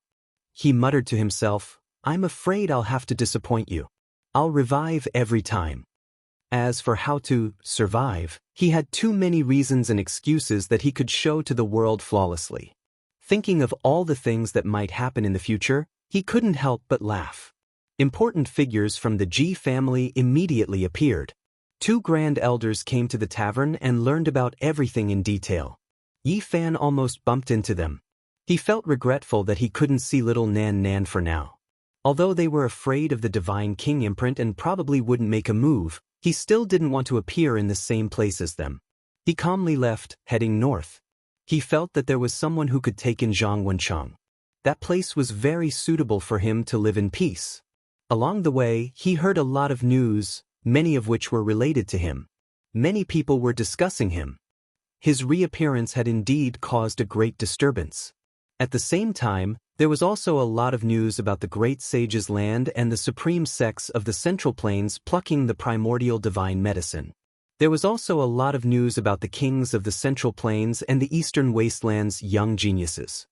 He muttered to himself, "I'm afraid I'll have to disappoint you. I'll revive every time." As for how to survive, he had too many reasons and excuses that he could show to the world flawlessly. Thinking of all the things that might happen in the future, he couldn't help but laugh. Important figures from the Ji family immediately appeared. 2 grand elders came to the tavern and learned about everything in detail. Yi Fan almost bumped into them. He felt regretful that he couldn't see little Nan Nan for now. Although they were afraid of the divine king imprint and probably wouldn't make a move, he still didn't want to appear in the same place as them. He calmly left, heading north. He felt that there was someone who could take in Jianghu. That place was very suitable for him to live in peace. Along the way, he heard a lot of news, many of which were related to him. Many people were discussing him. His reappearance had indeed caused a great disturbance. At the same time, there was also a lot of news about the great sage's land and the supreme sects of the Central Plains plucking the primordial divine medicine. There was also a lot of news about the kings of the Central Plains and the Eastern Wastelands' young geniuses.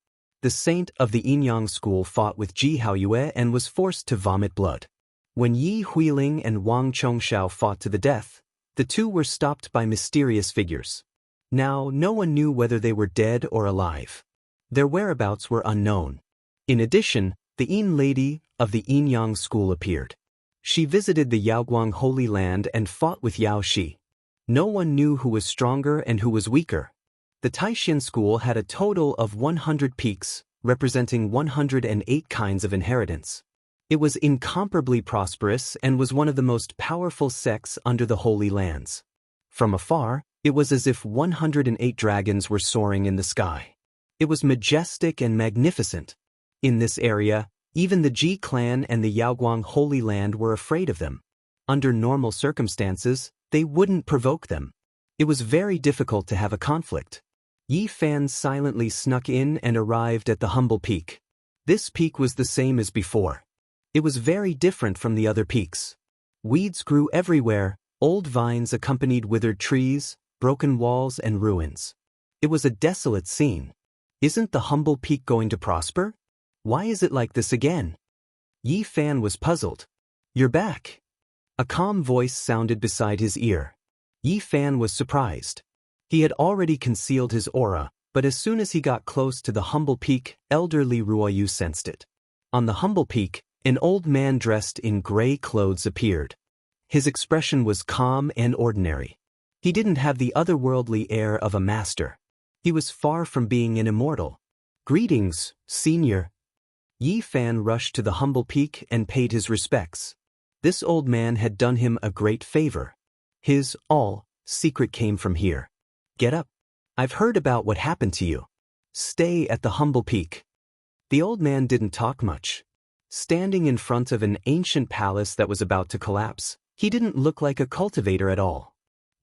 The saint of the Inyang school fought with Ji Haoyue and was forced to vomit blood. When Yi Huiling and Wang Chongxiao fought to the death, the two were stopped by mysterious figures. Now, no one knew whether they were dead or alive. Their whereabouts were unknown. In addition, the Yin lady of the Inyang school appeared. She visited the Yaoguang Holy Land and fought with Yao Shi. No one knew who was stronger and who was weaker. The Taishan school had a total of 100 peaks, representing 108 kinds of inheritance. It was incomparably prosperous and was one of the most powerful sects under the Holy Lands. From afar, it was as if 108 dragons were soaring in the sky. It was majestic and magnificent. In this area, even the Ji clan and the Yaoguang Holy Land were afraid of them. Under normal circumstances, they wouldn't provoke them. It was very difficult to have a conflict. Yi Fan silently snuck in and arrived at the humble peak. This peak was the same as before. It was very different from the other peaks. Weeds grew everywhere, old vines accompanied withered trees, broken walls and ruins. It was a desolate scene. Isn't the humble peak going to prosper? Why is it like this again? Yi Fan was puzzled. You're back. A calm voice sounded beside his ear. Yi Fan was surprised. He had already concealed his aura, but as soon as he got close to the humble peak, Elder Li Ruoyu sensed it. On the humble peak, an old man dressed in gray clothes appeared. His expression was calm and ordinary. He didn't have the otherworldly air of a master. He was far from being an immortal. Greetings, senior. Yi Fan rushed to the humble peak and paid his respects. This old man had done him a great favor. His secret came from here. Get up. I've heard about what happened to you. Stay at the humble peak. The old man didn't talk much. Standing in front of an ancient palace that was about to collapse, he didn't look like a cultivator at all.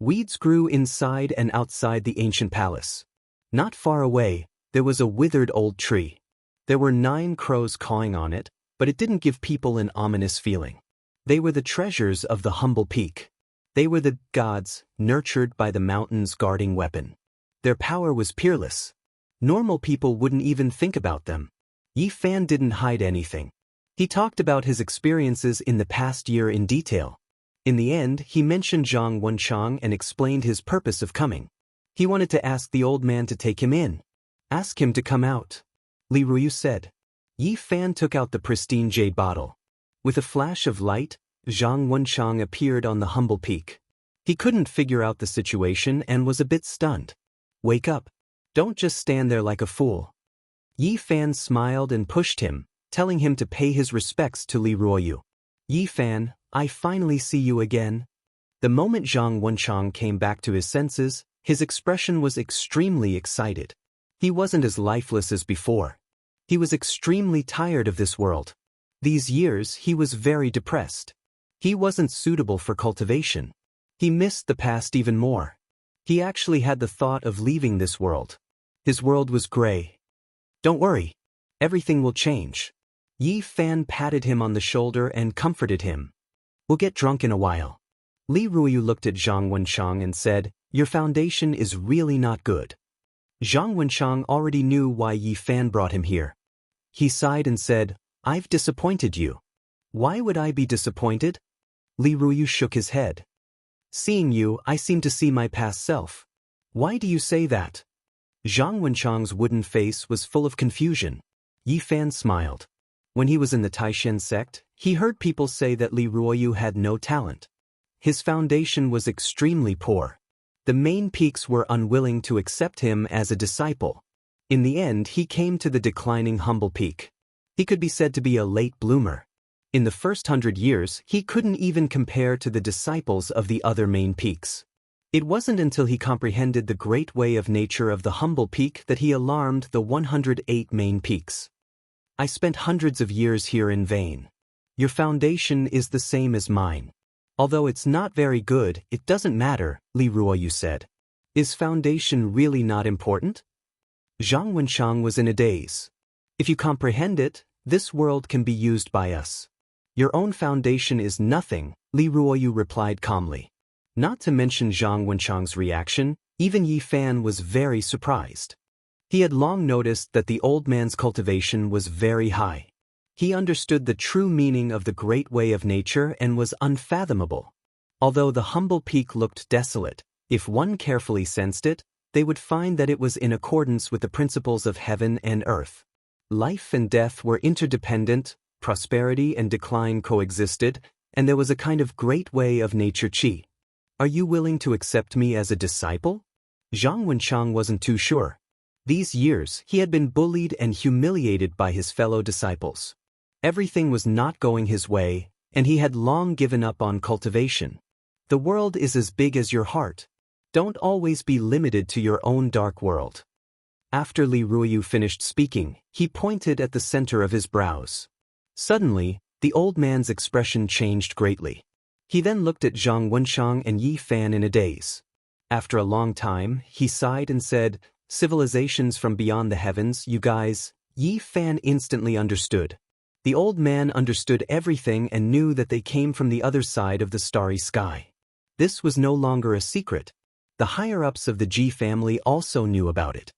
Weeds grew inside and outside the ancient palace. Not far away, there was a withered old tree. There were 9 crows cawing on it, but it didn't give people an ominous feeling. They were the treasures of the humble peak. They were the gods, nurtured by the mountain's guarding weapon. Their power was peerless. Normal people wouldn't even think about them. Yi Fan didn't hide anything. He talked about his experiences in the past year in detail. In the end, he mentioned Zhang Wenchang and explained his purpose of coming. He wanted to ask the old man to take him in. Ask him to come out. Li Ruoyu said. Yi Fan took out the pristine jade bottle. With a flash of light, Zhang Wenchang appeared on the humble peak. He couldn't figure out the situation and was a bit stunned. Wake up. Don't just stand there like a fool. Yi Fan smiled and pushed him, telling him to pay his respects to Li Ruoyu. Yi Fan, I finally see you again. The moment Zhang Wenchang came back to his senses, his expression was extremely excited. He wasn't as lifeless as before. He was extremely tired of this world. These years he was very depressed. He wasn't suitable for cultivation. He missed the past even more. He actually had the thought of leaving this world. His world was gray. Don't worry. Everything will change. Yi Fan patted him on the shoulder and comforted him. We'll get drunk in a while. Li Ruoyu looked at Zhang Wenshang and said, Your foundation is really not good. Zhang Wenshang already knew why Yi Fan brought him here. He sighed and said, I've disappointed you. Why would I be disappointed? Li Ruoyu shook his head. Seeing you, I seem to see my past self. Why do you say that? Zhang Wenshang's wooden face was full of confusion. Yi Fan smiled. When he was in the Taishan sect, he heard people say that Li Ruoyu had no talent. His foundation was extremely poor. The main peaks were unwilling to accept him as a disciple. In the end, he came to the declining humble peak. He could be said to be a late bloomer. In the first 100 years, he couldn't even compare to the disciples of the other main peaks. It wasn't until he comprehended the great way of nature of the humble peak that he alarmed the 108 main peaks. I spent hundreds of years here in vain. Your foundation is the same as mine. Although it's not very good, it doesn't matter, Li Ruoyu said. Is foundation really not important? Zhang Wenshang was in a daze. If you comprehend it, this world can be used by us. Your own foundation is nothing, Li Ruoyu replied calmly. Not to mention Zhang Wenshang's reaction, even Yi Fan was very surprised. He had long noticed that the old man's cultivation was very high. He understood the true meaning of the great way of nature and was unfathomable. Although the humble peak looked desolate, if one carefully sensed it, they would find that it was in accordance with the principles of heaven and earth. Life and death were interdependent, prosperity and decline coexisted, and there was a kind of great way of nature qi. Are you willing to accept me as a disciple? Zhang Wenshang wasn't too sure. These years, he had been bullied and humiliated by his fellow disciples. Everything was not going his way, and he had long given up on cultivation. The world is as big as your heart. Don't always be limited to your own dark world. After Li Ruoyu finished speaking, he pointed at the center of his brows. Suddenly, the old man's expression changed greatly. He then looked at Zhang Wenshang and Yi Fan in a daze. After a long time, he sighed and said, Civilizations from beyond the heavens, you guys. Yi Fan instantly understood. The old man understood everything and knew that they came from the other side of the starry sky. This was no longer a secret. The higher-ups of the Ji family also knew about it.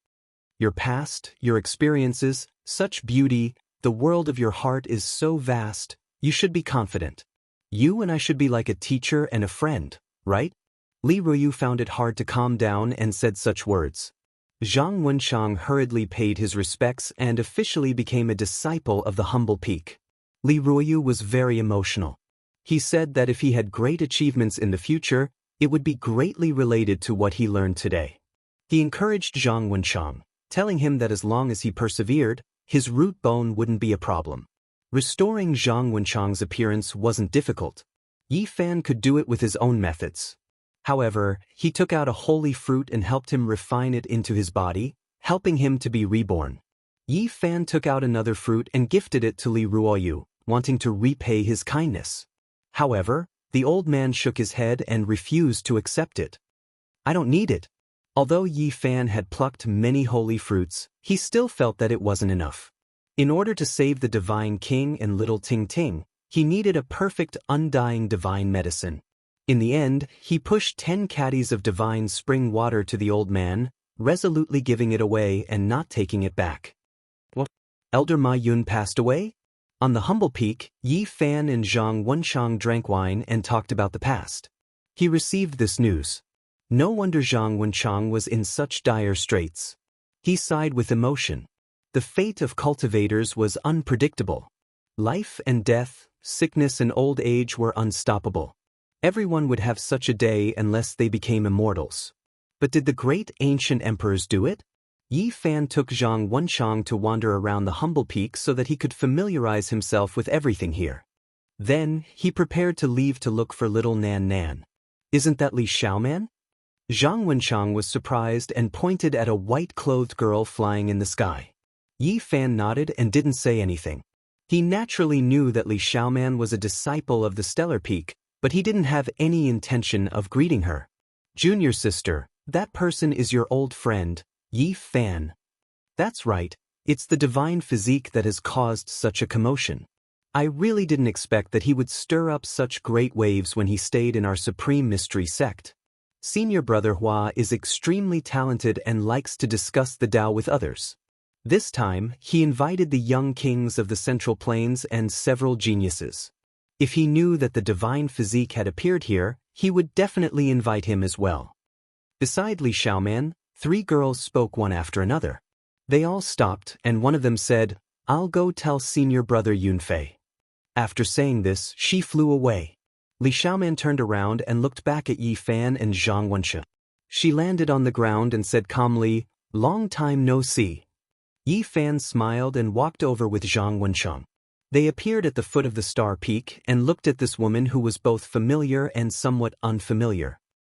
Your past, your experiences, such beauty, the world of your heart is so vast, you should be confident. You and I should be like a teacher and a friend, right? Li Ruoyu found it hard to calm down and said such words. Zhang Wenshang hurriedly paid his respects and officially became a disciple of the humble peak. Li Ruoyu was very emotional. He said that if he had great achievements in the future, it would be greatly related to what he learned today. He encouraged Zhang Wenshang, telling him that as long as he persevered, his root bone wouldn't be a problem. Restoring Zhang Wenshang's appearance wasn't difficult. Yi Fan could do it with his own methods. However, he took out a holy fruit and helped him refine it into his body, helping him to be reborn. Yi Fan took out another fruit and gifted it to Li Ruoyu, wanting to repay his kindness. However, the old man shook his head and refused to accept it. I don't need it. Although Yi Fan had plucked many holy fruits, he still felt that it wasn't enough. In order to save the divine king and little Ting Ting, he needed a perfect, undying divine medicine. In the end, he pushed 10 caddies of divine spring water to the old man, resolutely giving it away and not taking it back. What? Elder Ma Yun passed away? On the humble peak, Yi Fan and Zhang Wenshang drank wine and talked about the past. He received this news. No wonder Zhang Wenshang was in such dire straits. He sighed with emotion. The fate of cultivators was unpredictable. Life and death, sickness and old age were unstoppable. Everyone would have such a day unless they became immortals. But did the great ancient emperors do it? Yi Fan took Zhang Wenshang to wander around the humble peak so that he could familiarize himself with everything here. Then, he prepared to leave to look for little Nan Nan. Isn't that Li Xiaoman? Zhang Wenchang was surprised and pointed at a white-clothed girl flying in the sky. Yi Fan nodded and didn't say anything. He naturally knew that Li Xiaoman was a disciple of the Stellar Peak, but he didn't have any intention of greeting her. Junior sister, that person is your old friend, Yi Fan. That's right, it's the divine physique that has caused such a commotion. I really didn't expect that he would stir up such great waves when he stayed in our supreme mystery sect. Senior brother Hua is extremely talented and likes to discuss the Tao with others. This time, he invited the young kings of the Central Plains and several geniuses. If he knew that the divine physique had appeared here, he would definitely invite him as well. Beside Li Xiaoman, 3 girls spoke one after another. They all stopped, and one of them said, "I'll go tell senior brother Yunfei." After saying this, she flew away. Li Xiaoman turned around and looked back at Yi Fan and Zhang Wenxia. She landed on the ground and said calmly, "Long time no see." Yi Fan smiled and walked over with Zhang Wenchang. They appeared at the foot of the Star Peak and looked at this woman who was both familiar and somewhat unfamiliar.